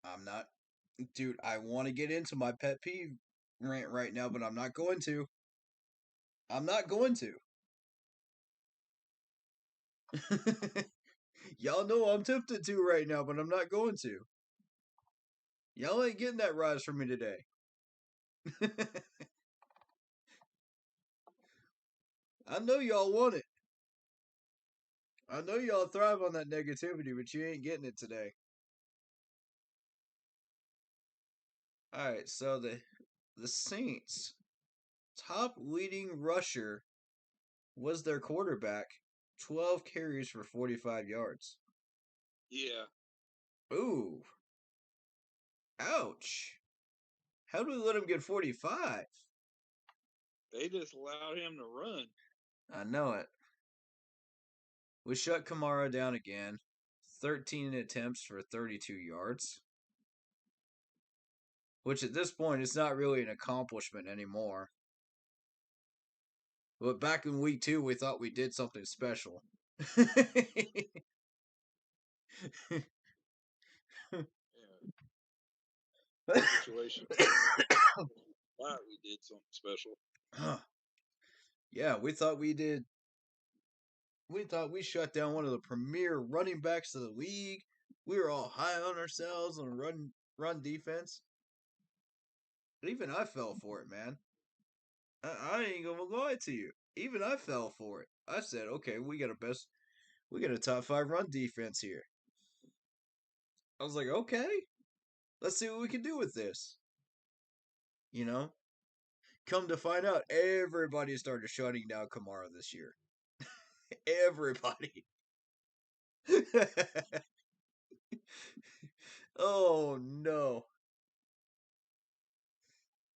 I'm not... Dude, I want to get into my pet peeve rant right now, but I'm not going to. I'm not going to. Y'all know I'm tempted to right now, but I'm not going to. Y'all ain't getting that rise from me today. I know y'all want it. I know y'all thrive on that negativity, but you ain't getting it today. Alright, so the Saints' top leading rusher was their quarterback. 12 carries for 45 yards. Yeah. Ooh. Ouch. How do we let him get 45? They just allowed him to run. I know it. We shut Kamara down again. 13 attempts for 32 yards. Which at this point, it's not really an accomplishment anymore. But back in week 2, we thought we did something special. Situation. Wow, we did something special. Yeah, we thought we did. We thought we shut down one of the premier running backs of the league. We were all high on ourselves on run defense. But even I fell for it, man. I ain't gonna lie to you. Even I fell for it. I said, okay, we got a top 5 run defense here. I was like, okay, let's see what we can do with this. You know? Come to find out, everybody started shutting down Kamara this year. Everybody. Oh, no.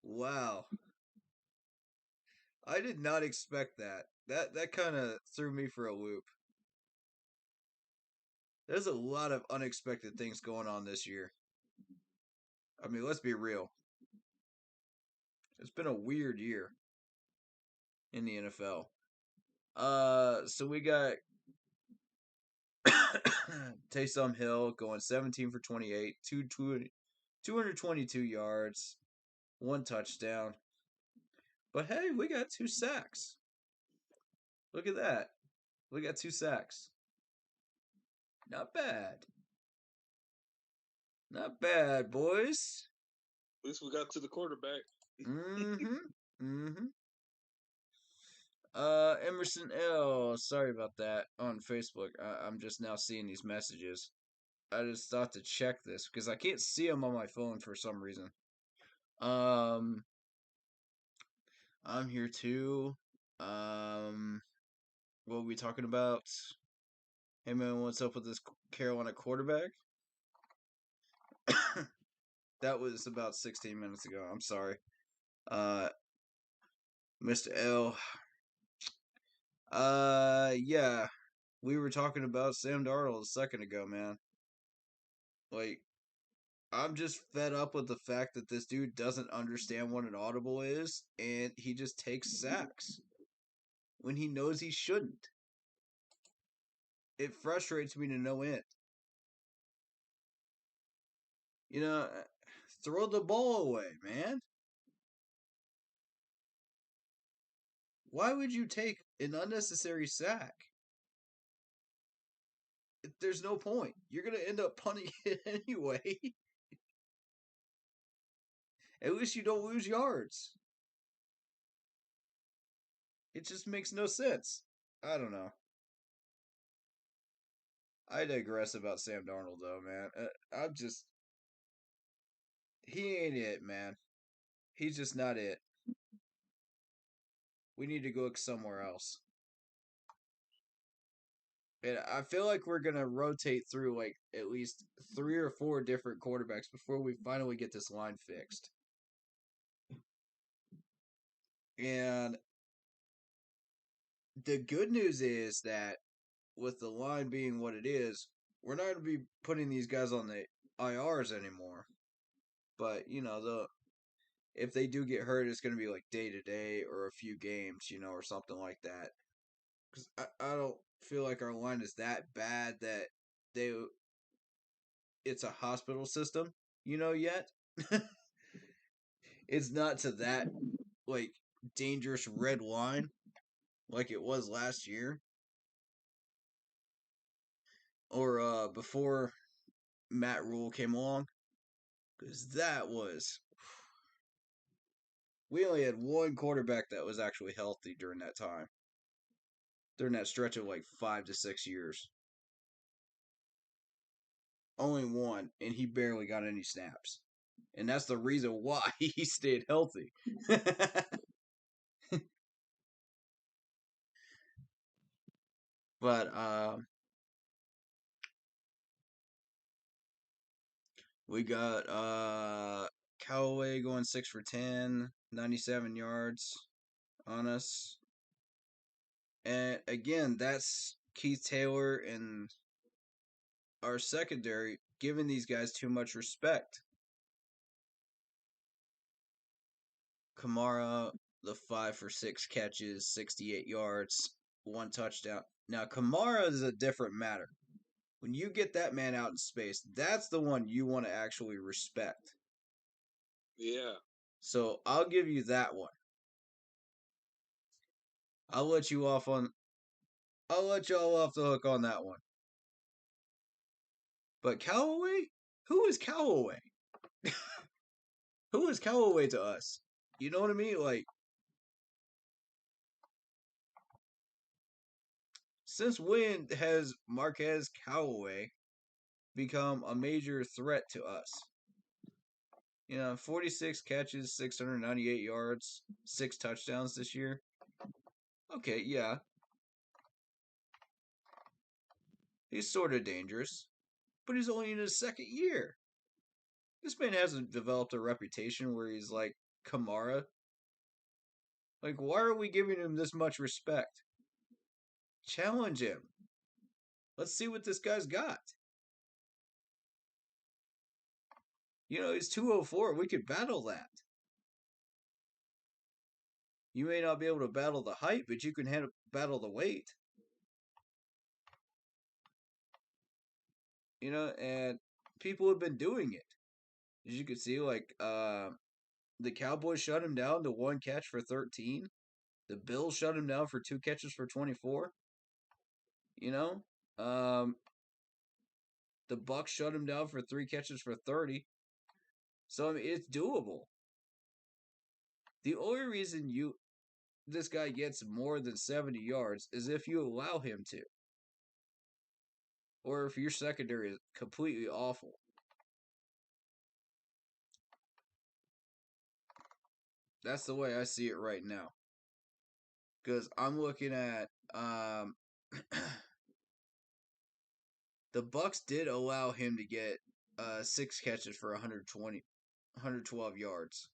Wow. I did not expect that. That kind of threw me for a loop. There's a lot of unexpected things going on this year. I mean, let's be real. It's been a weird year in the NFL. So we got Taysom Hill going 17 for 28, 222 yards, 1 touchdown. But hey, we got 2 sacks. Look at that. We got 2 sacks. Not bad. Not bad, boys. At least we got to the quarterback. Emerson L. Sorry about that on Facebook. I'm just now seeing these messages. I just thought to check this because I can't see them on my phone for some reason. I'm here too. What are we talking about? Hey man, what's up with this Carolina quarterback? That was about 16 minutes ago. I'm sorry. Mr. L. Yeah. We were talking about Sam Darnold a second ago, man. Like, I'm just fed up with the fact that this dude doesn't understand what an audible is, and he just takes sacks when he knows he shouldn't. It frustrates me to no end. You know, throw the ball away, man. Why would you take an unnecessary sack? There's no point. You're going to end up punting it anyway. At least you don't lose yards. It just makes no sense. I don't know. I digress about Sam Darnold, though, man. I'm just. He ain't it, man. He's just not it. We need to go somewhere else. And I feel like we're gonna rotate through like at least 3 or 4 different quarterbacks before we finally get this line fixed. And the good news is that with the line being what it is, we're not gonna be putting these guys on the IRs anymore. But if they do get hurt, it's gonna be like day to day or a few games, or something like that. Because I don't feel like our line is that bad that it's a hospital system, yet. It's not to that like dangerous red line like it was last year or before Matt Rule came along, because that was we only had one quarterback that was actually healthy during that time, during that stretch of like 5 to 6 years. Only one, and he barely got any snaps. And that's the reason why he stayed healthy. But we got Callaway going 6 for 10, 97 yards on us. And again, that's Keith Taylor and our secondary giving these guys too much respect. Kamara, the 5 for 6 catches, 68 yards, 1 touchdown. Now, Kamara is a different matter. When you get that man out in space, that's the one you want to actually respect. Yeah. So I'll give you that one. I'll let y'all off the hook on that one. But Callaway? Who is Callaway? Who is Callaway to us? You know what I mean? Like, since when has Marquez Callaway become a major threat to us? 46 catches, 698 yards, 6 touchdowns this year. Okay, yeah. He's sort of dangerous, but he's only in his second year. This man hasn't developed a reputation where he's like Kamara. Like, why are we giving him this much respect? Challenge him. Let's see what this guy's got. He's 204. We could battle that. You may not be able to battle the height, but you can battle the weight. And people have been doing it. As you can see, like, the Cowboys shut him down to 1 catch for 13. The Bills shut him down for 2 catches for 24. The Bucks shut him down for 3 catches for 30. So, I mean, it's doable. The only reason this guy gets more than 70 yards is if you allow him to. Or if your secondary is completely awful. That's the way I see it right now. Because I'm looking at the Bucks did allow him to get 6 catches for 112 yards.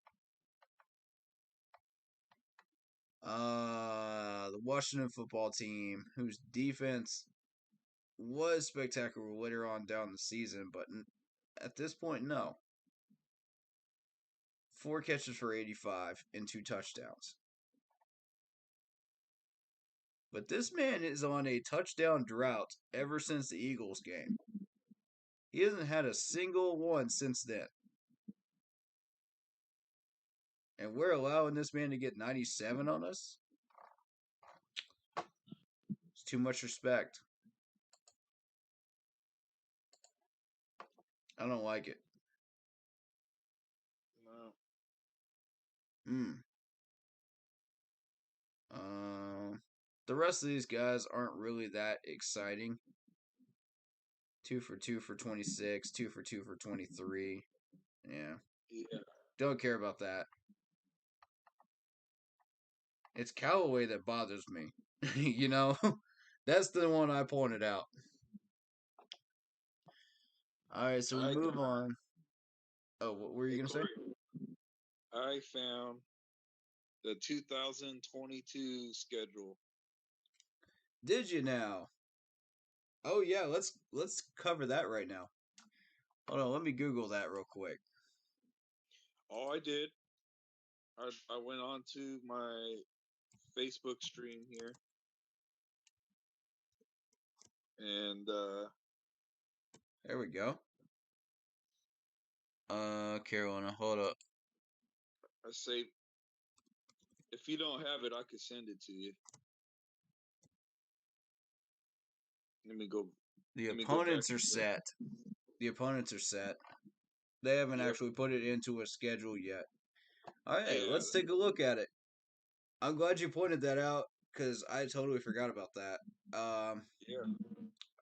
The Washington football team, whose defense was spectacular later on down the season, but at this point, no. 4 catches for 85 and 2 touchdowns. But this man is on a touchdown drought ever since the Eagles game. He hasn't had a single one since then. And we're allowing this man to get 97 on us? It's too much respect. I don't like it. No. The rest of these guys aren't really that exciting. 2 for 2 for 26, 2 for 2 for 23. Yeah. Yeah. Don't care about that. It's Callaway that bothers me. You know? That's the one I pointed out. All right, so we move on. Oh, what were you going to say? I found the 2022 schedule. Did you now? Oh yeah, let's cover that right now. Hold on, let me Google that real quick. All I did, I went on to my Facebook stream here, and there we go. Carolina, hold up. I say, if you don't have it, I could send it to you. Let me go. The opponents are set. The opponents are set. They haven't actually put it into a schedule yet. All right, let's take a look at it. I'm glad you pointed that out because I totally forgot about that. Yeah.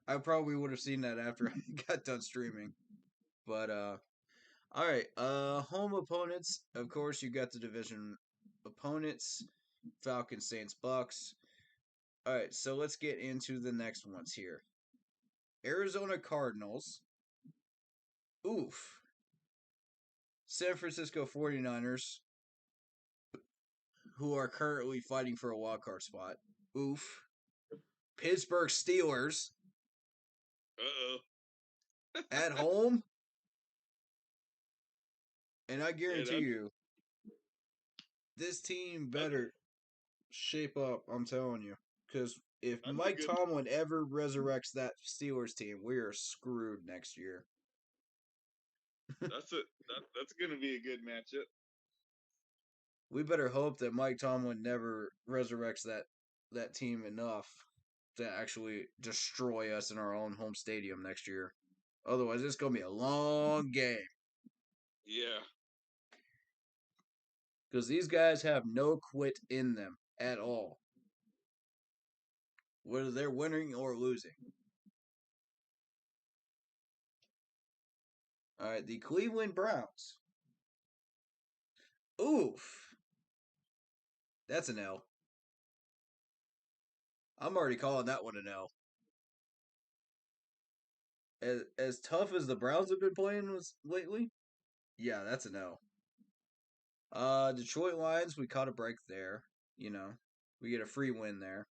I probably would have seen that after I got done streaming. But all right, home opponents. Of course, you got the division opponents: Falcons, Saints, Bucks. All right, so let's get into the next ones here. Arizona Cardinals. Oof. San Francisco 49ers, who are currently fighting for a wild card spot. Oof. Pittsburgh Steelers. At home. And I guarantee you, this team better shape up, I'm telling you. Because if Mike Tomlin ever resurrects that Steelers team, we are screwed next year. That's going to be a good matchup. We better hope that Mike Tomlin never resurrects that team enough to actually destroy us in our own home stadium next year. Otherwise, it's going to be a long game. Yeah. Because these guys have no quit in them at all. Whether they're winning or losing. All right, the Cleveland Browns. Oof. That's an L. I'm already calling that one an L. As tough as the Browns have been playing lately, yeah, that's an L. Detroit Lions, we caught a break there. You know, we get a free win there.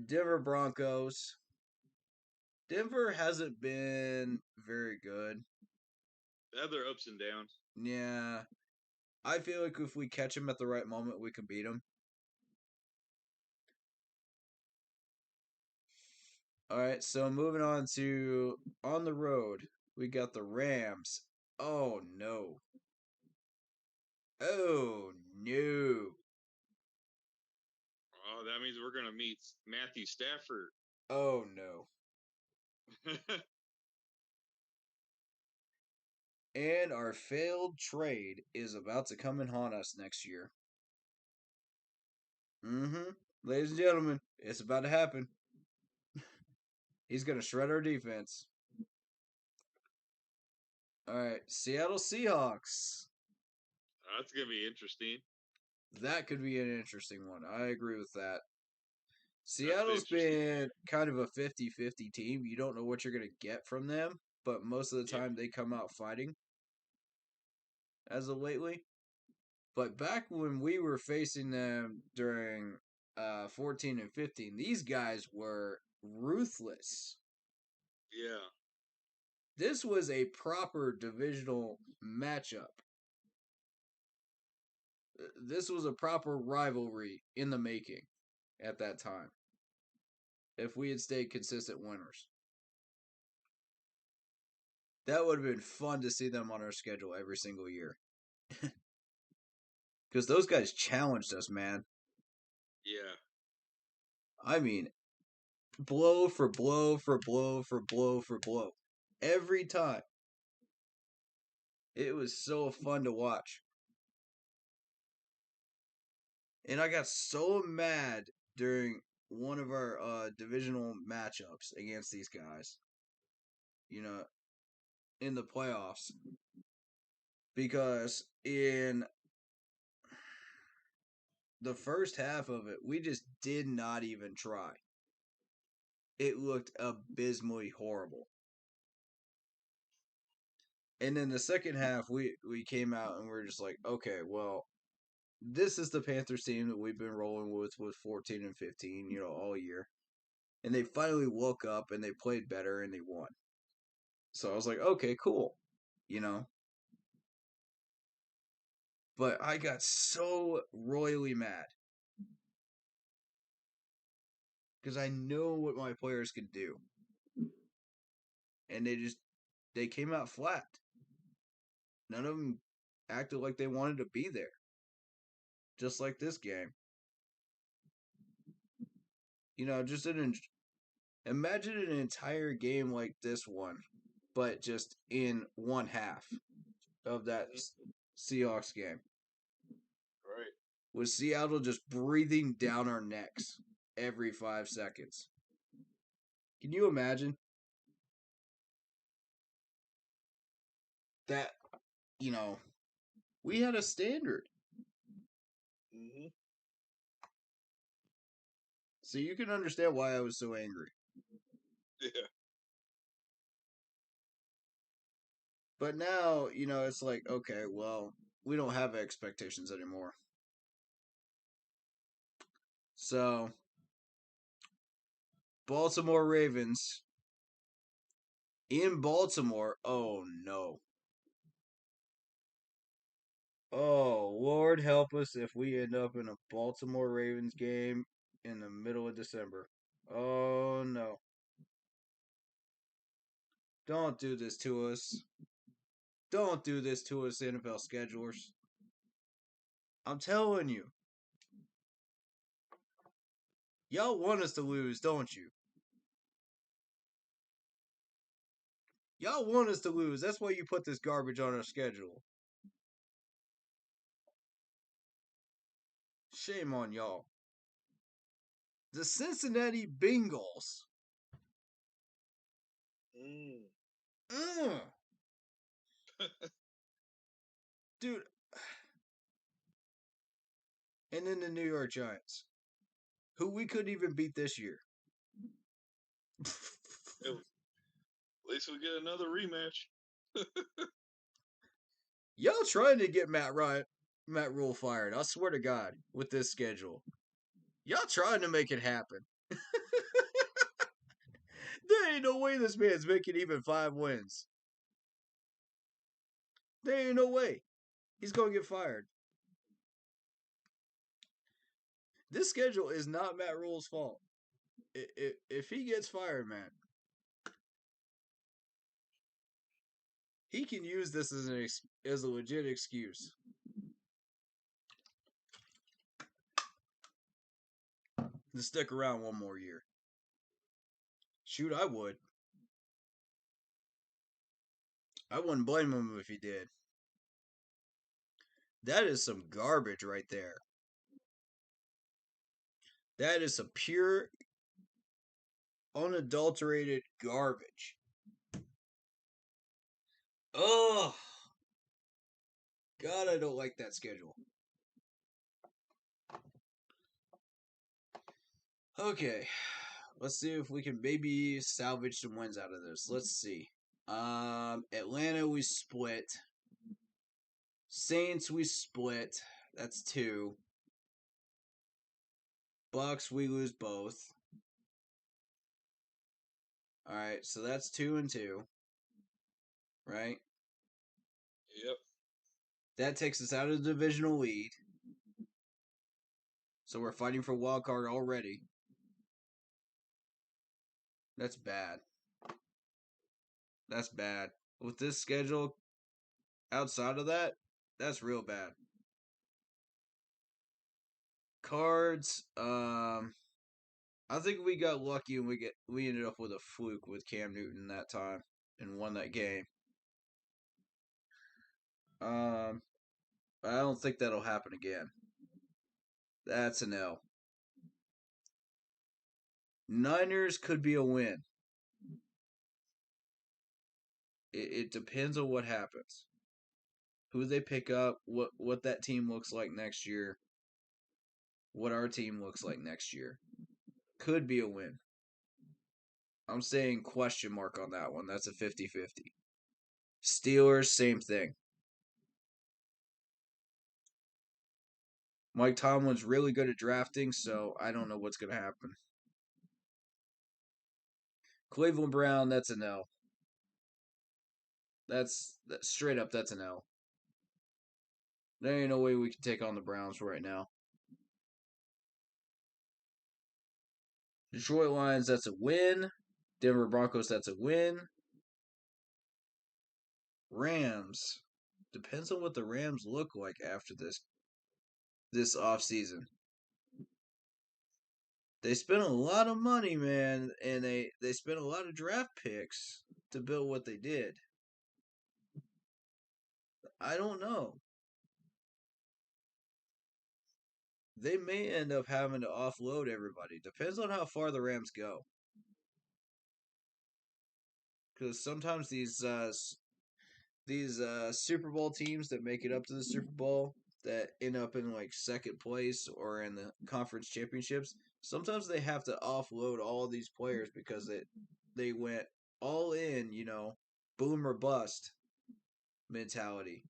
Denver Broncos. Denver hasn't been very good. They have their ups and downs. Yeah. I feel like if we catch them at the right moment, we can beat them. All right, so moving on to on the road, we got the Rams. Oh no. Oh no. Oh, that means we're going to meet Matthew Stafford. Oh no. And our failed trade is about to come and haunt us next year. Ladies and gentlemen, it's about to happen. He's going to shred our defense. All right, Seattle Seahawks. That's going to be interesting. That could be an interesting one. I agree with that. Seattle's been kind of a 50-50 team. You don't know what you're going to get from them, but most of the time they come out fighting as of lately. But back when we were facing them during 14 and 15, these guys were ruthless. Yeah. This was a proper divisional matchup. This was a proper rivalry in the making at that time. If we had stayed consistent winners. That would have been fun to see them on our schedule every single year. Because those guys challenged us, man. Yeah. I mean, blow for blow for blow for blow for blow. Every time. It was so fun to watch. And I got so mad during one of our divisional matchups against these guys. In the playoffs, because in the first half of it, we just did not even try. It looked abysmally horrible. And then the second half, we came out and we're just like, okay, well, this is the Panthers team that we've been rolling with 14 and 15, all year. And they finally woke up and they played better and they won. So I was like, okay, cool. But I got so royally mad. Because I know what my players could do. And they came out flat. None of them acted like they wanted to be there. Just like this game. Just imagine an entire game like this one, but just in one half of that Seahawks game. Right. With Seattle just breathing down our necks every 5 seconds. Can you imagine? That, we had a standard. Mm-hmm. So you can understand why I was so angry. Yeah. But now, it's like, okay, well, we don't have expectations anymore. So, Baltimore Ravens in Baltimore. Oh, no. Oh, Lord help us if we end up in a Baltimore Ravens game in the middle of December. Oh, no. Don't do this to us. Don't do this to us, NFL schedulers. I'm telling you. Y'all want us to lose, don't you? Y'all want us to lose. That's why you put this garbage on our schedule. Shame on y'all. The Cincinnati Bengals. Dude. And then the New York Giants, who we couldn't even beat this year. At least we get another rematch. Y'all trying to get Matt Rule fired. I swear to God, with this schedule. Y'all trying to make it happen. There ain't no way this man's making even 5 wins. There ain't no way. He's going to get fired. This schedule is not Matt Rule's fault. If he gets fired, man, he can use this as a legit excuse. To stick around one more year. Shoot, I would. I wouldn't blame him if he did. That is some garbage right there. That is some pure, unadulterated garbage. Ugh. God, I don't like that schedule. Okay. Let's see if we can maybe salvage some wins out of this. Let's see. Atlanta, we split. Saints, we split. That's 2. Bucks, we lose both. Alright, so that's 2 and 2. Right? Yep. That takes us out of the divisional lead. So we're fighting for wild card already. That's bad. That's bad. With this schedule, outside of that, that's real bad. Cards, I think we got lucky and we ended up with a fluke with Cam Newton that time and won that game. I don't think that'll happen again. That's an L. Niners could be a win. It depends on what happens. Who they pick up, what that team looks like next year, what our team looks like next year. Could be a win. I'm saying question mark on that one. That's a 50-50. Steelers, same thing. Mike Tomlin's really good at drafting, so I don't know what's going to happen. Cleveland Brown, that's an L. That's straight up, that's an L. There ain't no way we can take on the Browns right now. Detroit Lions, that's a win. Denver Broncos, that's a win. Rams. Depends on what the Rams look like after this offseason. They spent a lot of money, man, and they spent a lot of draft picks to build what they did. I don't know. They may end up having to offload everybody. Depends on how far the Rams go. Because sometimes these Super Bowl teams that make it up to the Super Bowl that end up in like second place or in the conference championships, sometimes they have to offload all these players because they went all in, boom or bust mentality.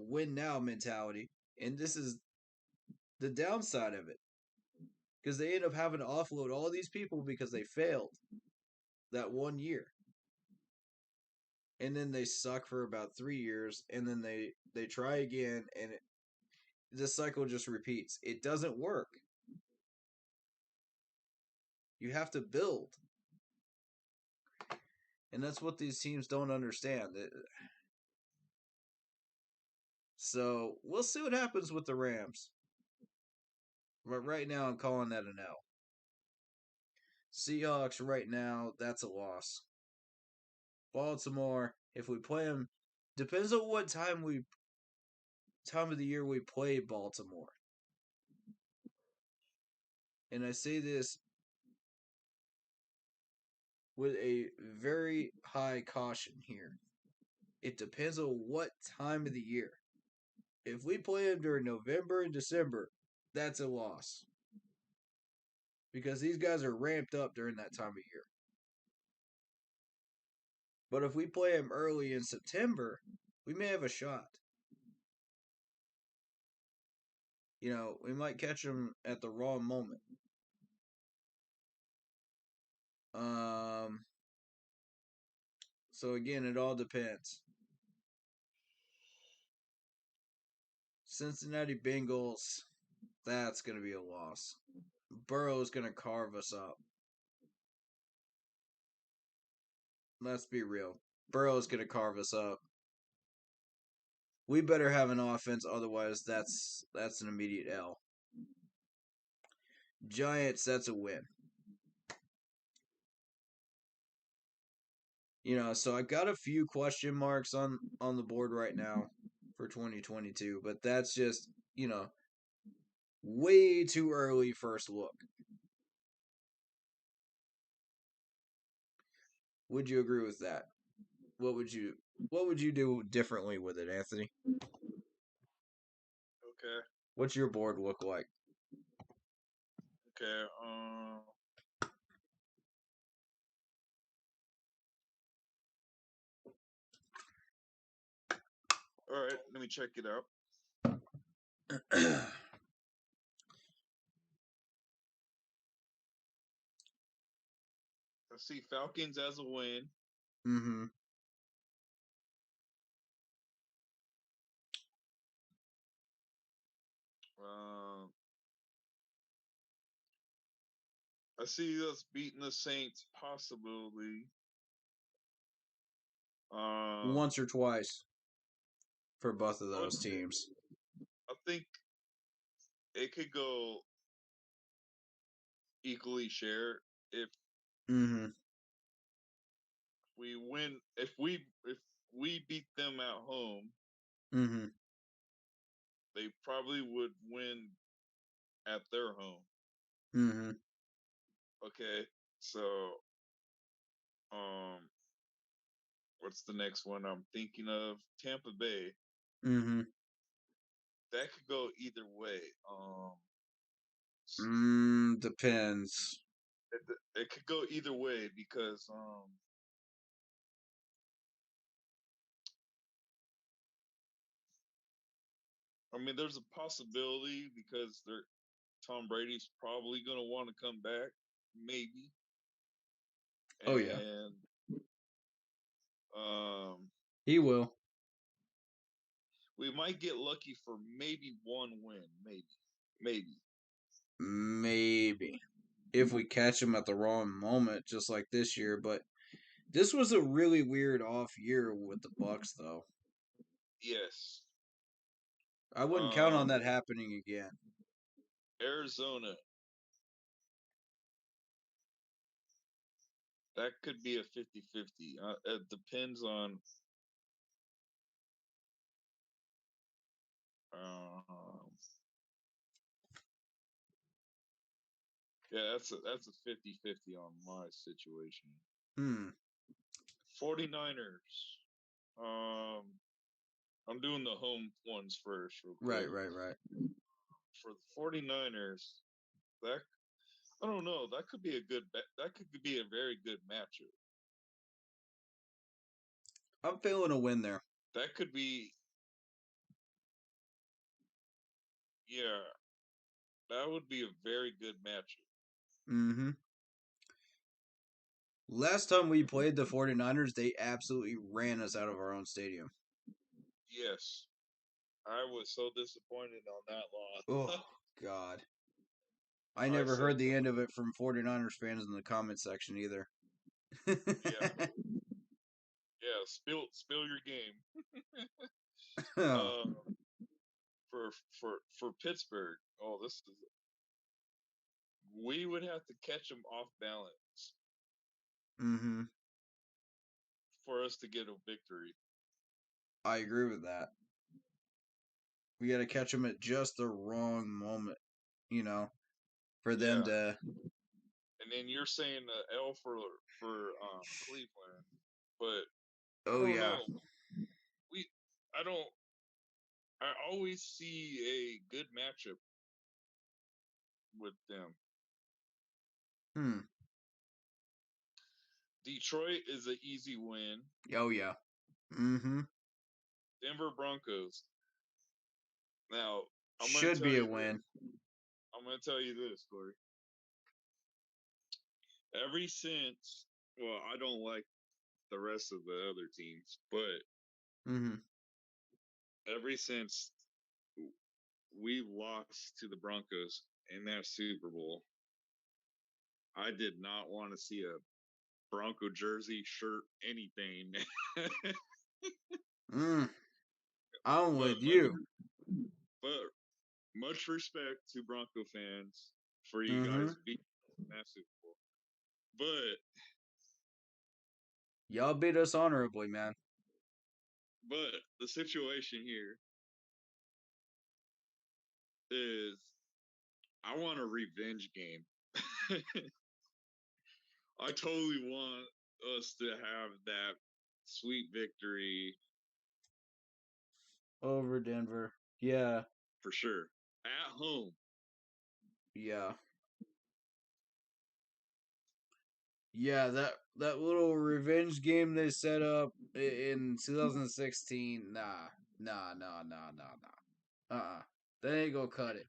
Win now mentality. And this is the downside of it. Because they end up having to offload all these people because they failed that 1 year. And then they suck for about 3 years, and then they try again, and the cycle just repeats. It doesn't work. You have to build. And that's what these teams don't understand. So, we'll see what happens with the Rams. But right now, I'm calling that an L. Seahawks, right now, that's a loss. Baltimore, if we play them, depends on what time of the year we play Baltimore. And I say this with a very high caution here. It depends on what time of the year. If we play them during November and December, that's a loss. Because these guys are ramped up during that time of year. But if we play them early in September, we may have a shot. We might catch them at the wrong moment. So again, it all depends. Cincinnati Bengals, that's going to be a loss. Burrow's going to carve us up. Let's be real. Burrow's going to carve us up. We better have an offense, otherwise that's an immediate L. Giants, that's a win. So I got a few question marks on the board right now for 2022, but that's just, way too early first look. Would you agree with that? What would you do differently with it, Anthony? Okay. What's your board look like? Okay. All right. Let me check it out. I see Falcons as a win. Mm-hmm. I see us beating the Saints possibly. Once or twice for both of those teams. I think it could go equally shared if we win. If we beat them at home, they probably would win at their home. Mm-hmm. Okay, so what's the next one I'm thinking of? Tampa Bay. Mm-hmm. That could go either way. Depends. It could go either way because I mean, there's a possibility because Tom Brady's probably going to want to come back, maybe, Oh yeah, and he will. we might get lucky for maybe one win, maybe. Maybe if we catch him at the wrong moment, just like this year. But this was a really weird off year with the Bucks, though. Yes. I wouldn't count on that happening again. Arizona. That could be a 50-50. It depends on yeah, that's a 50-50 on my situation. 49ers. I'm doing the home ones first, real quick. Right. For the 49ers, that I don't know. That could be that could be a very good matchup. I'm feeling a win there. That could be, yeah, that would be a very good matchup. Mm-hmm. Last time we played the 49ers, they absolutely ran us out of our own stadium. Yes. I was so disappointed on that loss. Oh, God. I never heard the end of it from 49ers fans in the comment section either. Yeah. Yeah, spill your game. For Pittsburgh, we would have to catch them off balance. Mm-hmm. For us to get a victory. I agree with that. We got to catch them at just the wrong moment, for them to. And then you're saying L for Cleveland, but Oh, I don't yeah. know. I always see a good matchup with them. Detroit is an easy win. Oh, yeah. Mm-hmm. Denver Broncos. Now, Should be a win. I'm going to tell you this, Corey. Ever since, I don't like the rest of the other teams, but ever since we lost to the Broncos in that Super Bowl, I did not want to see a Bronco jersey, shirt, anything. I'm with you. But much respect to Bronco fans for you guys beating that Super Bowl. But y'all beat us honorably, man. But the situation here is I want a revenge game. I totally want us to have that sweet victory over Denver. Yeah. For sure. At home. Yeah. Yeah, that little revenge game they set up in 2016. Nah. That ain't gonna cut it.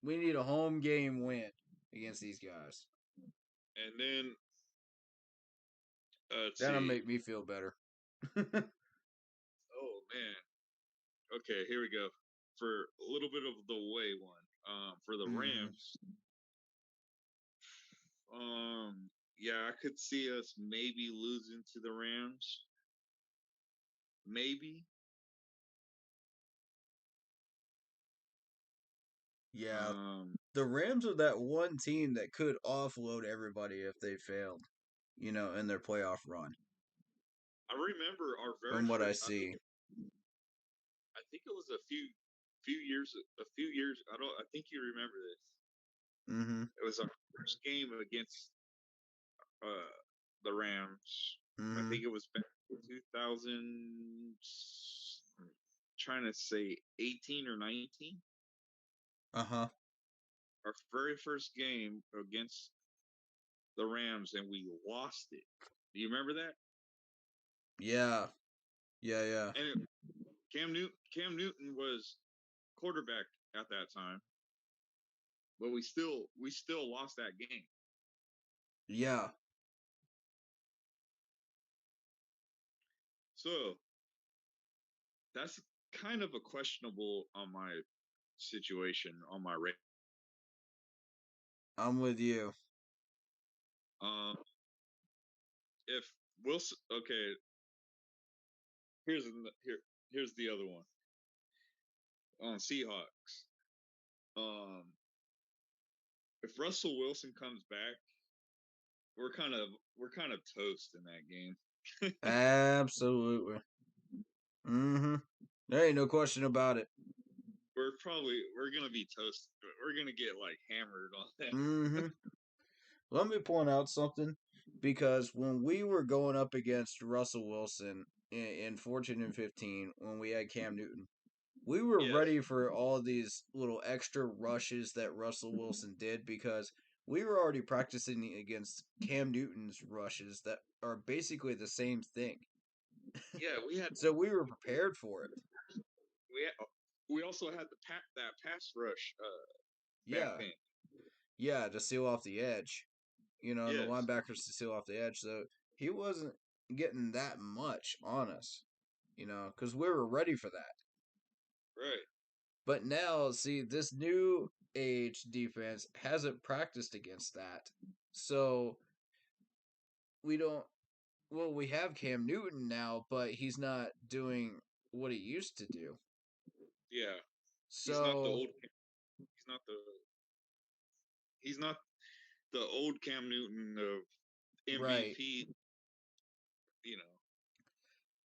We need a home game win against these guys. And then that'll make me feel better. Oh man. Okay, here we go. For a little bit of the way one. For the Rams. Yeah, I could see us maybe losing to the Rams. Maybe. Yeah. The Rams are that one team that could offload everybody if they failed, in their playoff run. I remember our very from what I see. I think it was a a few years. I think you remember this. Mm-hmm. It was our first game against uh the Rams. I Mm-hmm. think it was back in 2000. Trying to say 18 or 19. Uh-huh. Our very first game against the Rams, and we lost it. Do you remember that? Yeah. Yeah. And Cam Newton was quarterback at that time, but we still lost that game. Yeah. So that's kind of a questionable on my situation on my rate. I'm with you. Um, if Wilson, okay, here's the other one on Seahawks. Um, if Russell Wilson comes back, we're kind of toast in that game. Absolutely. Mm-hmm. There ain't no question about it. we're gonna be toast. We're gonna get like hammered on that. Mm-hmm. Let me point out something, because when we were going up against Russell Wilson in 14 and 15, when we had Cam Newton, we were Yes. ready for all these little extra rushes that Russell Wilson did, because we were already practicing against Cam Newton's rushes that are basically the same thing. Yeah, So we were prepared for it. we also had that pass rush back Yeah. then. Yeah, to seal off the edge. And the Yes. linebackers to seal off the edge. So he wasn't getting that much on us, because we were ready for that. Right. But now, see, this new age defense hasn't practiced against that. So we don't. Well, we have Cam Newton now, but he's not doing what he used to do. Yeah. He's not the So, old. He's not the. He's not the old Cam Newton of right. MVP. You know.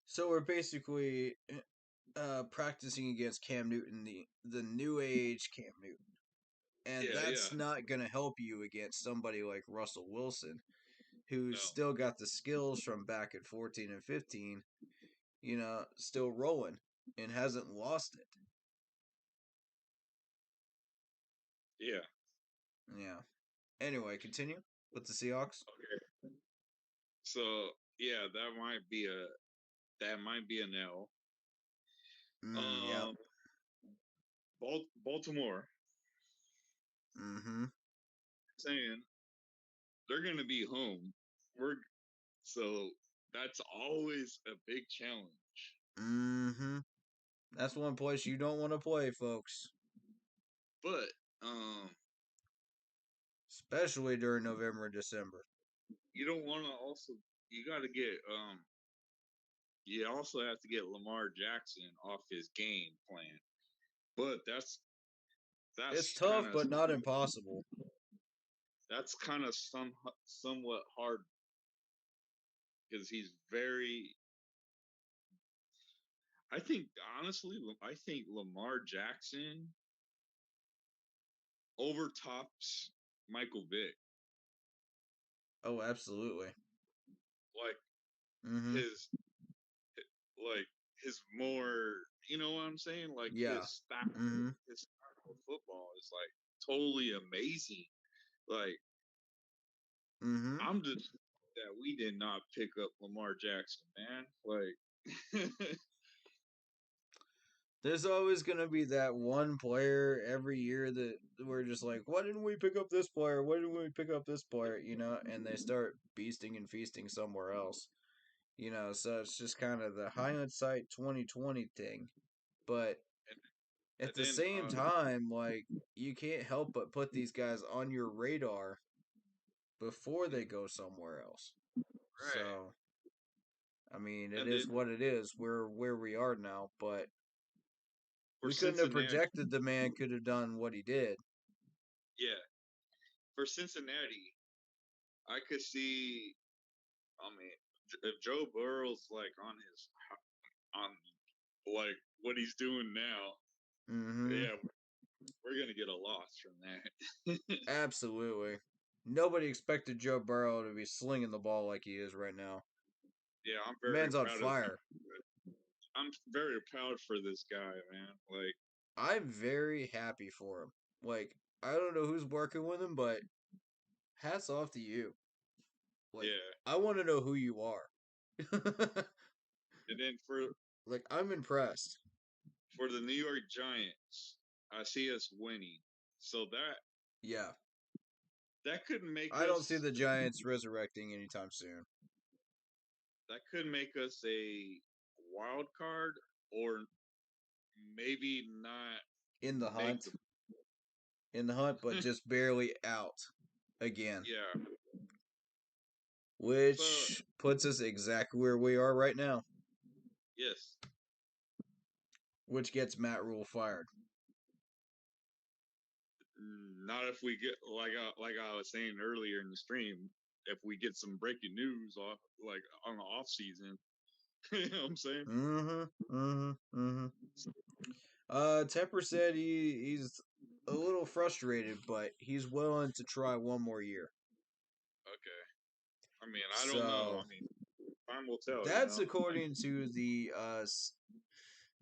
So we're basically practicing against Cam Newton, the new age Cam Newton. And Yeah. that's Yeah. not going to help you against somebody like Russell Wilson, who's No. still got the skills from back at 14 and 15, still rolling and hasn't lost it. Yeah. Yeah. Anyway, continue with the Seahawks. Okay. So yeah, that might be an L. Yeah. Um, Baltimore Mm-hmm. saying they're gonna be home. We're so that's always a big challenge. Mm-hmm. That's one place you don't want to play, folks. But Especially during November and December. you don't want to also you got to get you also have to get Lamar Jackson off his game plan. But It's that's kind tough, of but not impossible. somewhat hard because he's very. I think honestly, I think Lamar Jackson overtops Michael Vick. Oh, absolutely. Like Mm-hmm. his like his more, you know what I'm saying? Like Yeah. Mm-hmm. his style of football is like totally amazing. Like Mm-hmm. I'm just that we did not pick up Lamar Jackson, man. Like There's always going to be that one player every year that we're just like, why didn't we pick up this player? Why didn't we pick up this player? And they start beasting and feasting somewhere else. So it's just kind of the hindsight 2020 thing. But and at the then same time, like, you can't help but put these guys on your radar before they go somewhere else. right. So, I mean, it And then is what it is. We're where we are now, but for we couldn't have Cincinnati, projected the man could have done what he did. yeah. For Cincinnati, I could see. I mean, if Joe Burrow's like on like what he's doing now, Yeah, we're gonna get a loss from that. Absolutely. Nobody expected Joe Burrow to be slinging the ball like he is right now. Yeah, I'm very Man's on proud of. fire. I'm very proud for this guy, man. Like, I'm very happy for him. Like, I don't know who's working with him, but hats off to you. Like, yeah. I want to know who you are. And then for Like, I'm impressed. the New York Giants, I see us winning. So Yeah. that could make I don't see us the Giants resurrecting anytime soon. a wild card, or maybe not In the make hunt. the In the hunt, but just barely out again. yeah. So Which puts us exactly where we are right now. yes, Which gets Matt Rule fired. not if we get like I was saying earlier in the stream. If we get some breaking news off like on the off season, you know what I'm saying? Tepper said he's a little frustrated, but he's willing to try one more year. Okay. I mean, I don't know. So I mean, time will tell. that's Like, according to the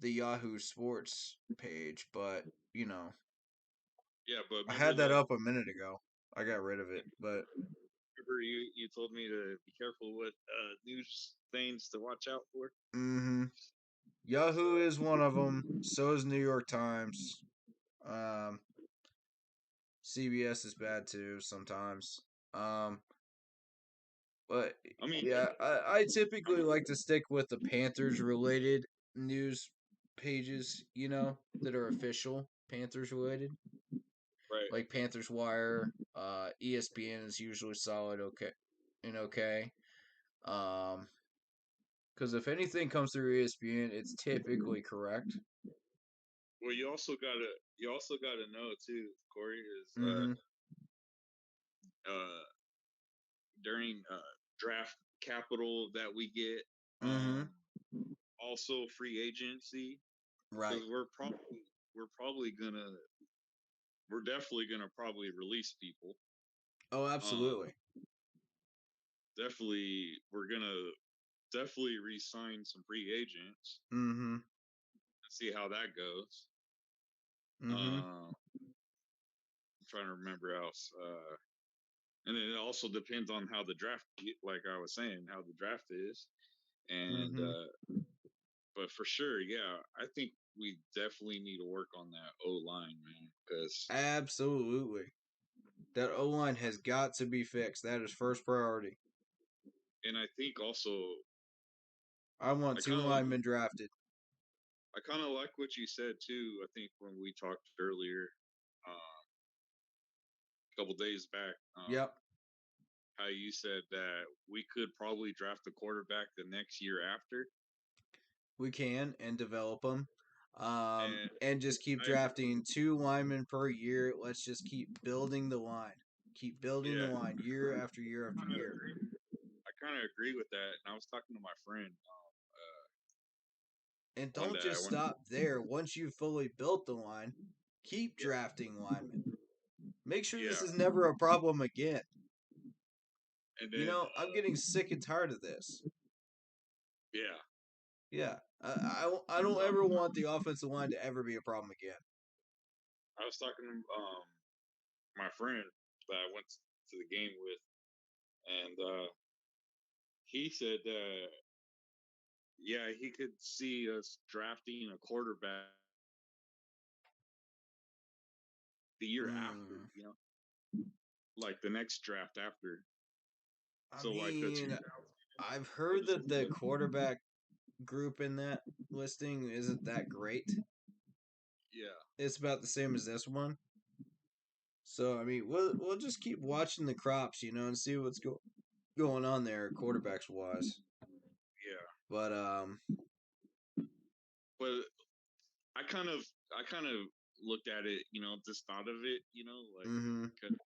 Yahoo Sports page, but yeah, but I remember had that up a minute ago. I got rid of it, but you told me to be careful what news things to watch out for. Yahoo is one of them. So is New York Times. Um, CBS is bad too sometimes. But I mean, yeah, I typically like to stick with the Panthers related news pages, that are official Panthers related. right. Like Panthers Wire, ESPN is usually solid, okay. Because if anything comes through ESPN, it's typically correct. Well, you also gotta know too, Corey, is Mm-hmm. during draft capital that we get, Mm-hmm. also free agency, Right. because probably gonna we're definitely gonna probably release people. Oh, Um, absolutely. we're gonna definitely re-sign some free agents Mm-hmm. and see how that goes. Mm-hmm. I'm trying to remember else. And then it also depends on how the draft, like I was saying, how the draft is. And Mm-hmm. but for sure, yeah, I think we definitely need to work on that O line, man. Because Absolutely. That O line has got to be fixed. That is first priority. and I think also I want I 2 kind of like linemen drafted. what you said too. I think when we talked earlier, a couple days back, Yep. how you said that we could probably draft a quarterback the next year after. We can and develop them. And And just keep I drafting 2 linemen per year. Let's just keep building the line. Keep building the yeah, line year after year after year. I kind of agree with that. And I was talking to my friend And one don't day. just stop there. Once you've fully built the line, keep drafting linemen. Make sure this Yeah, is never a problem again. and then I'm getting sick and tired of this. yeah, Yeah. I don't ever want the offensive line to ever be a problem again. I was talking to my friend that I went to the game with, and he said that yeah, he could see us drafting a quarterback the year after, Mm. like the next draft after. I So like the mean, 2000 I've or heard the that the quarterback group in that listing isn't that great. yeah, It's about the same as this one. So I mean, we'll just keep watching the crops, and see what's going on there, quarterbacks wise. yeah. But But I kind of looked at it, just thought of it, like mm-hmm, 'cause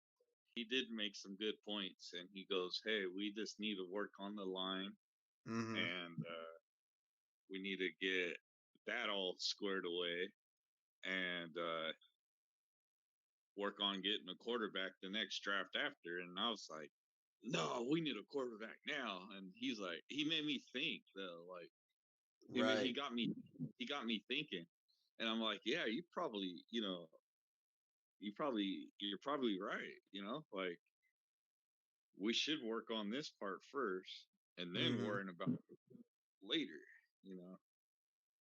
he did make some good points, and he goes, "Hey, we just need to work on the line, mm-hmm, and we need to get that all squared away." and work on getting a quarterback the next draft after. And I was like, no, we need a quarterback now. And he's like, he made me think though, like Right. he got me thinking. And I'm like, yeah, you probably, you're probably right, like we should work on this part first and then Mm-hmm. worrying about it later,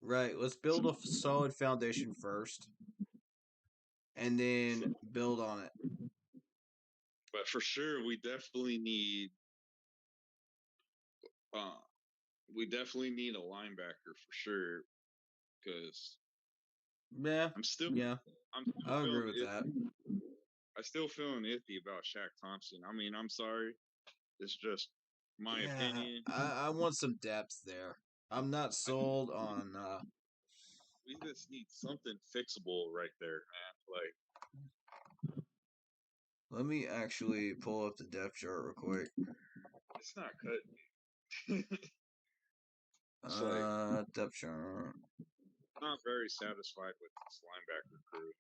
Right. Let's build a solid foundation first, and then build on it. But for sure, uh, we definitely need a linebacker for sure because Yeah. I'm still, Yeah. I'm still I agree feeling with that. I still feeling iffy about Shaq Thompson. I mean, I'm sorry, it's just my Yeah. opinion. I want some depth there. I'm not sold on. We just need something fixable right there, man. Like Let me actually pull up the depth chart real quick. it's not cut. It's like Depth chart. not very satisfied with this linebacker crew.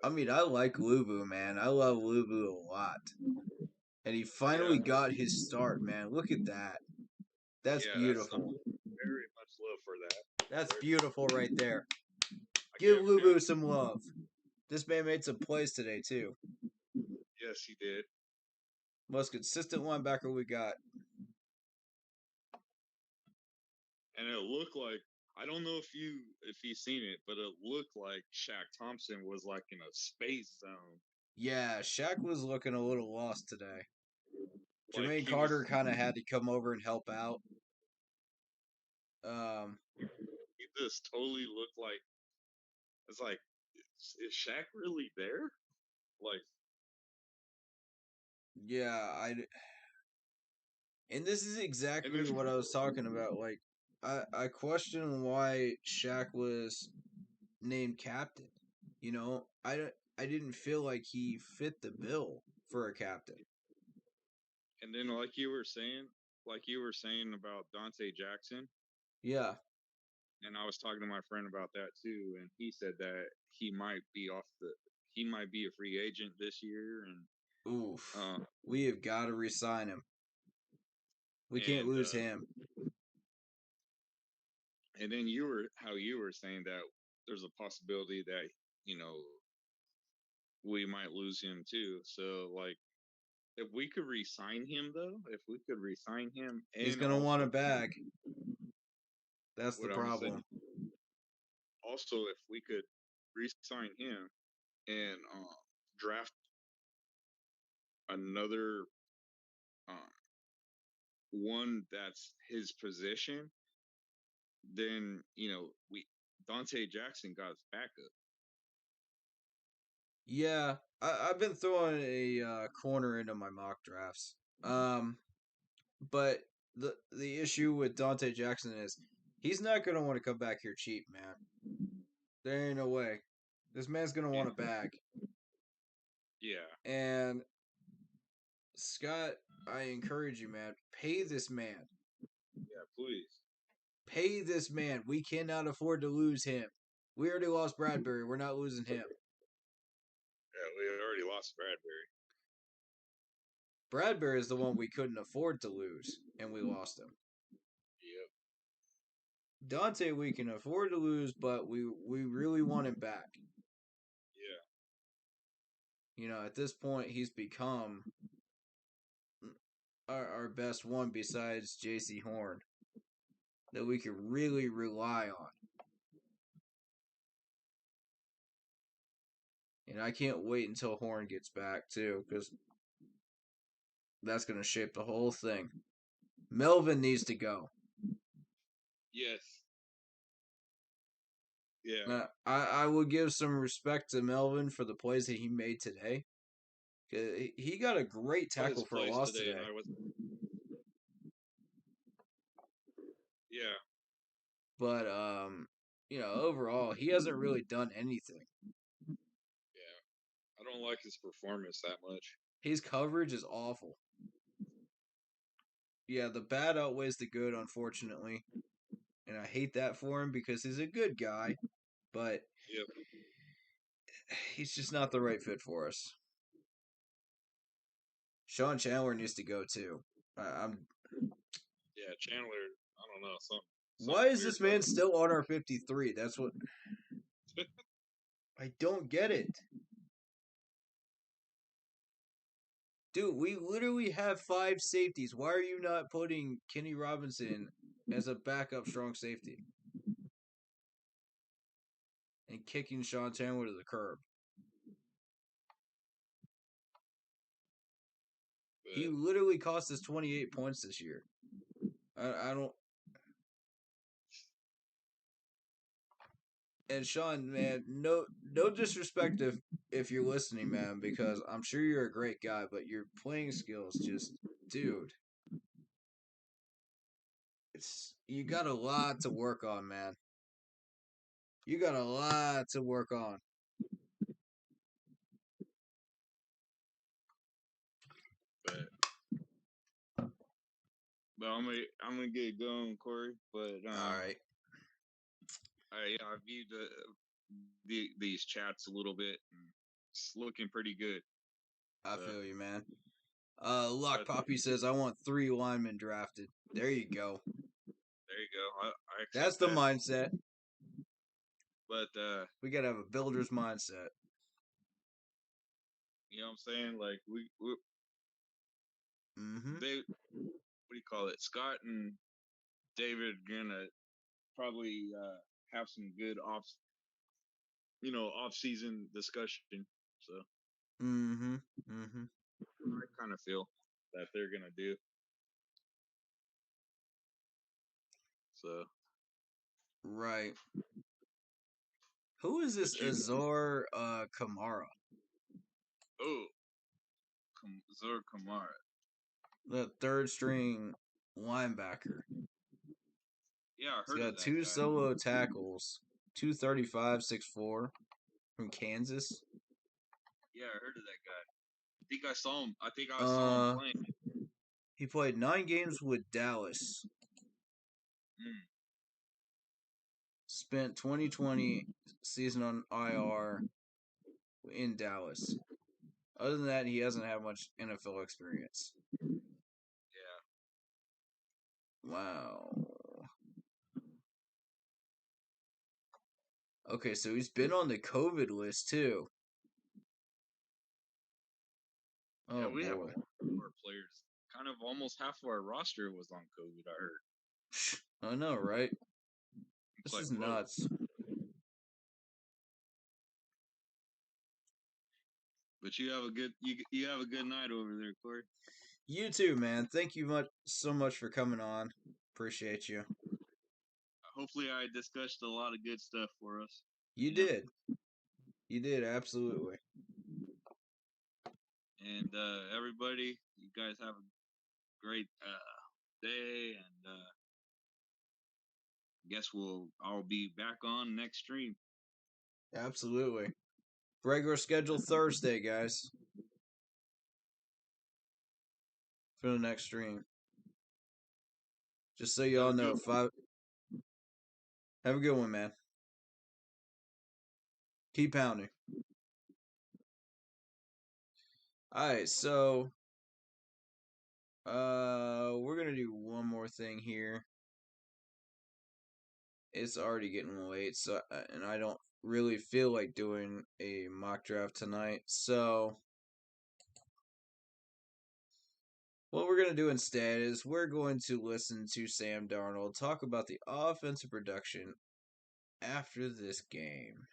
I mean, I like Lubu, man. I love Lubu a lot. And he finally got his start, man. Look at that. That's beautiful. Very much love for that. That's beautiful right there. I Give give Lubu him- some love. This man made some plays today, too. Yes, he did. Most consistent linebacker we got. And it looked like I don't know if you've seen it, but it looked like Shaq Thompson was like in a space zone. Yeah, Shaq was looking a little lost today. Like Jermaine he Carter was, kind of had to come over and help out. he just totally looked like it's like is Shaq really there? Like Yeah, and this is exactly what I was talking about. Like, I question why Shaq was named captain. I didn't feel like he fit the bill for a captain. and then like you were saying about Dante Jackson. Yeah. And I was talking to my friend about that too, and he said that he might be a free agent this year, and Oof. We have got to resign him. We can't lose him. And then how you were saying that there's a possibility that we might lose him too. So like, if we could resign him though, He's and gonna want also a bag. That's the what I'm problem. saying. Also, if we could re-sign him and draft another one that's his position, then we Dante Jackson got his backup. Yeah, I've been throwing a corner into my mock drafts. But the issue with Dante Jackson is he's not gonna want to come back here cheap, man. There ain't no way. This man's gonna want a bag. Yeah. And Scott, I encourage you, man. Pay this man. Yeah, please. Pay this man. We cannot afford to lose him. We already lost Bradbury. We're not losing him. Yeah, we already lost Bradbury. Bradbury is the one we couldn't afford to lose, and we lost him. Yep. Dante, we can afford to lose, but we really want him back. Yeah. At this point, he's become our best one besides J.C. Horn that we can really rely on. And I can't wait until Horn gets back, too, because that's going to shape the whole thing. Melvin needs to go. Yes. Yeah. I will give some respect to Melvin for the plays that he made today. He got a great tackle for a loss today. Yeah. But overall, he hasn't really done anything. Yeah. I don't like his performance that much. His coverage is awful. Yeah, the bad outweighs the good, unfortunately. And I hate that for him because he's a good guy. but Yep. he's just not the right fit for us. Sean Chandler needs to go too. I'm. Yeah, Chandler. I don't know. Why Something is weird this man about him. still on our 53? That's what I don't get it. Dude, we literally have 5 safeties. Why are you not putting Kenny Robinson as a backup strong safety? And kicking Sean Chandler to the curb. He But literally cost us 28 points this year. I don't. And Sean, man, no disrespect if you're listening, man, because I'm sure you're a great guy, but your playing skills just, dude, you got a lot to work on, man. You got a lot to work on. but I'm gonna get going, Corey. But All right. I viewed these chats a little bit, and it's looking pretty good. I So, feel you, man. Lock Poppy says I want 3 linemen drafted. There you go. there you go. I accept That's the that. mindset. But We gotta have a builder's mindset. you know what I'm saying? Like we Mm-hmm. they what do you call it? Scott and David gonna probably have some good off season discussion. So Mm-hmm. Mm-hmm. I kind of feel that they're gonna do. So Right. Who is this but you Azor Kamara? oh Zor Kamara. The 3rd string linebacker. Yeah, I He's heard of got that 2 guy. solo tackles, 235, 6'4", from Kansas. Yeah, I heard of that guy. I think I saw him Uh, playing. he played 9 games with Dallas. Spent 2020 season on IR in Dallas. Other than that, he hasn't had much NFL experience. Yeah. Wow. Okay, so he's been on the COVID list too. Yeah, Oh we have boy. more players. Kind of almost half of our roster was on COVID, I heard. I know, right? It's This like, is whoa. nuts. But you have a good night over there, Corey. You too, man. Thank you so much for coming on. Appreciate you. Hopefully I discussed a lot of good stuff for us. You did. You did, absolutely. And everybody, you guys have a great day, and guess I'll be back on next stream. Absolutely. Regular schedule Thursday, guys. For the next stream. Just so y'all know, 5. Have a good one, man. Keep pounding. Alright, so we're gonna do one more thing here. It's already getting late, so and I don't really feel like doing a mock draft tonight. So what we're going to do instead is we're going to listen to Sam Darnold talk about the offensive production after this game.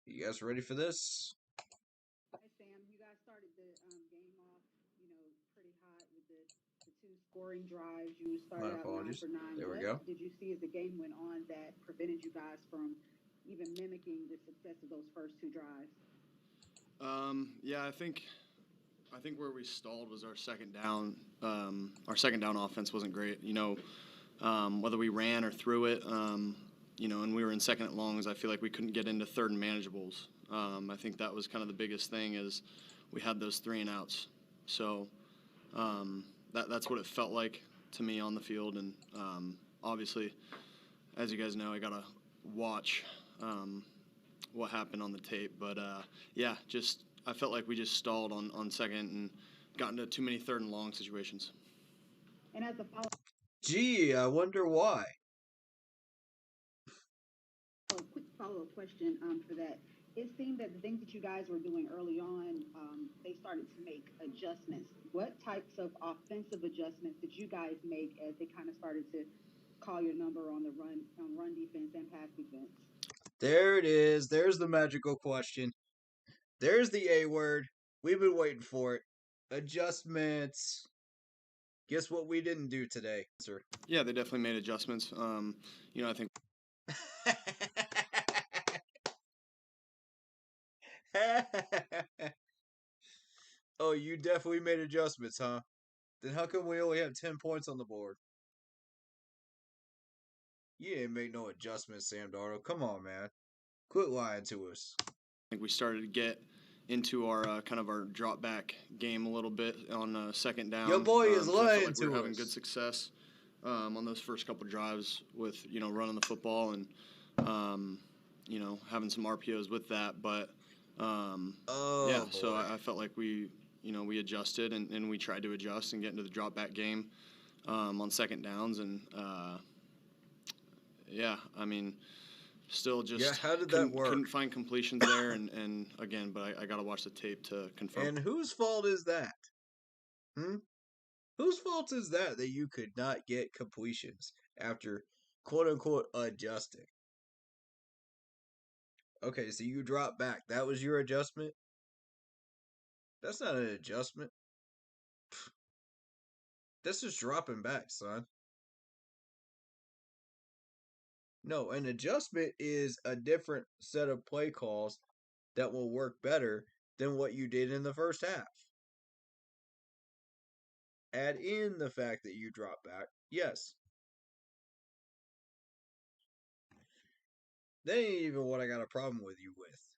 You guys ready for this? Hi, Sam. You guys started the game off, pretty hot with the 2 scoring drives. You started out 9 for 9. There we What go. did you see as the game went on that prevented you guys from even mimicking the success of those first 2 drives? Yeah, I think where we stalled was our second down. Our second down offense wasn't great. Whether we ran or threw it, and we were in second and longs, I feel like we couldn't get into third and manageables. I think that was kind of the biggest thing is we had those 3 and outs. So that's what it felt like to me on the field. And obviously, as you guys know, I got a watch what happened on the tape. But yeah, just I felt like we just stalled on second and got into too many third and long situations. And as a follow, Gee, I wonder why. a quick follow-up question for that. It seemed that the things that you guys were doing early on, they started to make adjustments. What types of offensive adjustments did you guys make as they kind of started to call your number on the run defense and pass defense? There it is. There's the magical question. There's the A word. We've been waiting for it. Adjustments. Guess what we didn't do today, sir? Yeah, they definitely made adjustments. I think. Oh, you definitely made adjustments, huh? Then how come we only have 10 points on the board? You didn't make no adjustments, Sam Darnold. Come on, man. Quit lying to us. I think we started to get into our kind of our drop back game a little bit on second down. Your boy is lying like to we're having us. good success on those first couple drives with running the football and having some RPOs with that. But yeah, boy. so I felt like we adjusted and we tried to adjust and get into the drop back game on second downs and yeah, I mean. Still just how did that work? Couldn't find completions there, and again, but I got to watch the tape to confirm. And whose fault is that? Whose fault is that you could not get completions after quote-unquote adjusting? Okay, so you dropped back. That was your adjustment? That's not an adjustment. That's just dropping back, son. No, an adjustment is a different set of play calls that will work better than what you did in the first half. Add in the fact that you drop back. Yes. That ain't even what I got a problem with you with.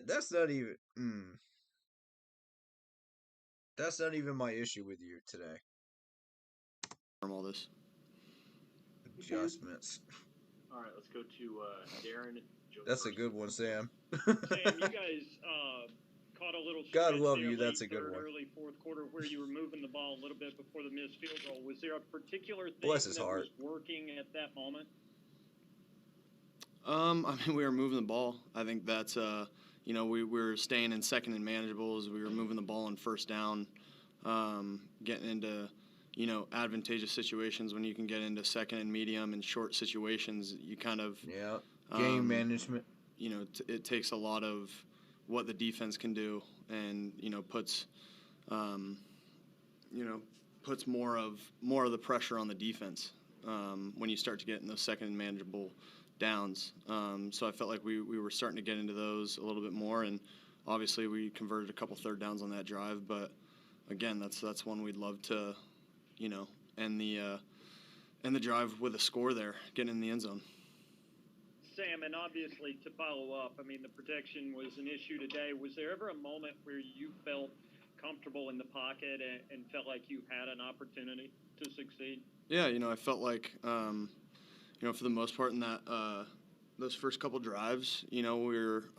That's not even That's not even my issue with you today. All this. Adjustments. All right, let's go to Darren. That's a good one, Sam. Sam, you guys caught a little. God love there you. That's a late good third, one. Early fourth quarter, where you were moving the ball a little bit before the missed field goal. Was there a particular thing Bless his that heart. was working at that moment? I mean, we were moving the ball. I think that's we were staying in second and manageables. We were moving the ball on first down, getting into advantageous situations when you can get into second and medium and short situations. You kind of game management. It takes a lot of what the defense can do, and puts more of the pressure on the defense when you start to get in those second and manageable downs. So I felt like we were starting to get into those a little bit more, and obviously we converted a couple third downs on that drive. But again, that's one we'd love to end the drive with a score there, getting in the end zone. Sam, and obviously to follow up, I mean, the protection was an issue today. Was there ever a moment where you felt comfortable in the pocket and felt like you had an opportunity to succeed? Yeah, I felt like, for the most part in that those first couple drives, I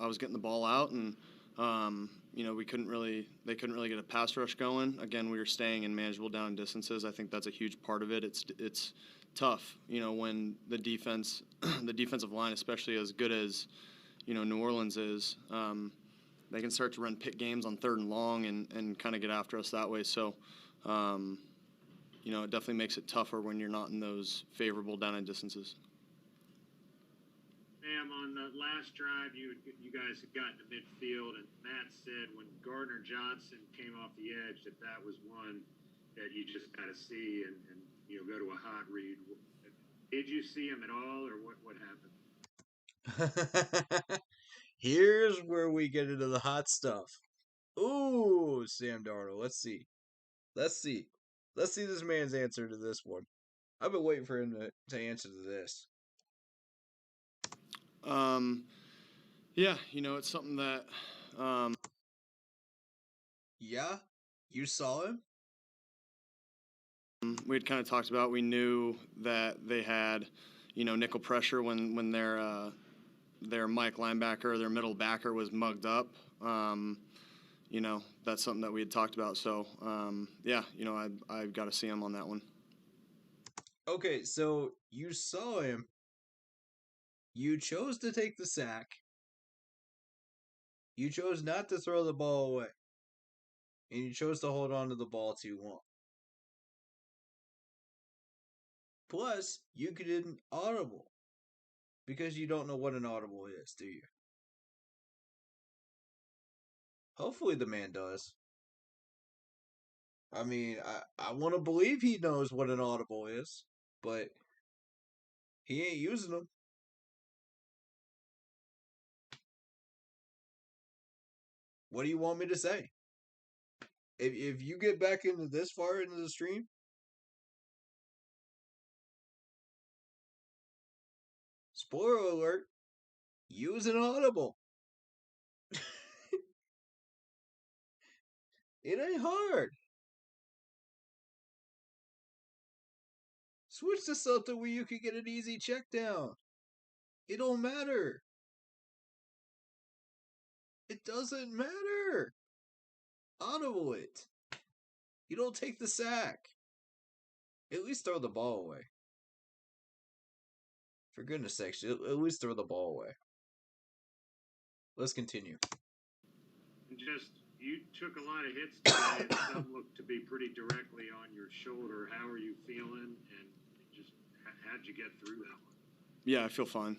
was getting the ball out, and they couldn't really get a pass rush going. Again, we were staying in manageable down distances. I think that's a huge part of it. It's tough, when the defense, the defensive line, especially as good as, New Orleans is, they can start to run pick games on third and long and kind of get after us that way. So, it definitely makes it tougher when you're not in those favorable down and distances. Sam, on the last drive, you guys had gotten to midfield, and Matt said when Gardner Johnson came off the edge that was one that you just got to see and go to a hot read. Did you see him at all, or what happened? Here's where we get into the hot stuff. Ooh, Sam Darnold. Let's see this man's answer to this one. I've been waiting for him to answer to this. Yeah, it's something that. Yeah, you saw him? We had kind of talked about. We knew that they had, nickel pressure when their Mike linebacker, their middle backer was mugged up. That's something that we had talked about. So, I've got to see him on that one. Okay, so you saw him. You chose to take the sack. You chose not to throw the ball away. And you chose to hold on to the ball too long. Plus, you could get an audible. Because you don't know what an audible is, do you? Hopefully the man does. I mean, I want to believe he knows what an audible is, but he ain't using them. What do you want me to say? If you get back into this far into the stream, spoiler alert, use an audible. It ain't hard. Switch to something where you can get an easy check down. It don't matter. It doesn't matter. Audible it. You don't take the sack. At least throw the ball away. For goodness sakes, at least throw the ball away. Let's continue. Just, you took a lot of hits today, and some looked to be pretty directly on your shoulder. How are you feeling? And just, how'd you get through that one? Yeah, I feel fine.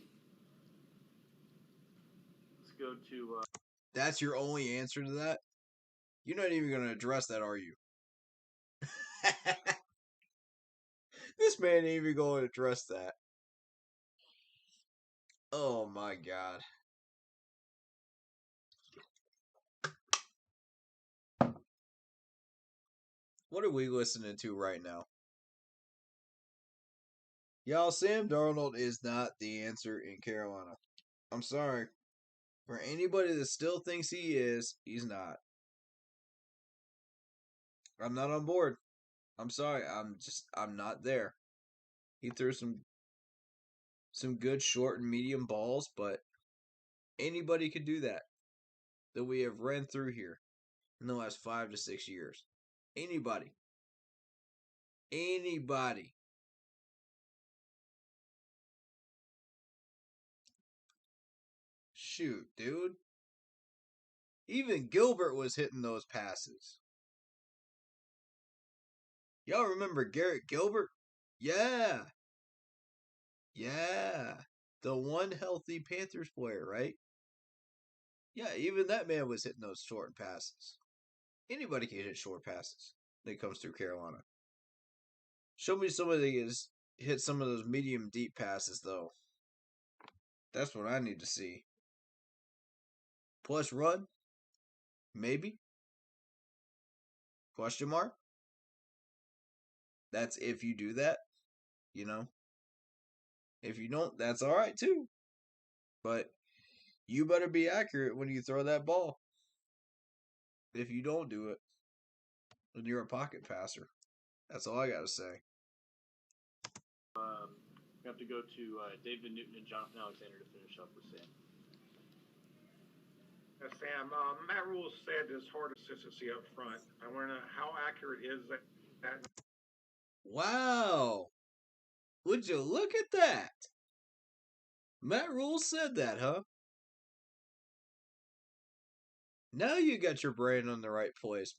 Let's go to... That's your only answer to that? You're not even going to address that, are you? This man ain't even going to address that. Oh my god. What are we listening to right now? Y'all, Sam Darnold is not the answer in Carolina. I'm sorry. For anybody that still thinks he is, he's not. I'm not on board. I'm sorry. I'm not there. He threw some good short and medium balls, but anybody could do that we have ran through here in the last 5 to 6 years. Anybody. Shoot, dude. Even Gilbert was hitting those passes. Y'all remember Garrett Gilbert? Yeah. The one healthy Panthers player, right? Yeah, even that man was hitting those short passes. Anybody can hit short passes when it comes through Carolina. Show me somebody that has hit some of those medium deep passes, though. That's what I need to see. Plus run? Maybe? Question mark? That's if you do that, you know? If you don't, that's alright too. But you better be accurate when you throw that ball. If you don't do it, then you're a pocket passer. That's all I gotta say. We have to go to David Newton and Jonathan Alexander to finish up with Sam. Sam, Matt Rule said there's hard consistency up front. I want to know how accurate is that? Wow. Would you look at that? Matt Rule said that, huh? Now you got your brain on the right place,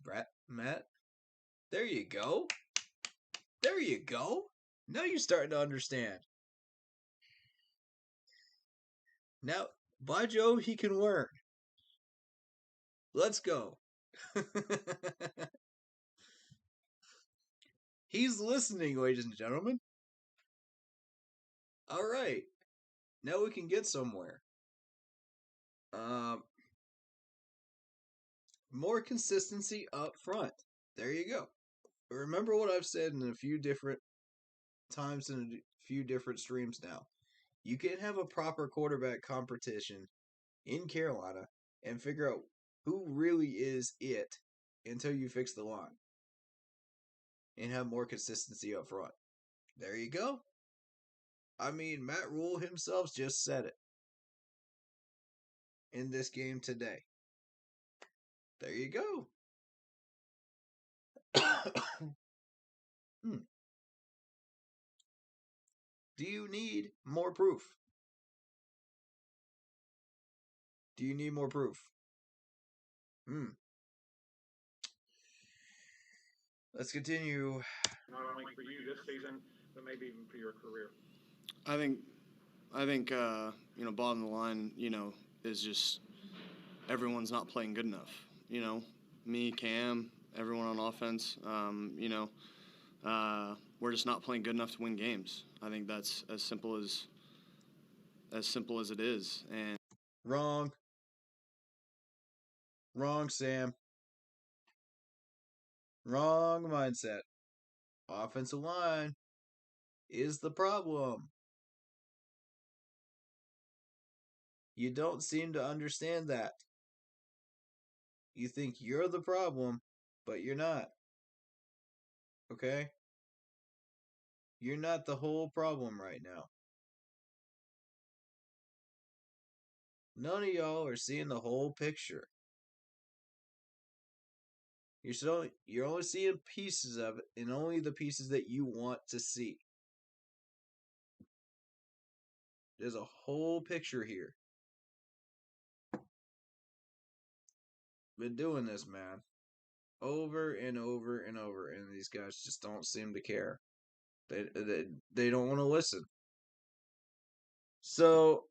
Matt. There you go. Now you're starting to understand. Now, by Jove, he can learn. Let's go. He's listening, ladies and gentlemen. All right. Now we can get somewhere. More consistency up front. There you go. Remember what I've said in a few different times in a few different streams now. You can't have a proper quarterback competition in Carolina and figure out who really is it until you fix the line and have more consistency up front. There you go. I mean, Matt Rule himself just said it in this game today. There you go. Do you need more proof? Do you need more proof? Let's continue. Not only for you this season, but maybe even for your career. I think you know, bottom of the line, you know, is just everyone's not playing good enough. You know, me, Cam, everyone on offense. You know, we're just not playing good enough to win games. I think that's as simple as it is. And Wrong, Sam. Wrong mindset. Offensive line is the problem. You don't seem to understand that. You think you're the problem, but you're not. Okay? You're not the whole problem right now. None of y'all are seeing the whole picture. You're only seeing pieces of it, and only the pieces that you want to see. There's a whole picture here. Been doing this, man. Over and over and over, and these guys just don't seem to care. They don't want to listen. So,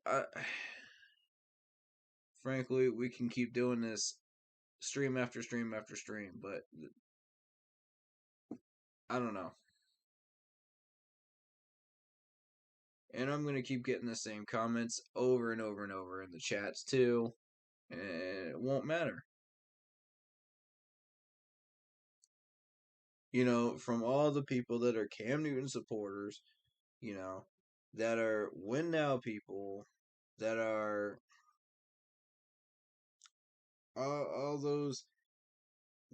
frankly, we can keep doing this stream after stream after stream, but I don't know. And I'm going to keep getting the same comments over and over and over in the chats too, and it won't matter. You know, from all the people that are Cam Newton supporters, you know, that are win now people, that are all those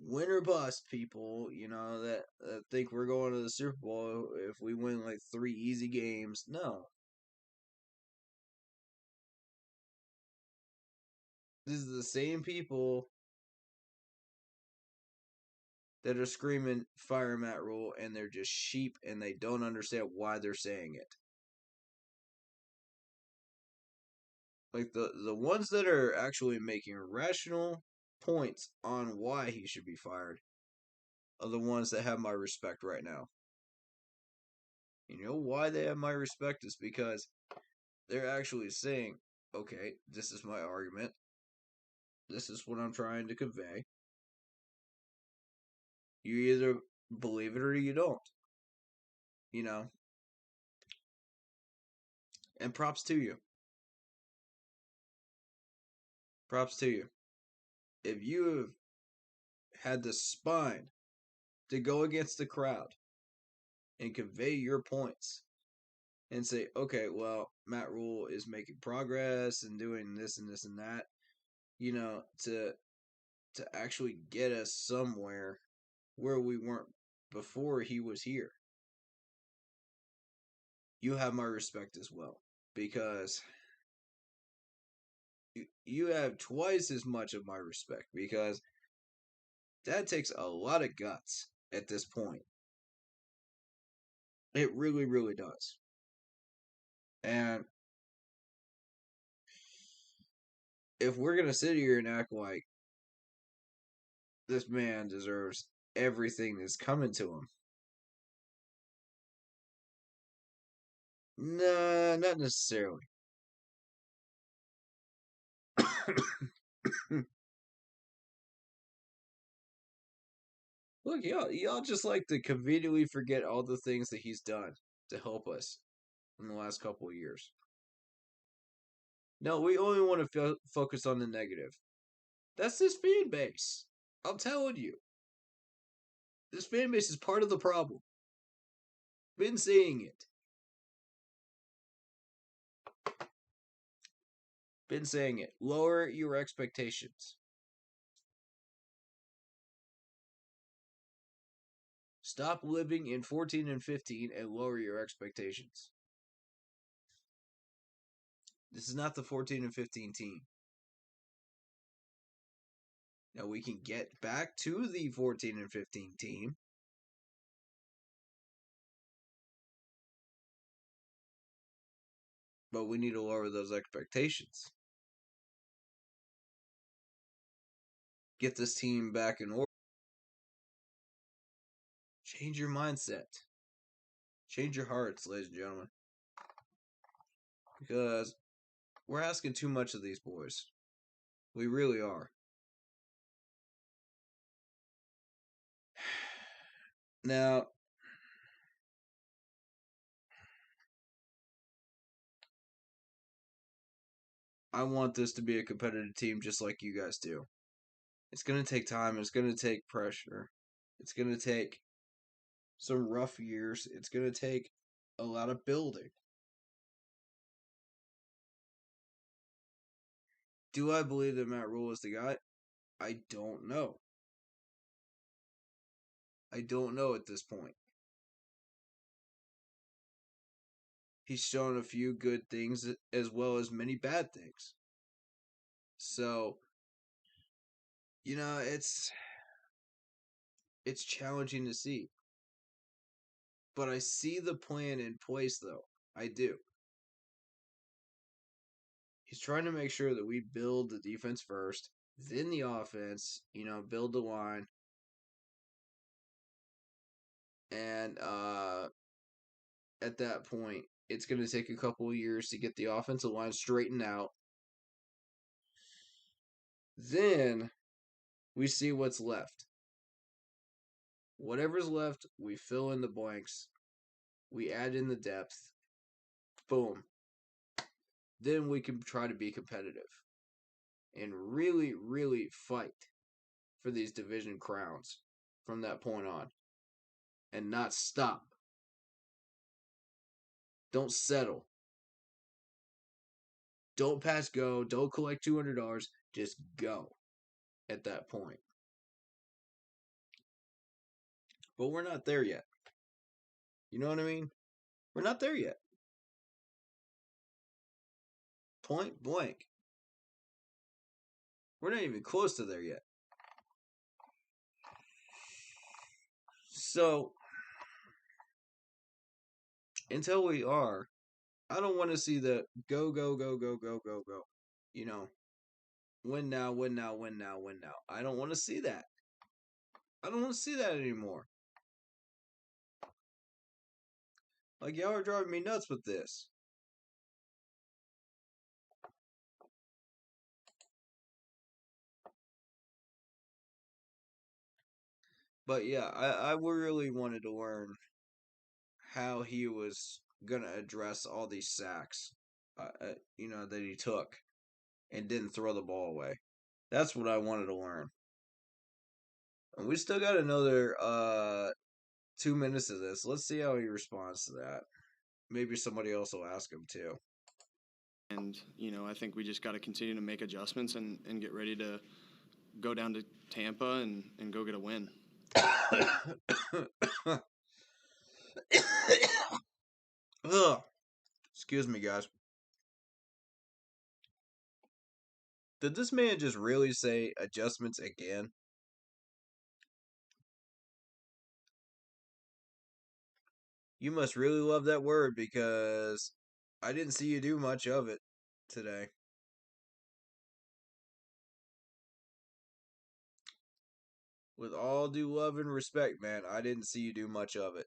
win or bust people, you know, that think we're going to the Super Bowl if we win like 3 easy games. No. This is the same people that are screaming fire Matt Rule, and they're just sheep and they don't understand why they're saying it. Like the ones that are actually making rational points on why he should be fired are the ones that have my respect right now. You know why they have my respect is because they're actually saying, okay, this is my argument. This is what I'm trying to convey. You either believe it or you don't. You know? And props to you. Props to you. If you have had the spine to go against the crowd and convey your points and say, okay, well, Matt Rule is making progress and doing this and this and that, you know, to actually get us somewhere where we weren't before he was here. You have my respect as well, because you have twice as much of my respect, because that takes a lot of guts at this point. It really, really does. And if we're going to sit here and act like this man deserves everything that's coming to him, nah, not necessarily. Look, y'all just like to conveniently forget all the things that he's done to help us in the last couple of years. No, we only want to focus on the negative. That's this fan base. I'm telling you. This fan base is part of the problem. Been saying it. Been saying it. Lower your expectations. Stop living in 14 and 15 and lower your expectations. This is not the 14 and 15 team. Now we can get back to the 14 and 15 team. But we need to lower those expectations. Get this team back in order. Change your mindset. Change your hearts, ladies and gentlemen. Because we're asking too much of these boys. We really are. Now, I want this to be a competitive team just like you guys do. It's going to take time. It's going to take pressure. It's going to take some rough years. It's going to take a lot of building. Do I believe that Matt Rule is the guy? I don't know. I don't know at this point. He's shown a few good things as well as many bad things. So, you know, it's challenging to see. But I see the plan in place, though. I do. He's trying to make sure that we build the defense first, then the offense, you know, build the line. And at that point, it's going to take a couple of years to get the offensive line straightened out. Then we see what's left. Whatever's left, we fill in the blanks. We add in the depth. Boom. Then we can try to be competitive and really, really fight for these division crowns from that point on and not stop. Don't settle. Don't pass go. Don't collect $200. Just go at that point. But we're not there yet. You know what I mean? We're not there yet. Point blank. We're not even close to there yet. So, until we are, I don't want to see the go. You know, win now. I don't want to see that. I don't want to see that anymore. Like, y'all are driving me nuts with this. But yeah, I really wanted to learn how he was going to address all these sacks, you know, that he took and didn't throw the ball away. That's what I wanted to learn. And we still got another 2 minutes of this. Let's see how he responds to that. Maybe somebody else will ask him too. And, you know, I think we just got to continue to make adjustments and get ready to go down to Tampa and go get a win. Ugh. Excuse me, guys. Did this man just really say adjustments again? You must really love that word because I didn't see you do much of it today. With all due love and respect, man, I didn't see you do much of it.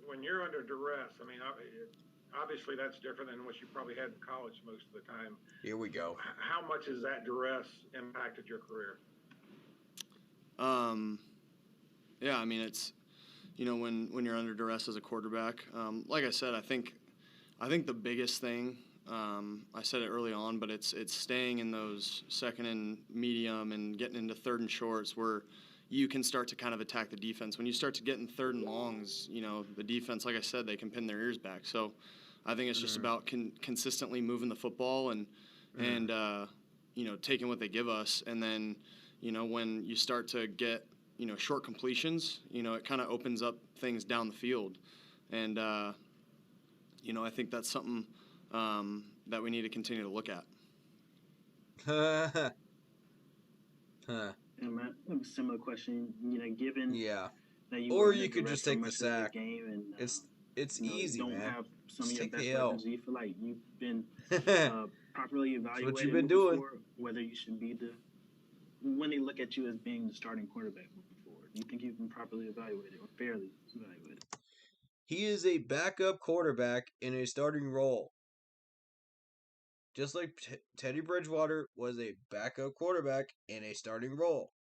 When you're under duress, I mean, obviously that's different than what you probably had in college most of the time. Here we go. How much has that duress impacted your career? Yeah, I mean, it's, you know, when you're under duress as a quarterback, like I said, I think the biggest thing, I said it early on, but it's staying in those second and medium and getting into third and shorts where you can start to kind of attack the defense. When you start to get in third and longs, you know, the defense, like I said, they can pin their ears back. So I think it's just about consistently moving the football and you know, taking what they give us. And then, you know, when you start to get, you know, short completions, you know, it kind of opens up things down the field. And, you know, I think that's something that we need to continue to look at. Huh. And Matt, I have a similar question. You know, given that you Or were you under could duress just for take the much of the sack. game, and It's you know, easy, don't man. have some Just of your take best the L. weapons, do you feel like you've been properly That's evaluated what you've been moving doing. forward, whether you should be when they look at you as being the starting quarterback moving forward? Do you think you've been properly evaluated or fairly evaluated? He is a backup quarterback in a starting role. Just like Teddy Bridgewater was a backup quarterback in a starting role.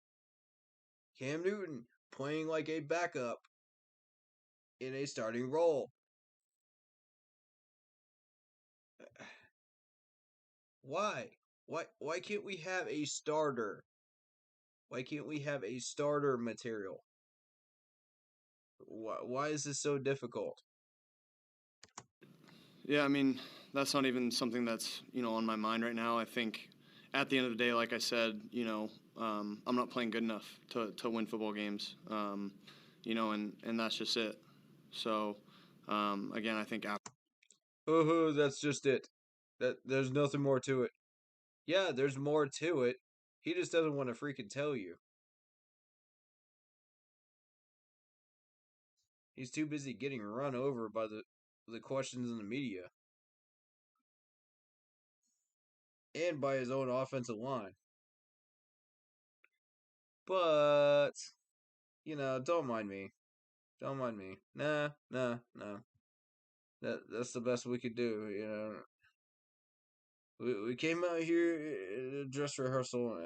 Cam Newton playing like a backup in a starting role. Why? Why can't we have a starter? Why can't we have a starter material? Why is this so difficult? Yeah, I mean, that's not even something that's, you know, on my mind right now. I think at the end of the day, like I said, you know, I'm not playing good enough to win football games, you know, and that's just it. So, again, I think after. Oh, that's just it. There's nothing more to it. Yeah, there's more to it. He just doesn't want to freaking tell you. He's too busy getting run over by the questions in the media. And by his own offensive line. But, you know, don't mind me. Don't mind me. Nah. That's the best we could do, you know. We came out here dress rehearsal,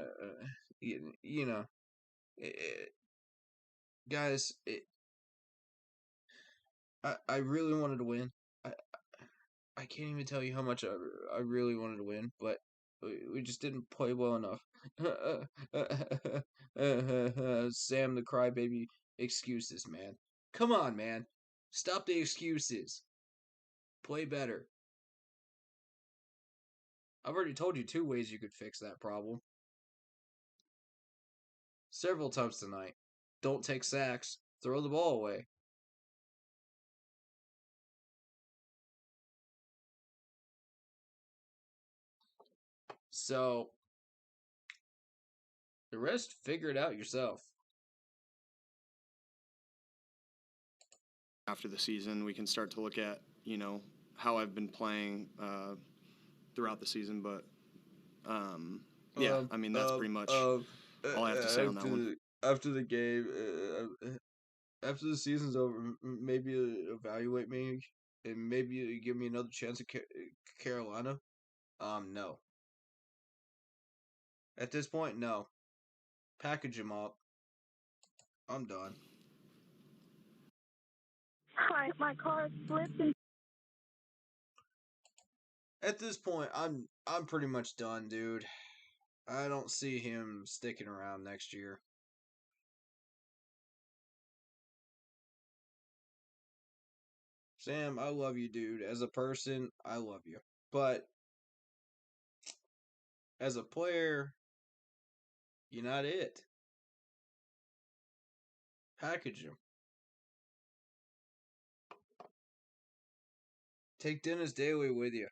you know. Guys, I really wanted to win. I can't even tell you how much I really wanted to win, but we just didn't play well enough. Sam the crybaby excuses, man. Come on, man. Stop the excuses. Play better. I've already told you 2 ways you could fix that problem. Several times tonight. Don't take sacks. Throw the ball away. So, the rest, figure it out yourself. After the season, we can start to look at, you know, how I've been playing throughout the season. But, yeah, I mean, that's pretty much all I have to say on that one. After the game, after the season's over, maybe evaluate me and maybe give me another chance at Carolina. No. At this point, no. Package him up. I'm done. Hi, my car slipped and At this point, I'm pretty much done, dude. I don't see him sticking around next year. Sam, I love you, dude. As a person, I love you. But as a player, you're not it. Package him. Take Dennis Daly with you.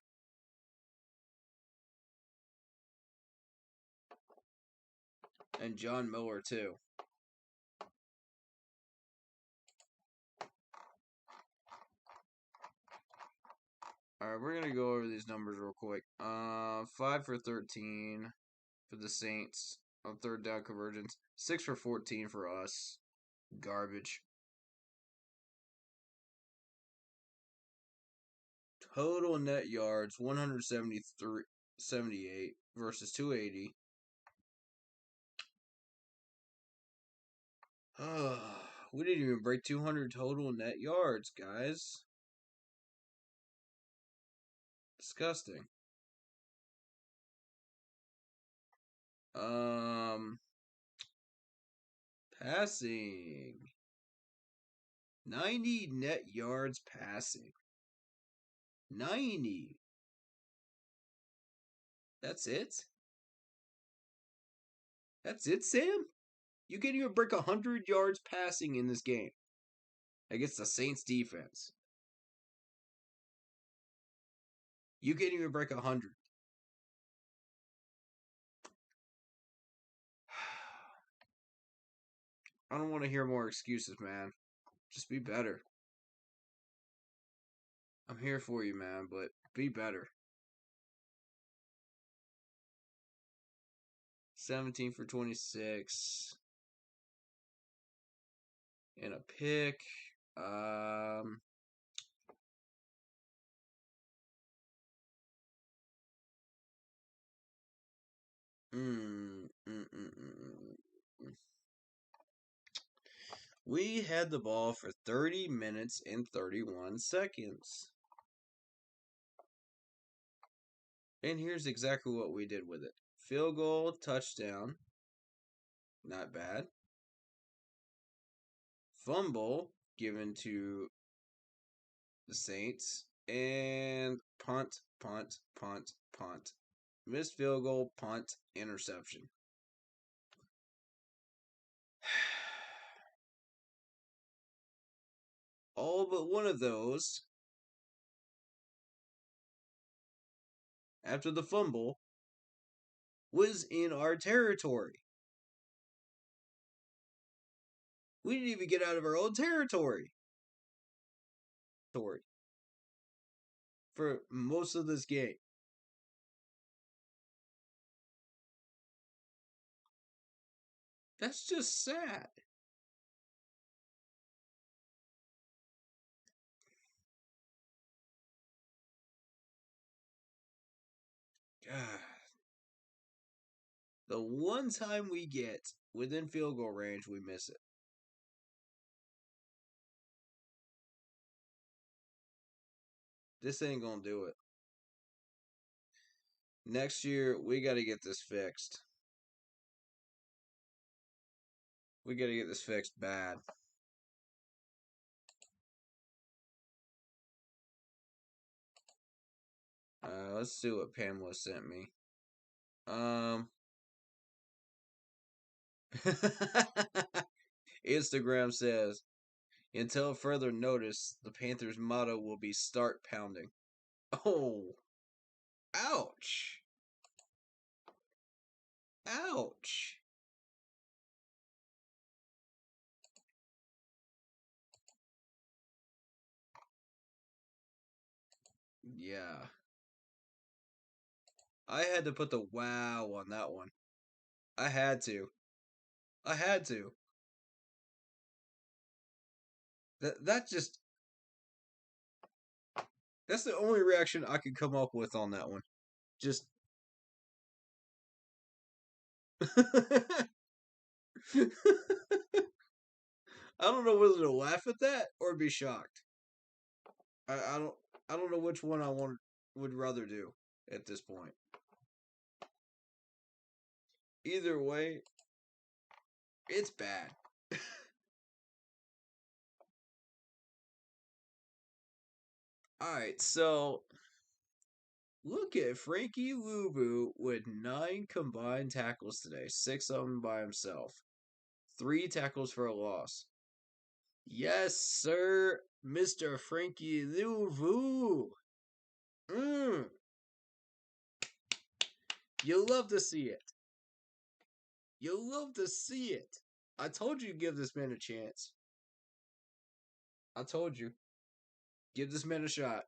And John Miller, too. Alright, we're going to go over these numbers real quick. 5 for 13 for the Saints on third down conversions. 6 for 14 for us. Garbage. Total net yards, 178 versus 280. We didn't even break 200 total net yards, guys. Disgusting. Passing. 90 net yards passing. 90. That's it? That's it, Sam? You can't even break 100 yards passing in this game against the Saints defense. You can't even break 100. I don't want to hear more excuses, man. Just be better. I'm here for you, man, but be better. 17 for 26. And a pick. We had the ball for 30 minutes and 31 seconds. And here's exactly what we did with it. Field goal, touchdown. Not bad. Fumble given to the Saints. And punt, punt, punt, punt. Missed field goal, punt, interception. All but one of those, after the fumble, was in our territory. We didn't even get out of our own territory. For most of this game. That's just sad. God. The one time we get within field goal range, we miss it. This ain't gonna do it. Next year, we gotta get this fixed. We gotta get this fixed bad. Let's see what Pamela sent me. Instagram says, until further notice, the Panthers' motto will be start pounding. Oh. Ouch. Ouch. Yeah. I had to put the wow on that one. I had to. That's the only reaction I could come up with on that one. Just I don't know whether to laugh at that or be shocked. I don't know which one I would rather do at this point. Either way, it's bad. Alright, so look at Frankie Luvu with 9 combined tackles today, 6 of them by himself. 3 tackles for a loss. Yes, sir, Mr. Frankie Luvu. You'll love to see it. You'll love to see it. I told you to give this man a chance. I told you. Give this man a shot.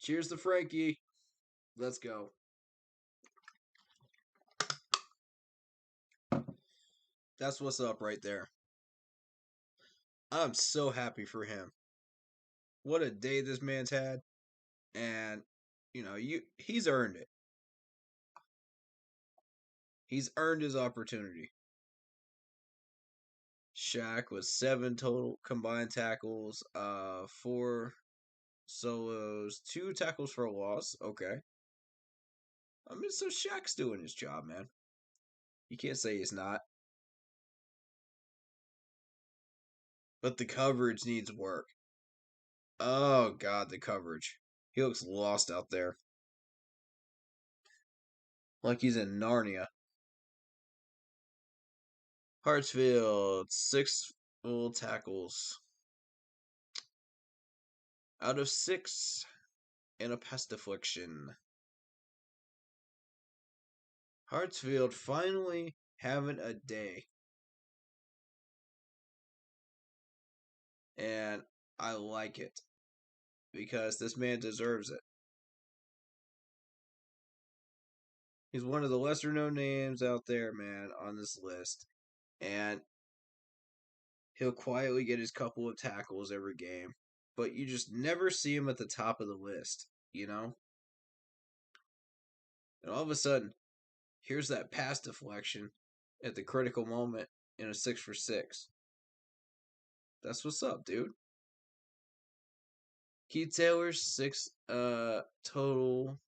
Cheers to Frankie. Let's go. That's what's up right there. I'm so happy for him. What a day this man's had. And, he's earned it. He's earned his opportunity. Shaq was 7 total combined tackles, 4 solos, 2 tackles for a loss. Okay. I mean, so Shaq's doing his job, man. You can't say he's not. But the coverage needs work. Oh, God, the coverage. He looks lost out there. Like he's in Narnia. Hartsfield, 6 full tackles. out of 6 and a pass deflection. Hartsfield finally having a day. And I like it. Because this man deserves it. He's one of the lesser known names out there, man, on this list. And he'll quietly get his couple of tackles every game. But you just never see him at the top of the list, you know? And all of a sudden, here's that pass deflection at the critical moment in a 6 for 6. That's what's up, dude. Keith Taylor's 6 total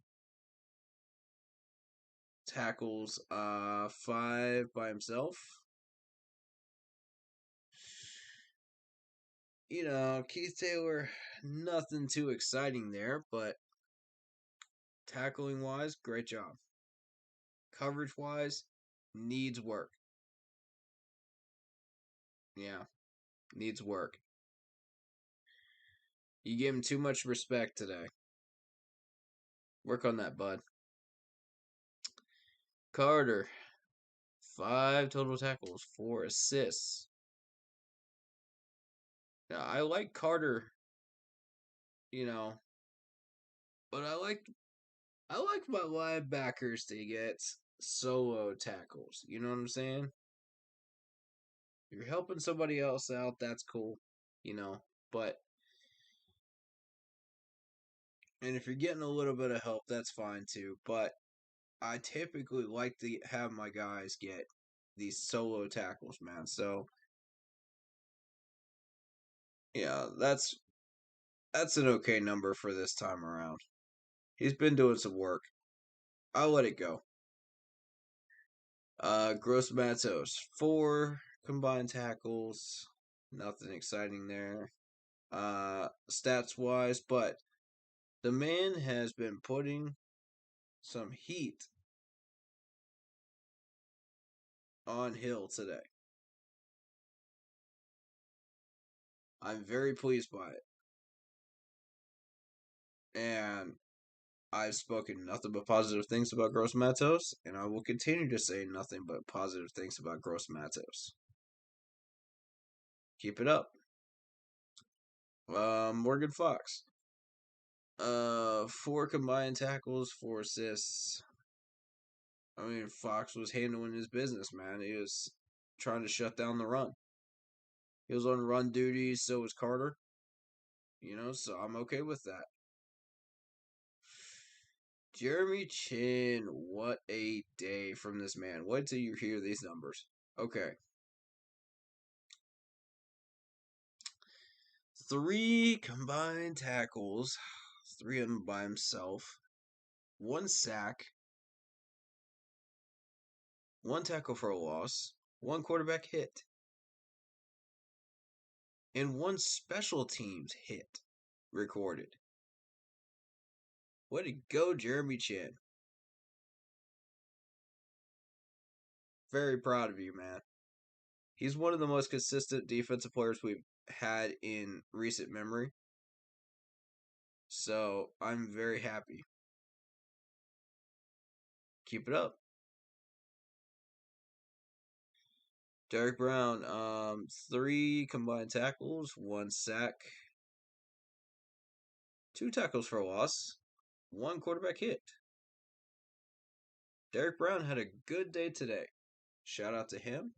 tackles, 5 by himself. You know, Keith Taylor, nothing too exciting there, but tackling wise, great job. Coverage wise, needs work. Yeah, needs work. You gave him too much respect today. Work on that, bud. Carter, 5 total tackles, 4 assists. Now, I like Carter, you know, but I like my linebackers to get solo tackles. You know what I'm saying? If you're helping somebody else out, that's cool, you know, but and if you're getting a little bit of help, that's fine too, but I typically like to have my guys get these solo tackles, man. So yeah, that's an okay number for this time around. He's been doing some work. I'll let it go. Gross Matos, 4 combined tackles. Nothing exciting there. Stats wise, but the man has been putting some heat on Hill today. I'm very pleased by it. And I've spoken nothing but positive things about Gross Matos, and I will continue to say nothing but positive things about Gross Matos. Keep it up. Morgan Fox. 4 combined tackles, 4 assists. I mean, Fox was handling his business, man. He was trying to shut down the run. He was on run duty, so was Carter. You know, so I'm okay with that. Jeremy Chin, what a day from this man. Wait till you hear these numbers. Okay. 3 combined tackles, 3 of them by himself, 1 sack, 1 tackle for a loss, 1 quarterback hit, and 1 special teams hit recorded. Way to go, Jeremy Chin. Very proud of you, man. He's one of the most consistent defensive players we've had in recent memory. So, I'm very happy. Keep it up. Derek Brown, 3 combined tackles, 1 sack, 2 tackles for a loss, 1 quarterback hit. Derek Brown had a good day today. Shout out to him.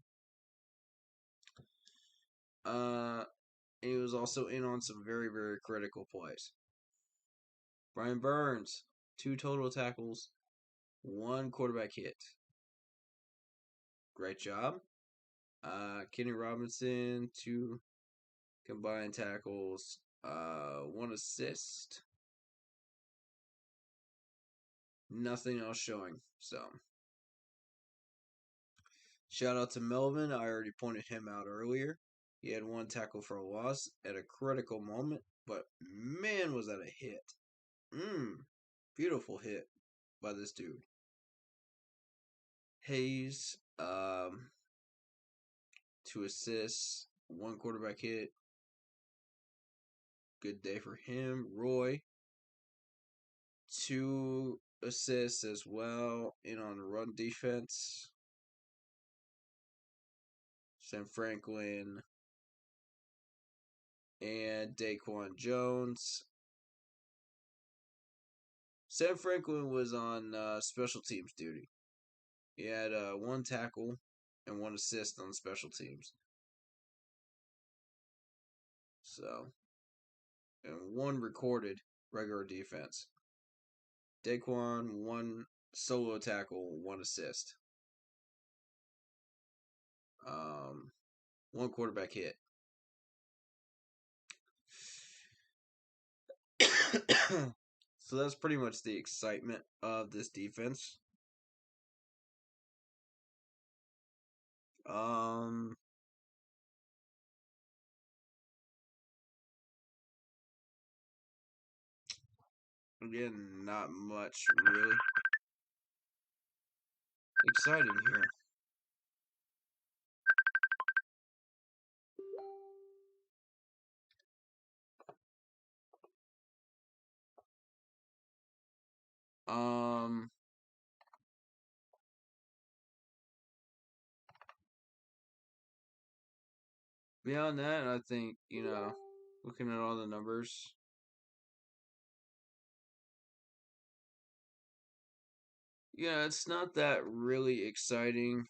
He was also in on some very, very critical plays. Brian Burns, 2 total tackles, 1 quarterback hit. Great job. Kenny Robinson, 2 combined tackles, 1 assist. Nothing else showing. So, shout out to Melvin. I already pointed him out earlier. He had 1 tackle for a loss at a critical moment, but man, was that a hit. Beautiful hit by this dude. Hayes, 2 assists, 1 quarterback hit. Good day for him. Roy, 2 assists as well, in on run defense. Sam Franklin and Daquan Jones. Sam Franklin was on special teams duty. He had 1 tackle and 1 assist on special teams. So, and 1 recorded regular defense. Daquan, 1 solo tackle, 1 assist. 1 quarterback hit. So that's pretty much the excitement of this defense. Again, not much really exciting here. Beyond that, I think, looking at all the numbers, it's not that really exciting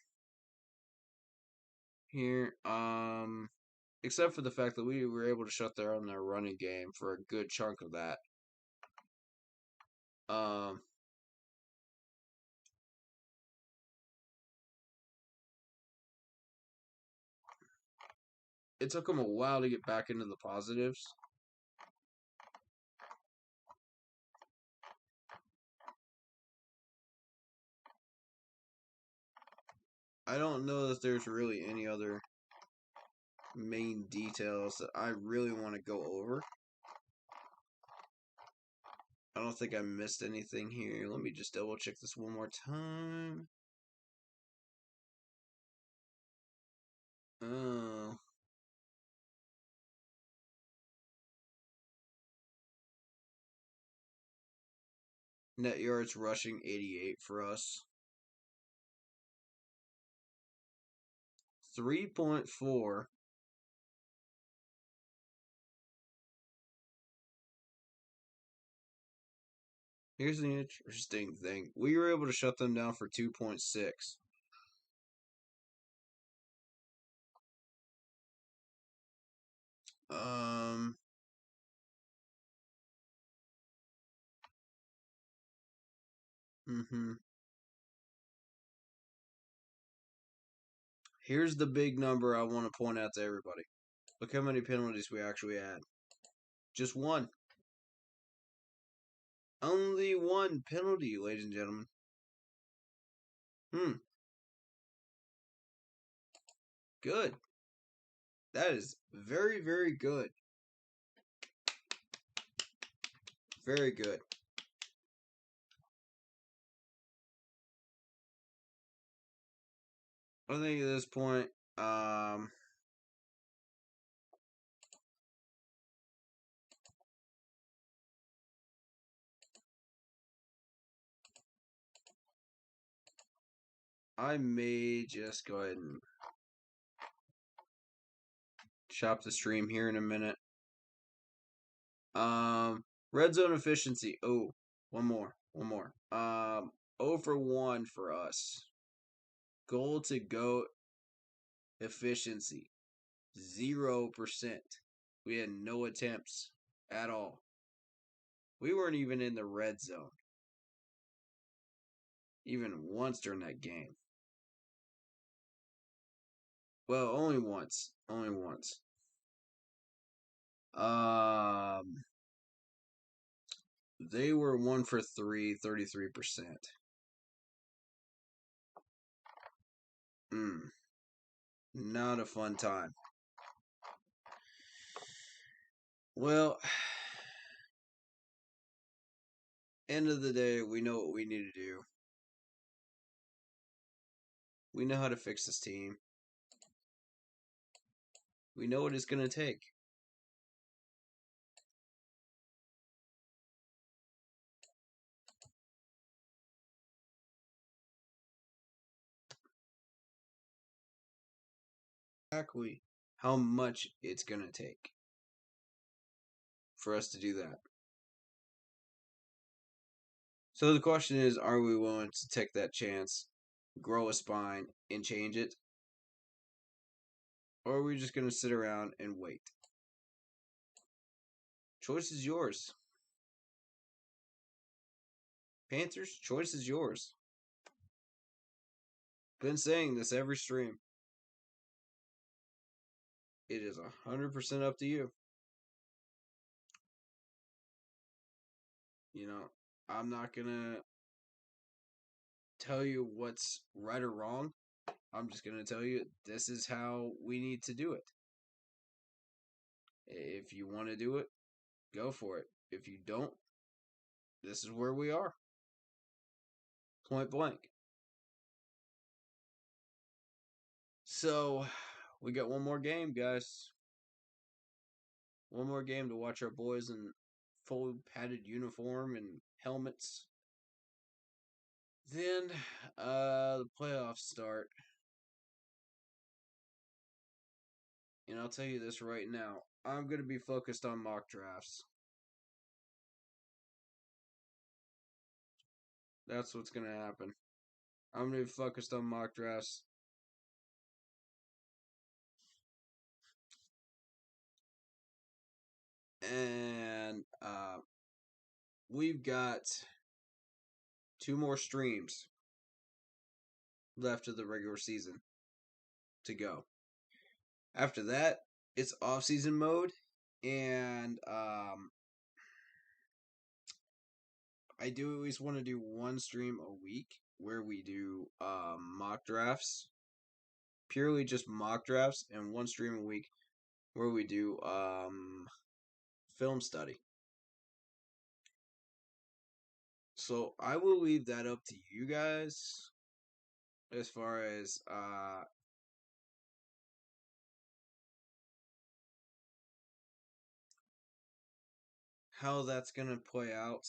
here. Except for the fact that we were able to shut down their running game for a good chunk of that. It took them a while to get back into the positives. I don't know that there's really any other main details that I really want to go over. I don't think I missed anything here. Let me just double check this one more time. Oh. Net yards rushing 88 for us. 3.4. Here's the interesting thing. We were able to shut them down for 2.6. Here's the big number I want to point out to everybody. Look how many penalties we actually had. Just 1. Only 1 penalty, ladies and gentlemen. Good. That is very, very good. Very good. I think at this point, I may just go ahead and chop the stream here in a minute. Red zone efficiency. Oh, one more. 0 for 1 for us. Goal to go efficiency. 0%. We had no attempts at all. We weren't even in the red zone. Even once during that game. Well, only once. They were 1 for 3, 33%. Not a fun time. Well, end of the day, we know what we need to do. We know how to fix this team. We know what it's going to take. exactly how much it's going to take for us to do that. So the question is, are we willing to take that chance, grow a spine, and change it? Or are we just going to sit around and wait? Choice is yours. Panthers, choice is yours. Been saying this every stream. It is 100% up to you. You know, I'm not going to tell you what's right or wrong. I'm just going to tell you this is how we need to do it. If you want to do it, go for it. If you don't, this is where we are. Point blank. So, we got one more game, guys. One more game to watch our boys in full padded uniform and helmets. Then, the playoffs start. And I'll tell you this right now. I'm going to be focused on mock drafts. That's what's going to happen. I'm going to be focused on mock drafts. And we've got 2 more streams left of the regular season to go. After that, it's off-season mode, and I do always want to do one stream a week where we do mock drafts, purely just mock drafts, and one stream a week where we do film study. So I will leave that up to you guys as far as how that's gonna play out.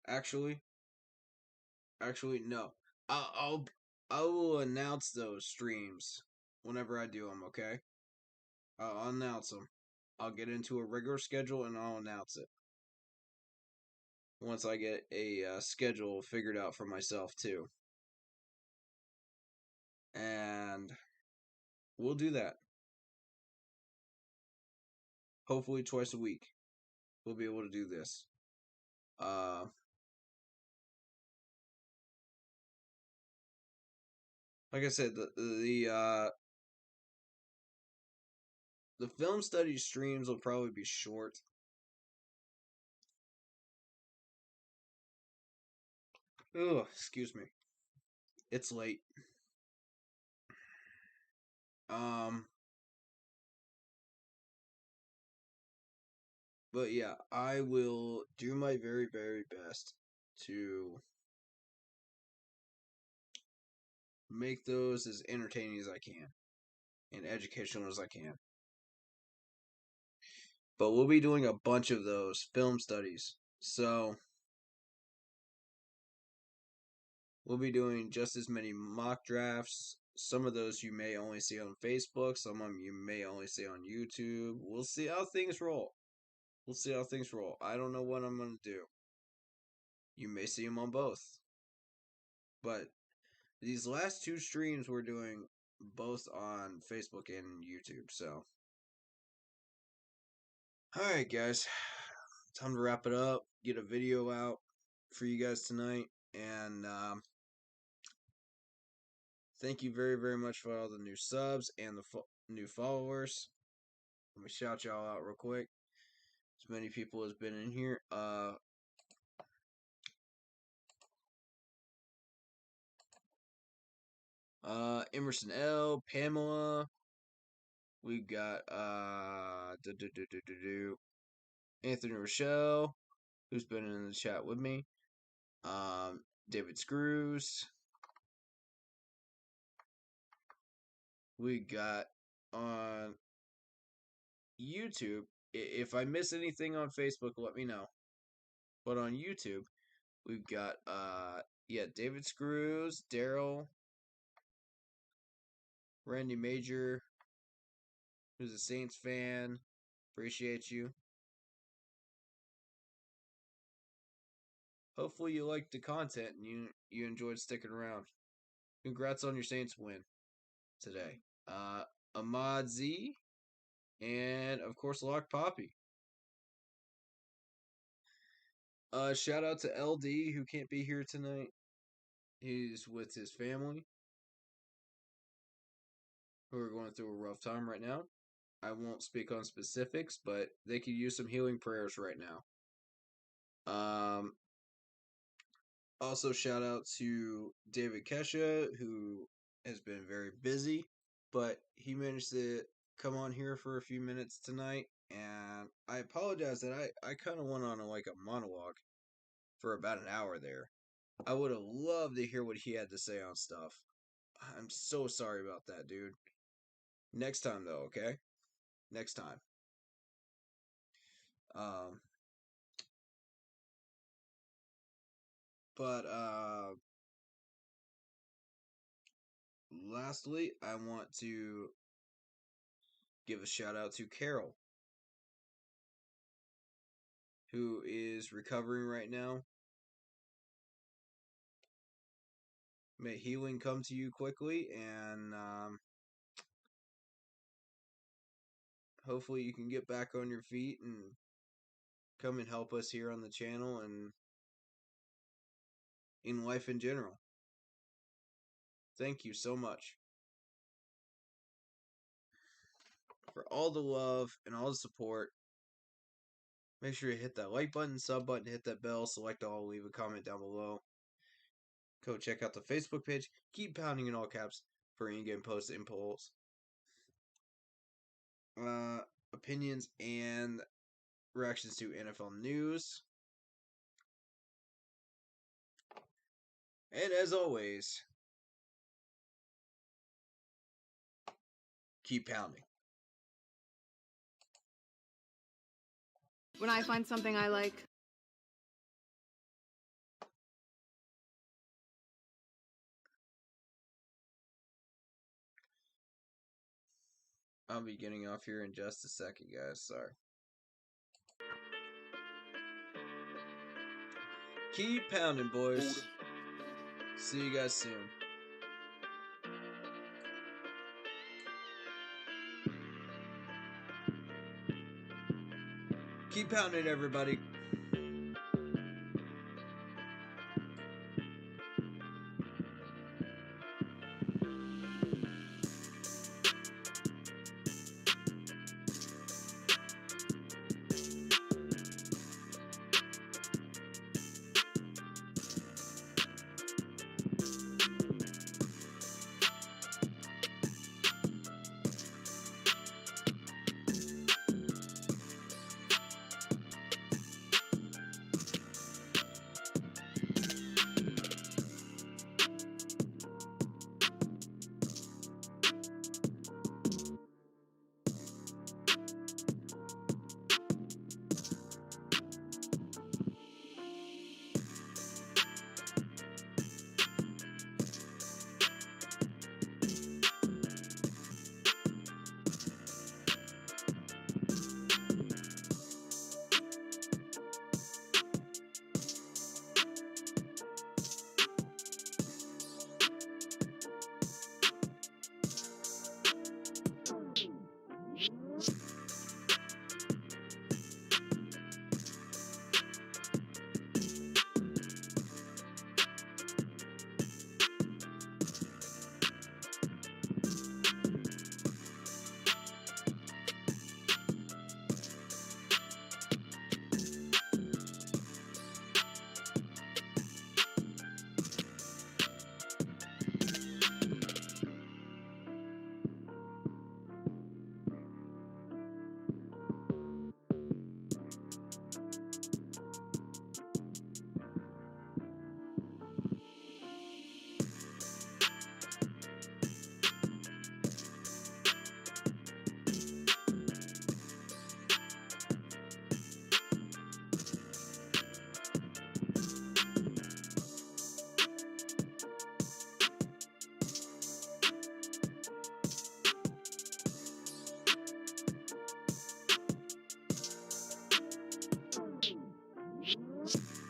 Actually, no. I will announce those streams whenever I do them. Okay, I'll announce them. I'll get into a regular schedule and I'll announce it once I get a schedule figured out for myself too. And we'll do that. Hopefully twice a week. We'll be able to do this. Like I said, the film study streams will probably be short. Oh, excuse me. It's late. But yeah, I will do my very, very best to make those as entertaining as I can and educational as I can. But we'll be doing a bunch of those film studies. So we'll be doing just as many mock drafts. Some of those you may only see on Facebook. Some of them you may only see on YouTube. We'll see how things roll. I don't know what I'm going to do. You may see them on both. But these last 2 streams we're doing both on Facebook and YouTube. So, alright guys. Time to wrap it up. Get a video out for you guys tonight. And thank you very, very much for all the new subs and the new followers. Let me shout y'all out real quick. As many people as been in here. Emerson L, Pamela. We got Anthony Rochelle, who's been in the chat with me. David Screws. We got on YouTube. If I miss anything on Facebook, let me know. But on YouTube, we've got Yeah, David Screws, Daryl, Randy Major, who's a Saints fan. Appreciate you. Hopefully you liked the content and you enjoyed sticking around. Congrats on your Saints win today. Ahmad Z, and of course Lock Poppy. Shout out to LD who can't be here tonight. He's with his family who are going through a rough time right now. I won't speak on specifics, but they could use some healing prayers right now. Also, shout out to David Kesha, who has been very busy, but he managed to come on here for a few minutes tonight. And I apologize that I kind of went on a monologue for about an hour there. I would have loved to hear what he had to say on stuff. I'm so sorry about that, dude. Next time, though, okay? Next time. But lastly, I want to give a shout out to Carol, who is recovering right now. May healing come to you quickly, and hopefully you can get back on your feet and come and help us here on the channel and in life in general. Thank you so much for all the love and all the support. Make sure you hit that like button, sub button, hit that bell, select all, leave a comment down below. Go check out the Facebook page. Keep pounding in all caps for in-game posts and polls, opinions, and reactions to NFL news. And as always, keep pounding. When I find something I like. I'll be getting off here in just a second, guys. Sorry. Keep pounding, boys. See you guys soon. Keep pounding, everybody. Bye.